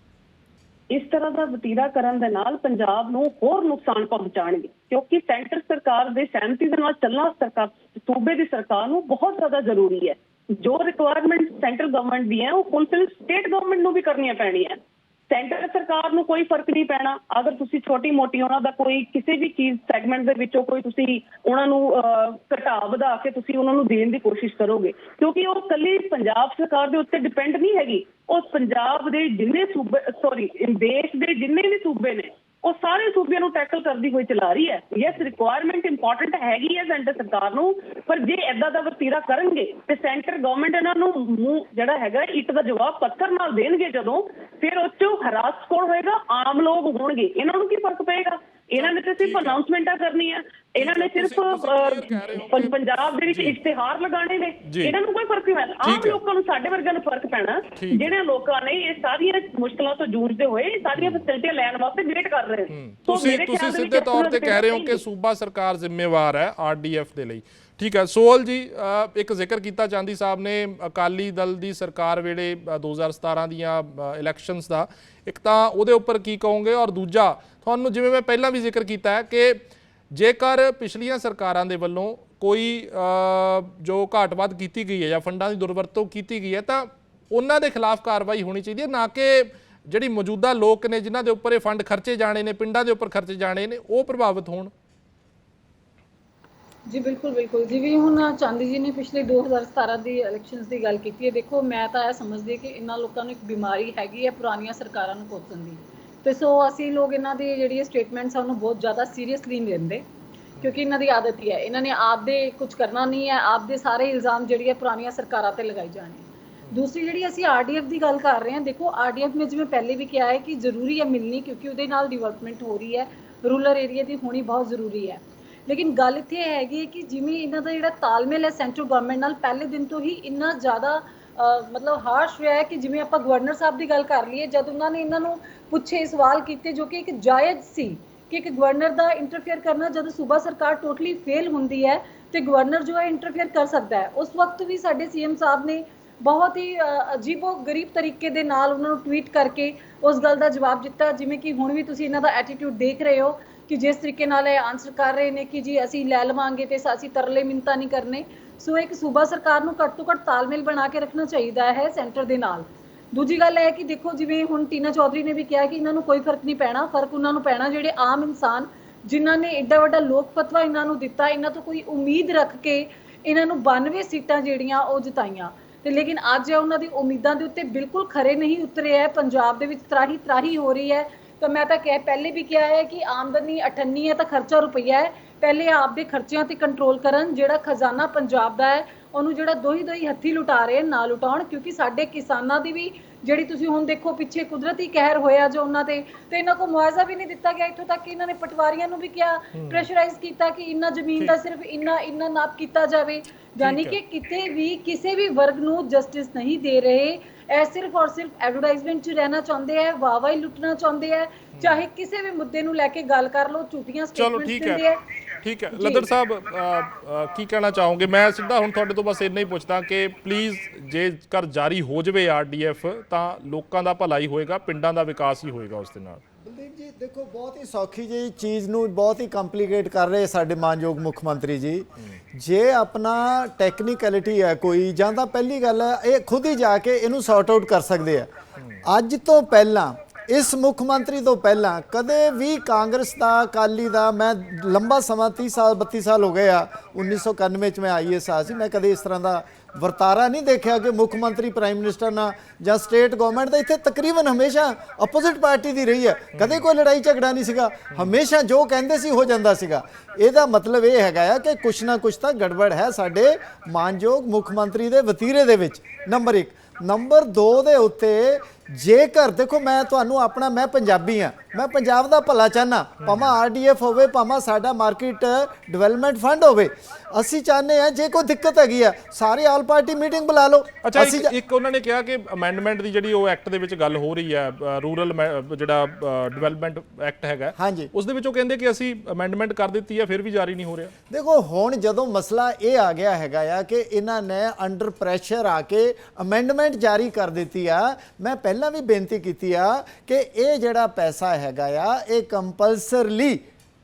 ਇਸ ਤਰ੍ਹਾਂ ਦਾ ਵਤੀਰਾ ਕਰਨ ਦੇ ਨਾਲ ਪੰਜਾਬ ਨੂੰ ਹੋਰ ਨੁਕਸਾਨ ਪਹੁੰਚਾਣਗੇ, ਕਿਉਂਕਿ ਸੈਂਟਰ ਸਰਕਾਰ ਦੇ ਸਹਿਮਤੀ ਦੇ ਨਾਲ ਚੱਲਣਾ ਸੂਬੇ ਦੀ ਸਰਕਾਰ ਨੂੰ ਬਹੁਤ ਜ਼ਿਆਦਾ ਜ਼ਰੂਰੀ ਹੈ। ਜੋ ਰਿਕੁਆਇਰਮੈਂਟ ਸੈਂਟਰਲ ਗਵਰਨਮੈਂਟ ਦੀ ਹੈ ਉਹ ਫੁਲਫਿਲ ਸਟੇਟ ਗਵਰਨਮੈਂਟ ਨੂੰ ਵੀ ਕਰਨੀਆਂ ਪੈਣੀਆਂ। ਸੈਂਟਰ ਸਰਕਾਰ ਨੂੰ ਕੋਈ ਫਰਕ ਨਹੀਂ ਪੈਣਾ ਅਗਰ ਤੁਸੀਂ ਛੋਟੀ ਮੋਟੀ ਉਹਨਾਂ ਦਾ ਕੋਈ ਕਿਸੇ ਵੀ ਚੀਜ਼ ਸੈਗਮੈਂਟ ਦੇ ਵਿੱਚੋਂ ਕੋਈ ਤੁਸੀਂ ਉਹਨਾਂ ਨੂੰ ਘਟਾ ਵਧਾ ਕੇ ਤੁਸੀਂ ਉਹਨਾਂ ਨੂੰ ਦੇਣ ਦੀ ਕੋਸ਼ਿਸ਼ ਕਰੋਗੇ, ਕਿਉਂਕਿ ਉਹ ਇਕੱਲੀ ਪੰਜਾਬ ਸਰਕਾਰ ਦੇ ਉੱਤੇ ਡਿਪੈਂਡ ਨਹੀਂ ਹੈਗੀ। ਉਹ ਪੰਜਾਬ ਦੇ ਜਿੰਨੇ ਦੇਸ਼ ਦੇ ਜਿੰਨੇ ਵੀ ਸੂਬੇ ਨੇ ਉਹ ਸਾਰੇ ਸੂਬਿਆਂ ਨੂੰ ਟੈਕਲ ਕਰਦੀ ਹੋਈ ਚਲਾ ਰਹੀ ਹੈ। ਯੈਸ, ਰਿਕੁਆਇਰਮੈਂਟ ਇੰਪੋਰਟੈਂਟ ਹੈਗੀ ਹੈ ਸੈਂਟਰ ਸਰਕਾਰ ਨੂੰ, ਪਰ ਜੇ ਏਦਾਂ ਦਾ ਵਤੀਰਾ ਕਰਨਗੇ ਤੇ ਸੈਂਟਰ ਗਵਰਨਮੈਂਟ ਇਹਨਾਂ ਨੂੰ ਮੂੰਹ ਜਿਹੜਾ ਹੈਗਾ ਇੱਟ ਦਾ ਜਵਾਬ ਪੱਥਰ ਨਾਲ ਦੇਣਗੇ ਜਦੋਂ, ਫਿਰ ਉਹ 'ਚੋਂ ਹਰਾਸ ਕੌਣ ਹੋਏਗਾ? ਆਮ ਲੋਕ ਹੋਣਗੇ। ਇਹਨਾਂ ਨੂੰ ਕੀ ਫਰਕ ਪਏਗਾ? ਇਹਨਾਂ ਨੇ ਤਾਂ ਸਿਰਫ ਅਨਾਉਂਸਮੈਂਟਾਂ ਕਰਨੀਆਂ, ਇਹਨਾਂ ਨੇ ਸਿਰਫ ਪੰਜਾਬ ਦੇ ਵਿੱਚ ਇਸ਼ਤਿਹਾਰ ਲਗਾਉਣੇ ਨੇ, ਇਹਨਾਂ ਨੂੰ ਕੋਈ ਫਰਕ ਨਹੀਂ ਪੈਣਾ। ਆਮ ਲੋਕਾਂ ਨੂੰ, ਸਾਡੇ ਵਰਗਿਆਂ ਨੂੰ ਫਰਕ ਪੈਣਾ ਜਿਹੜੇ ਲੋਕਾਂ ਨੇ ਇਹ ਸਾਰੀਆਂ ਮੁਸ਼ਕਲਾਂ ਤੋਂ ਜੂਝਦੇ ਹੋਏ ਸਾਰੀਆਂ ਫੈਸਿਲਿਟੀਆਂ ਲੈਣ ਵਾਸਤੇ ਵੇਟ ਕਰ ਰਹੇ ਨੇ। ਤੁਸੀਂ ਸਿੱਧੇ ਤੌਰ ਤੇ ਕਹਿ ਰਹੇ ਹੋ ਕਿ ਸੂਬਾ ਸਰਕਾਰ ਜ਼ਿੰਮੇਵਾਰ ਹੈ ਆਰਡੀਐਫ ਦੇ ਲਈ। ਠੀਕ ਹੈ। ਸੋਹਲ ਜੀ, ਇੱਕ ਜ਼ਿਕਰ ਕੀਤਾ ਚਾਂਦੀ ਸਾਹਿਬ ਨੇ ਅਕਾਲੀ ਦਲ ਦੀ ਸਰਕਾਰ ਵੇਲੇ 2017 ਦੀਆਂ ਇਲੈਕਸ਼ਨਸ ਦਾ, ਇੱਕ ਤਾਂ ਉਹਦੇ ਉੱਪਰ ਕੀ ਕਹੋਗੇ, ਔਰ ਦੂਜਾ ਤੁਹਾਨੂੰ ਜਿਵੇਂ ਮੈਂ ਪਹਿਲਾਂ ਵੀ ਜ਼ਿਕਰ ਕੀਤਾ ਹੈ ਕਿ ਜੇਕਰ ਪਿਛਲੀਆਂ ਸਰਕਾਰਾਂ ਦੇ ਵੱਲੋਂ ਕੋਈ ਜੋ ਘਾਟ ਵੱਧ ਕੀਤੀ ਗਈ ਹੈ ਜਾਂ ਫੰਡਾਂ ਦੀ ਦੁਰਵਰਤੋਂ ਕੀਤੀ ਗਈ ਹੈ ਤਾਂ ਉਹਨਾਂ ਦੇ ਖਿਲਾਫ ਕਾਰਵਾਈ ਹੋਣੀ ਚਾਹੀਦੀ ਹੈ, ਨਾ ਕਿ ਜਿਹੜੀ ਮੌਜੂਦਾ ਲੋਕ ਨੇ ਜਿਨ੍ਹਾਂ ਦੇ ਉੱਪਰ ਇਹ ਫੰਡ ਖਰਚੇ ਜਾਣੇ ਨੇ, ਪਿੰਡਾਂ ਦੇ ਉੱਪਰ ਖਰਚੇ ਜਾਣੇ ਨੇ, ਉਹ ਪ੍ਰਭਾਵਿਤ ਹੋਣ। ਜੀ ਬਿਲਕੁਲ ਬਿਲਕੁਲ, ਜਿਵੇਂ ਹੁਣ ਚਾਂਦੀ ਜੀ ਨੇ ਪਿਛਲੇ 2017 ਦੀ ਇਲੈਕਸ਼ਨਸ ਦੀ ਗੱਲ ਕੀਤੀ ਹੈ, ਦੇਖੋ ਮੈਂ ਤਾਂ ਇਹ ਸਮਝਦੀ ਕਿ ਇਹਨਾਂ ਲੋਕਾਂ ਨੂੰ ਇੱਕ ਬਿਮਾਰੀ ਹੈਗੀ ਹੈ ਪੁਰਾਣੀਆਂ ਸਰਕਾਰਾਂ ਨੂੰ ਕੋਸਣ ਦੀ, ਤੇ ਸੋ ਅਸੀਂ ਲੋਕ ਇਹਨਾਂ ਦੀ ਜਿਹੜੀ ਸਟੇਟਮੈਂਟਸ ਆ ਉਹਨੂੰ ਬਹੁਤ ਜ਼ਿਆਦਾ ਸੀਰੀਅਸਲੀ ਨਹੀਂ ਲੈਂਦੇ, ਕਿਉਂਕਿ ਇਹਨਾਂ ਦੀ ਆਦਤ ਹੀ ਹੈ, ਇਹਨਾਂ ਨੇ ਆਪਦੇ ਕੁਝ ਕਰਨਾ ਨਹੀਂ ਹੈ, ਆਪਦੇ ਸਾਰੇ ਇਲਜ਼ਾਮ ਜਿਹੜੀ ਹੈ ਪੁਰਾਣੀਆਂ ਸਰਕਾਰਾਂ ਤੇ ਲਗਾਈ ਜਾਣੇ। ਦੂਸਰੀ ਜਿਹੜੀ ਅਸੀਂ ਆਰਡੀਐਫ ਦੀ ਗੱਲ ਕਰ ਰਹੇ ਹਾਂ, ਦੇਖੋ ਆਰਡੀਐਫ ਮੈਂ ਜਿਵੇਂ ਪਹਿਲੇ ਵੀ ਕਿਹਾ ਹੈ ਕਿ ਜ਼ਰੂਰੀ ਹੈ ਮਿਲਣੀ, ਕਿਉਂਕਿ ਉਹਦੇ ਨਾਲ ਡਿਵੈਲਪਮੈਂਟ ਹੋ ਰਹੀ ਹੈ, ਰੂਰਲ ਏਰੀਆ ਦੀ ਹੋਣੀ ਬਹੁਤ ਜ਼ਰੂਰੀ ਹੈ। ਲੇਕਿਨ ਗੱਲ ਇੱਥੇ ਹੈਗੀ ਹੈ ਕਿ ਜਿਵੇਂ ਇਹਨਾਂ ਦਾ ਜਿਹੜਾ ਤਾਲਮੇਲ ਹੈ ਸੈਂਟਰਲ ਗਵਰਨਮੈਂਟ ਨਾਲ ਪਹਿਲੇ ਦਿਨ ਤੋਂ ਹੀ ਇੰਨਾ ਜ਼ਿਆਦਾ ਮਤਲਬ ਹਾਰਸ਼ ਰਿਹਾ ਹੈ ਕਿ ਜਿਵੇਂ ਆਪਾਂ ਗਵਰਨਰ ਸਾਹਿਬ ਦੀ ਗੱਲ ਕਰ ਲਈਏ, ਜਦ ਉਹਨਾਂ ਨੇ ਇਹਨਾਂ ਨੂੰ ਪੁੱਛੇ ਸਵਾਲ ਕੀਤੇ ਜੋ ਕਿ ਇੱਕ ਜਾਇਜ਼ ਸੀ ਕਿ ਇੱਕ ਗਵਰਨਰ ਦਾ ਇੰਟਰਫੇਅਰ ਕਰਨਾ, ਜਦੋਂ ਸੂਬਾ ਸਰਕਾਰ ਟੋਟਲੀ ਫੇਲ ਹੁੰਦੀ ਹੈ ਤੇ ਗਵਰਨਰ ਜੋ ਹੈ ਇੰਟਰਫੇਅਰ ਕਰ ਸਕਦਾ ਹੈ, ਉਸ ਵਕਤ ਵੀ ਸਾਡੇ ਸੀਐਮ ਸਾਹਿਬ ਨੇ ਬਹੁਤ ਹੀ ਅਜੀਬੋ ਗਰੀਬ ਤਰੀਕੇ ਦੇ ਨਾਲ ਉਹਨਾਂ ਨੂੰ ਟਵੀਟ ਕਰਕੇ ਉਸ ਗੱਲ ਦਾ ਜਵਾਬ ਦਿੱਤਾ। ਜਿਵੇਂ ਕਿ ਹੁਣ ਵੀ ਤੁਸੀਂ ਇਹਨਾਂ ਦਾ ਐਟੀਟਿਊਡ ਦੇਖ ਰਹੇ ਹੋ ਕਿ ਜਿਸ ਤਰੀਕੇ ਨਾਲ ਇਹ ਆਨਸਰ ਕਰ ਰਹੇ ਨੇ ਕਿ ਜੀ ਅਸੀਂ ਲੈ ਲਵਾਂਗੇ ਤੇ ਅਸੀਂ ਤਰਲੇ ਮਿੰਨਤਾਂ ਨਹੀਂ ਕਰਨੇ। ਸੋ ਇੱਕ ਸੂਬਾ ਸਰਕਾਰ ਨੂੰ ਘੱਟ ਤੋਂ ਘੱਟ ਤਾਲਮੇਲ ਬਣਾ ਕੇ ਰੱਖਣਾ ਚਾਹੀਦਾ ਹੈ ਸੈਂਟਰ ਦੇ ਨਾਲ। ਦੂਜੀ ਗੱਲ ਇਹ ਹੈ ਕਿ ਦੇਖੋ ਜਿਵੇਂ ਹੁਣ ਟੀਨਾ ਚੌਧਰੀ ਨੇ ਵੀ ਕਿਹਾ ਕਿ ਇਹਨਾਂ ਨੂੰ ਕੋਈ ਫਰਕ ਨਹੀਂ ਪੈਣਾ, ਫਰਕ ਉਹਨਾਂ ਨੂੰ ਪੈਣਾ ਜਿਹੜੇ ਆਮ ਇਨਸਾਨ ਜਿਨ੍ਹਾਂ ਨੇ ਐਡਾ ਵੱਡਾ ਲੋਕ ਫਤਵਾ ਇਹਨਾਂ ਨੂੰ ਦਿੱਤਾ, ਇਹਨਾਂ ਤੋਂ ਕੋਈ ਉਮੀਦ ਰੱਖ ਕੇ ਇਹਨਾਂ ਨੂੰ 92 ਸੀਟਾਂ ਜਿਹੜੀਆਂ ਉਹ ਜਿਤਾਈਆਂ, ਤੇ ਲੇਕਿਨ ਅੱਜ ਉਹਨਾਂ ਦੀ ਉਮੀਦਾਂ ਦੇ ਉੱਤੇ ਬਿਲਕੁਲ ਖਰੇ ਨਹੀਂ ਉਤਰੇ ਹੈ। ਪੰਜਾਬ ਦੇ ਵਿੱਚ ਤਰਾਹੀ ਹੋ ਰਹੀ ਹੈ। ਤਾਂ ਮੈਂ ਤਾਂ ਪਹਿਲੇ ਵੀ ਕਿਹਾ ਹੈ ਕਿ ਆਮਦਨੀ 98 ਹੈ ਤਾਂ ਖਰਚਾ ਰੁਪਈਆ ਹੈ, ਪਹਿਲੇ ਆਪਦੇ ਖਰਚਿਆਂ ਤੇ ਕੰਟਰੋਲ ਕਰਨ। ਜਿਹੜਾ ਖਜ਼ਾਨਾ ਪੰਜਾਬ ਦਾ ਹੈ ਉਹਨੂੰ ਜਿਹੜਾ ਦੋਹੀ ਹੱਥੀ ਲੁਟਾ ਰਹੇ ਨਾ ਲੁਟਾਉਣ, ਕਿਉਂਕਿ ਸਾਡੇ ਕਿਸਾਨਾਂ ਦੀ ਵੀ ਜਿਹੜੀ ਤੁਸੀਂ ਹੁਣ ਦੇਖੋ ਪਿੱਛੇ ਕੁਦਰਤੀ ਕਹਿਰ ਹੋਇਆ ਜੋ ਉਹਨਾਂ ਤੇ ਇਹਨਾਂ ਕੋਲ ਮੁਆਵਜ਼ਾ ਵੀ ਨਹੀਂ ਦਿੱਤਾ ਗਿਆ, ਇੱਥੋਂ ਤੱਕ ਕਿ ਇਹਨਾਂ ਨੇ ਪਟਵਾਰੀਆਂ ਨੂੰ ਵੀ ਕਿਹਾ, ਪ੍ਰੈਸ਼ਰਾਈਜ਼ ਕੀਤਾ ਕਿ ਇਹਨਾਂ ਜ਼ਮੀਨ ਦਾ ਸਿਰਫ ਇੰਨਾ ਨਾਪ ਕੀਤਾ ਜਾਵੇ, ਯਾਨੀ ਕਿ ਕਿਤੇ ਵੀ ਕਿਸੇ ਵੀ ਵਰਗ ਨੂੰ ਜਸਟਿਸ ਨਹੀਂ ਦੇ ਰਹੇ। ਇਹ ਸਿਰਫ ਔਰ ਸਿਰਫ ਐਡਵਰਟਾਈਜ਼ਮੈਂਟ 'ਚ ਰਹਿਣਾ ਚਾਹੁੰਦੇ ਹੈ, ਵਾਹਵਾਹੀ ਲੁੱਟਣਾ ਚਾਹੁੰਦੇ ਹੈ, ਚਾਹੇ ਕਿਸੇ ਵੀ ਮੁੱਦੇ ਨੂੰ ਲੈ ਕੇ ਗੱਲ ਕਰ ਲਓ, ਝੂਠੀਆਂ ਸਟੇਟਮੈਂਟਸ ਦਿੰਦੇ ਹੈ। ਠੀਕ ਹੈ ਲੱਦਰ ਸਾਹਿਬ, ਕੀ ਕਹਿਣਾ ਚਾਹੋਗੇ? ਮੈਂ ਸਿੱਧਾ ਹੁਣ ਤੁਹਾਡੇ ਤੋਂ ਬਸ ਇੰਨਾ ਹੀ ਪੁੱਛਦਾ ਕਿ ਪਲੀਜ਼ ਜੇਕਰ ਜਾਰੀ ਹੋ ਜਾਵੇ ਆਰਡੀਐਫ ਤਾਂ ਲੋਕਾਂ ਦਾ ਭਲਾ ਹੀ ਹੋਏਗਾ, ਪਿੰਡਾਂ ਦਾ ਵਿਕਾਸ ਹੀ ਹੋਏਗਾ ਉਸ ਦੇ ਨਾਲ। ਬਲਦੀਪ ਜੀ ਦੇਖੋ, ਬਹੁਤ ਹੀ ਸੌਖੀ ਜਿਹੀ ਚੀਜ਼ ਨੂੰ ਬਹੁਤ ਹੀ ਕੰਪਲਿਕੇਟ ਕਰ ਰਹੇ ਸਾਡੇ ਮਾਨਯੋਗ ਮੁੱਖ ਮੰਤਰੀ ਜੀ। ਜੇ ਆਪਣਾ ਟੈਕਨੀਕੈਲਿਟੀ ਹੈ ਕੋਈ, ਜਾਂ ਤਾਂ ਪਹਿਲੀ ਗੱਲ ਹੈ ਇਹ ਖੁਦ ਹੀ ਜਾ ਕੇ ਇਹਨੂੰ ਸੌਰਟ ਆਊਟ ਕਰ ਸਕਦੇ ਆ। ਅੱਜ ਤੋਂ ਪਹਿਲਾਂ ਇਸ ਮੁੱਖ ਮੰਤਰੀ ਤੋਂ ਪਹਿਲਾਂ ਕਦੇ ਵੀ ਕਾਂਗਰਸ ਦਾ, ਅਕਾਲੀ ਦਾ, ਮੈਂ ਲੰਬਾ ਸਮਾਂ 30 ਸਾਲ 32 ਸਾਲ ਹੋ ਗਏ ਆ, 1991 ਚ ਮੈਂ ਆਈਐਸ ਆ ਸੀ, ਮੈਂ ਕਦੇ ਇਸ ਤਰ੍ਹਾਂ ਦਾ ਵਰਤਾਰਾ ਨਹੀਂ ਦੇਖਿਆ ਕਿ ਮੁੱਖ ਮੰਤਰੀ ਪ੍ਰਾਈਮ ਮਿਨਿਸਟਰ ਨਾਲ ਜਾਂ ਸਟੇਟ ਗਵਰਨਮੈਂਟ ਦਾ ਇੱਥੇ ਤਕਰੀਬਨ ਹਮੇਸ਼ਾ ਆਪੋਜ਼ਿਟ ਪਾਰਟੀ ਦੀ ਰਹੀ ਹੈ, ਕਦੇ ਕੋਈ ਲੜਾਈ ਝਗੜਾ ਨਹੀਂ ਸੀਗਾ, ਹਮੇਸ਼ਾ ਜੋ ਕਹਿੰਦੇ ਸੀ ਹੋ ਜਾਂਦਾ ਸੀਗਾ। ਇਹਦਾ ਮਤਲਬ ਇਹ ਹੈਗਾ ਆ ਕਿ ਕੁਛ ਨਾ ਕੁਛ ਤਾਂ ਗੜਬੜ ਹੈ ਸਾਡੇ ਮਾਨਯੋਗ ਮੁੱਖ ਮੰਤਰੀ ਦੇ ਵਤੀਰੇ ਦੇ ਵਿੱਚ, ਨੰਬਰ 1। ਨੰਬਰ 2 ਦੇ ਉੱਤੇ ਜੇਕਰ ਦੇਖੋ, ਮੈਂ ਤੁਹਾਨੂੰ ਆਪਣਾ, ਮੈਂ ਪੰਜਾਬੀ ਆ, ਮੈਂ ਪੰਜਾਬ ਦਾ ਭਲਾ ਚਾਹਨਾ, ਭਾਵੇਂ ਆਰਡੀਐਫ ਹੋਵੇ, ਭਾਵੇਂ ਸਾਡਾ ਮਾਰਕੀਟ ਡਿਵੈਲਪਮੈਂਟ ਫੰਡ ਹੋਵੇ, ਅਸੀਂ ਚਾਹੁੰਦੇ ਆ ਜੇ ਕੋਈ ਦਿੱਕਤ ਹੈਗੀ ਆ ਸਾਰੇ ਆਲ ਪਾਰਟੀ ਮੀਟਿੰਗ ਬੁਲਾ ਲਓ। ਅੱਛਾ, ਇੱਕ ਉਹਨਾਂ ਨੇ ਕਿਹਾ ਕਿ ਅਮੈਂਡਮੈਂਟ ਦੀ ਜਿਹੜੀ ਉਹ ਐਕਟ ਦੇ ਵਿੱਚ ਗੱਲ ਹੋ ਰਹੀ ਹੈ, ਰੂਰਲ ਜਿਹੜਾ ਡਿਵੈਲਪਮੈਂਟ ਐਕਟ ਹੈਗਾ, ਉਸ ਦੇ ਵਿੱਚ ਉਹ ਕਹਿੰਦੇ ਕਿ ਅਸੀਂ ਅਮੈਂਡਮੈਂਟ ਕਰ ਦਿੱਤੀ ਹੈ, ਫਿਰ ਵੀ ਜਾਰੀ ਨਹੀਂ ਹੋ ਰਿਹਾ। ਦੇਖੋ ਹੁਣ ਜਦੋਂ ਮਸਲਾ ਇਹ ਆ ਗਿਆ ਹੈਗਾ ਆ ਕਿ ਇਹਨਾਂ ਨੇ ਅੰਡਰ ਪ੍ਰੈਸ਼ਰ ਆ ਕੇ ਅਮੈਂਡਮੈਂਟ ਜਾਰੀ ਕਰ ਦਿੱਤੀ ਆ, ਮੈਂ ਪਹਿਲਾਂ ਵੀ ਬੇਨਤੀ ਕੀਤੀ ਆ ਕਿ ਇਹ ਜਿਹੜਾ ਪੈਸਾ ਹੈਗਾ ਆ ਇਹ ਕੰਪਲਸਰਲੀ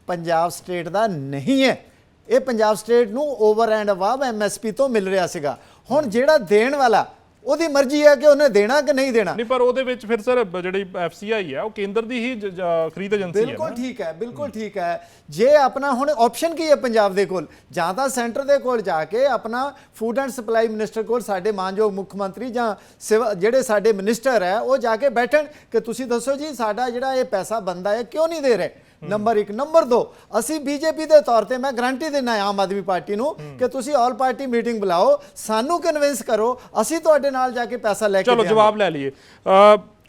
ਪੰਜਾਬ ਸਟੇਟ ਦਾ ਨਹੀਂ ਹੈ, ਇਹ ਪੰਜਾਬ ਸਟੇਟ ਨੂੰ ਓਵਰ ਐਂਡ ਅਬਵ ਐਮਐਸਪੀ ਤੋਂ ਮਿਲ ਰਿਹਾ ਸੀਗਾ। ਹੁਣ ਜਿਹੜਾ ਦੇਣ ਵਾਲਾ ਉਹਦੀ ਮਰਜ਼ੀ ਹੈ ਕਿ ਉਹਨੇ ਦੇਣਾ ਕਿ ਨਹੀਂ ਦੇਣਾ। ਨਹੀਂ, ਪਰ ਉਹਦੇ ਵਿੱਚ ਫਿਰ ਸਰ ਜਿਹੜੀ ਐਫਸੀਆਈ ਹੈ ਉਹ ਕੇਂਦਰ ਦੀ ਹੀ ਖਰੀਦ ਏਜੰਸੀ ਹੈ। ਬਿਲਕੁਲ ਠੀਕ ਹੈ, ਬਿਲਕੁਲ ਠੀਕ ਹੈ। ਜੇ ਆਪਣਾ ਹੁਣ ਆਪਸ਼ਨ ਕੀ ਹੈ ਪੰਜਾਬ ਦੇ ਕੋਲ, ਜਾਂ ਤਾਂ ਸੈਂਟਰ ਦੇ ਕੋਲ ਜਾ ਕੇ ਆਪਣਾ ਫੂਡ ਐਂਡ ਸਪਲਾਈ ਮਿਨਿਸਟਰ ਕੋਲ ਸਾਡੇ ਮਾਨਯੋਗ ਮੁੱਖ ਮੰਤਰੀ ਜਾਂ ਜਿਹੜੇ ਸਾਡੇ ਮਿਨਿਸਟਰ ਹੈ ਉਹ ਜਾ ਕੇ ਬੈਠਣ ਕਿ ਤੁਸੀਂ ਦੱਸੋ ਜੀ ਸਾਡਾ ਜਿਹੜਾ ਇਹ ਪੈਸਾ ਬਣਦਾ ਹੈ ਕਿਉਂ ਨਹੀਂ ਦੇ ਰਹੇ। ਨੰਬਰ 1। ਨੰਬਰ 2, ਅਸੀਂ ਬੀਜੇਪੀ ਦੇ ਤੌਰ ਤੇ ਮੈਂ ਗਰੰਟੀ ਦਿੰਦਾ ਆਮ ਆਦਮੀ ਪਾਰਟੀ ਨੂੰ ਕਿ ਤੁਸੀਂ ਆਲ ਪਾਰਟੀ ਮੀਟਿੰਗ ਬੁਲਾਓ, ਸਾਨੂੰ ਕਨਵਿੰਸ ਕਰੋ, ਅਸੀਂ ਤੁਹਾਡੇ ਨਾਲ ਜਾ ਕੇ ਪੈਸਾ ਲੈ ਕੇ ਚਲੋ ਜਵਾਬ ਲੈ ਲਈਏ।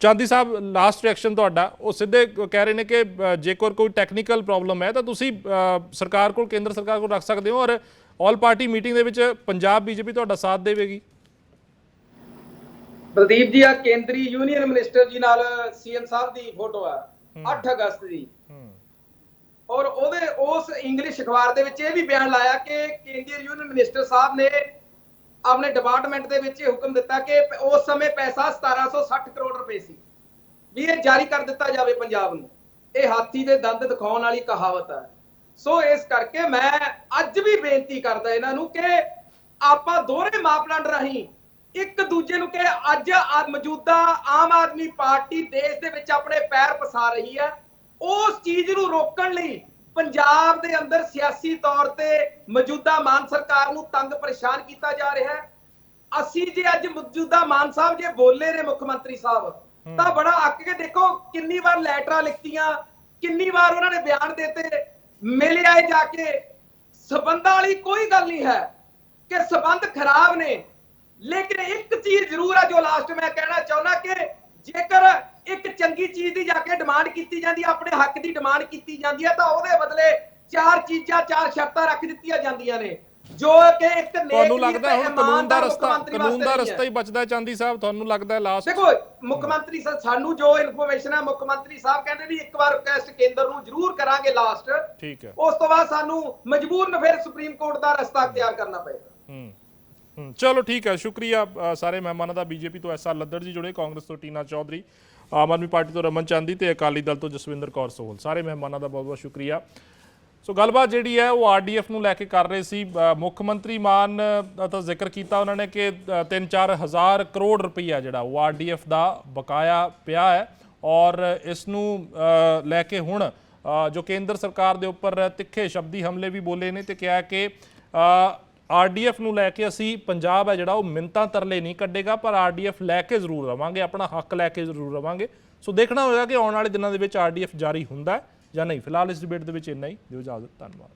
ਚਾਂਦੀ ਸਾਹਿਬ, ਲਾਸਟ ਰਿਐਕਸ਼ਨ ਤੁਹਾਡਾ, ਉਹ ਸਿੱਧੇ ਕਹਿ ਰਹੇ ਨੇ ਕਿ ਜੇਕਰ ਕੋਈ ਟੈਕਨੀਕਲ ਪ੍ਰੋਬਲਮ ਹੈ ਤਾਂ ਤੁਸੀਂ ਸਰਕਾਰ ਕੋਲ, ਕੇਂਦਰ ਸਰਕਾਰ ਕੋਲ ਰੱਖ ਸਕਦੇ ਹੋ, ਔਰ ਆਲ ਪਾਰਟੀ ਮੀਟਿੰਗ ਦੇ ਵਿੱਚ ਪੰਜਾਬ ਬੀਜੇਪੀ ਤੁਹਾਡਾ ਸਾਥ ਦੇਵੇਗੀ। ਬਲਦੀਪ ਜੀ, ਆ ਕੇਂਦਰੀ ਯੂਨੀਅਨ ਮਿਨਿਸਟਰ ਜੀ ਨਾਲ ਸੀਐਮ ਸਾਹਿਬ ਦੀ ਫੋਟੋ ਆ 8 ਅਗਸਤ ਦੀ, ਔਰ ਉਹਦੇ ਉਸ ਇੰਗਲਿਸ਼ ਅਖਬਾਰ ਦੇ ਵਿੱਚ ਇਹ ਵੀ ਬਿਆਨ ਲਾਇਆ ਕਿ ਕੇਂਦਰੀ ਯੂਨੀਅਨ ਮਿਨਿਸਟਰ ਸਾਹਿਬ ਨੇ ਆਪਣੇ ਡਿਪਾਰਟਮੈਂਟ ਦੇ ਵਿੱਚ ਇਹ ਹੁਕਮ ਦਿੱਤਾ ਕਿ ਉਸ ਸਮੇਂ ਪੈਸਾ 1760 ਕਰੋੜ ਰੁਪਏ ਸੀ ਵੀ ਇਹ ਜਾਰੀ ਕਰ ਦਿੱਤਾ ਜਾਵੇ ਪੰਜਾਬ ਨੂੰ। ਇਹ ਹਾਥੀ ਦੇ ਦੰਦ ਦਿਖਾਉਣ ਵਾਲੀ ਕਹਾਵਤ ਹੈ। ਸੋ ਇਸ ਕਰਕੇ ਮੈਂ ਅੱਜ ਵੀ ਬੇਨਤੀ ਕਰਦਾ ਇਹਨਾਂ ਨੂੰ ਕਿ ਆਪਾਂ ਦੋਹਰੇ ਮਾਪਦੰਡ ਰਾਹੀਂ ਇੱਕ ਦੂਜੇ ਨੂੰ ਕਿ ਅੱਜ ਮੌਜੂਦਾ ਆਮ ਆਦਮੀ ਪਾਰਟੀ ਦੇਸ਼ ਦੇ ਵਿੱਚ ਆਪਣੇ ਪੈਰ ਪਸਾਰ ਰਹੀ ਹੈ, ਉਸ ਚੀਜ਼ ਨੂੰ ਰੋਕਣ ਲਈ ਪੰਜਾਬ ਦੇ ਅੰਦਰ ਸਿਆਸੀ ਤੌਰ ਤੇ ਮੌਜੂਦਾ ਮਾਨ ਸਰਕਾਰ ਨੂੰ ਤੰਗ ਪਰੇਸ਼ਾਨ ਕੀਤਾ ਜਾ ਰਿਹਾ ਹੈ। ਅਸੀਂ ਜੇ ਅੱਜ ਮੌਜੂਦਾ ਮਾਨ ਸਾਹਿਬ ਜੇ ਬੋਲੇ ਨੇ ਮੁੱਖ ਮੰਤਰੀ ਸਾਹਿਬ ਤਾਂ ਬੜਾ ਅੱਕ ਕੇ ਦੇਖੋ ਕਿੰਨੀ ਵਾਰ ਲੈਟਰਾਂ ਲਿਖਤੀਆਂ, ਕਿੰਨੀ ਵਾਰ ਉਹਨਾਂ ਨੇ ਬਿਆਨ ਦਿੱਤੇ, ਮਿਲ ਆਏ ਜਾ ਕੇ। ਸਬੰਧਾਂ ਵਾਲੀ ਕੋਈ ਗੱਲ ਨਹੀਂ ਹੈ ਕਿ ਸਬੰਧ ਖਰਾਬ ਨੇ, ਲੇਕਿਨ ਇੱਕ ਚੀਜ਼ ਜ਼ਰੂਰ ਹੈ ਜੋ ਲਾਸਟ ਮੈਂ ਕਹਿਣਾ ਚਾਹੁੰਦਾ ਕਿ ਜੇਕਰ ਇੱਕ ਚੰਗੀ ਚੀਜ਼ ਦੀ ਜਾ ਕੇ ਡਿਮਾਂਡ ਕੀਤੀ ਜਾਂਦੀ ਹੈ, ਆਪਣੇ ਹੱਕ ਦੀ ਡਿਮਾਂਡ ਕੀਤੀ ਜਾਂਦੀ ਹੈ, ਤਾਂ ਉਹਦੇ ਬਦਲੇ ਚਾਰ ਚੀਜ਼ਾਂ, ਚਾਰ ਸ਼ਰਤਾਂ ਰੱਖ ਦਿੱਤੀਆਂ ਜਾਂਦੀਆਂ ਨੇ ਜੋ ਕਿ ਇੱਕ ਤੁਹਾਨੂੰ ਲੱਗਦਾ ਹੁਣ ਕਾਨੂੰਨ ਦਾ ਰਸਤਾ ਹੀ ਬਚਦਾ ਚਾਂਦੀ ਸਾਹਿਬ? ਤੁਹਾਨੂੰ ਲੱਗਦਾ ਲਾਸਟ ਦੇਖੋ ਮੁੱਖ ਮੰਤਰੀ ਸਾਹਿਬ ਸਾਨੂੰ ਜੋ ਇਨਫੋਰਮੇਸ਼ਨ ਹੈ, ਮੁੱਖ ਮੰਤਰੀ ਸਾਹਿਬ ਕਹਿੰਦੇ ਵੀ ਇੱਕ ਵਾਰ ਰਿਕੁਐਸਟ ਕੇਂਦਰ ਨੂੰ ਜ਼ਰੂਰ ਕਰਾਂਗੇ ਲਾਸਟ, ਠੀਕ ਹੈ, ਉਸ ਤੋਂ ਬਾਅਦ ਸਾਨੂੰ ਮਜਬੂਰਨ ਫਿਰ ਸੁਪਰੀਮ ਕੋਰਟ ਦਾ ਰਸਤਾ ਅਖਤਿਆਰ ਕਰਨਾ ਪਏਗਾ। ਚਲੋ ਠੀਕ ਹੈ, ਸ਼ੁਕਰੀਆ ਸਾਰੇ ਮਹਿਮਾਨਾਂ ਦਾ। ਬੀਜੇਪੀ ਤੋਂ ਐਸਆਰ ਲੱਦੜ ਜੀ ਜੁੜੇ, ਕਾਂਗਰਸ ਤੋਂ ਟੀਨਾ ਚੌਧਰੀ, ਆਮ ਆਦਮੀ ਪਾਰਟੀ ਤੋਂ ਰਮਨ ਚਾਂਦੀ ਤੇ ਅਕਾਲੀ ਦਲ ਤੋਂ ਜਸਵਿੰਦਰ ਕੌਰ ਸੋਹਲ। ਸਾਰੇ ਮਹਿਮਾਨਾਂ ਦਾ ਬਹੁਤ ਬਹੁਤ ਸ਼ੁਕਰੀਆ। ਸੋ ਗੱਲਬਾਤ ਜਿਹੜੀ ਹੈ ਉਹ ਆਰਡੀਐਫ ਨੂੰ ਲੈ ਕੇ ਕਰ ਰਹੇ ਸੀ। ਮੁੱਖ ਮੰਤਰੀ ਮਾਨ ਦਾ ਤਾਂ ਜ਼ਿਕਰ ਕੀਤਾ ਉਹਨਾਂ ਨੇ ਕਿ 3-4 ਹਜ਼ਾਰ ਕਰੋੜ ਰੁਪਈਆ ਜਿਹੜਾ ਉਹ ਆਰਡੀਐਫ ਦਾ ਬਕਾਇਆ ਪਿਆ ਹੈ ਔਰ ਇਸ ਨੂੰ ਲੈ ਕੇ ਹੁਣ ਜੋ ਕੇਂਦਰ ਸਰਕਾਰ ਦੇ ਉੱਪਰ ਤਿੱਖੇ ਸ਼ਬਦੀ ਹਮਲੇ ਵੀ ਬੋਲੇ ਨੇ ਤੇ ਕਿਹਾ ਕਿ ਆਰਡੀਐਫ ਨੂੰ ਲੈ ਕੇ ਅਸੀਂ ਪੰਜਾਬ ਹੈ ਜਿਹੜਾ ਉਹ ਮਿੰਨਤਾਂ ਤਰਲੇ ਨਹੀਂ ਕੱਢੇਗਾ, ਪਰ ਆਰਡੀਐਫ ਲੈ ਕੇ ਜ਼ਰੂਰ ਰਵਾਂਗੇ, ਆਪਣਾ ਹੱਕ ਲੈ ਕੇ ਜ਼ਰੂਰ ਰਵਾਂਗੇ। ਸੋ ਦੇਖਣਾ ਹੋਵੇਗਾ ਕਿ ਆਉਣ ਵਾਲੇ ਦਿਨਾਂ ਦੇ ਵਿੱਚ ਆਰਡੀਐਫ ਜਾਰੀ ਹੁੰਦਾ ਹੈ ਜਾਂ ਨਹੀਂ। ਫਿਲਹਾਲ ਇਸ ਡਿਬੇਟ ਦੇ ਵਿੱਚ ਇੰਨਾ ਹੀ। ਦਿਓ ਇਜਾਜ਼ਤ, ਧੰਨਵਾਦ।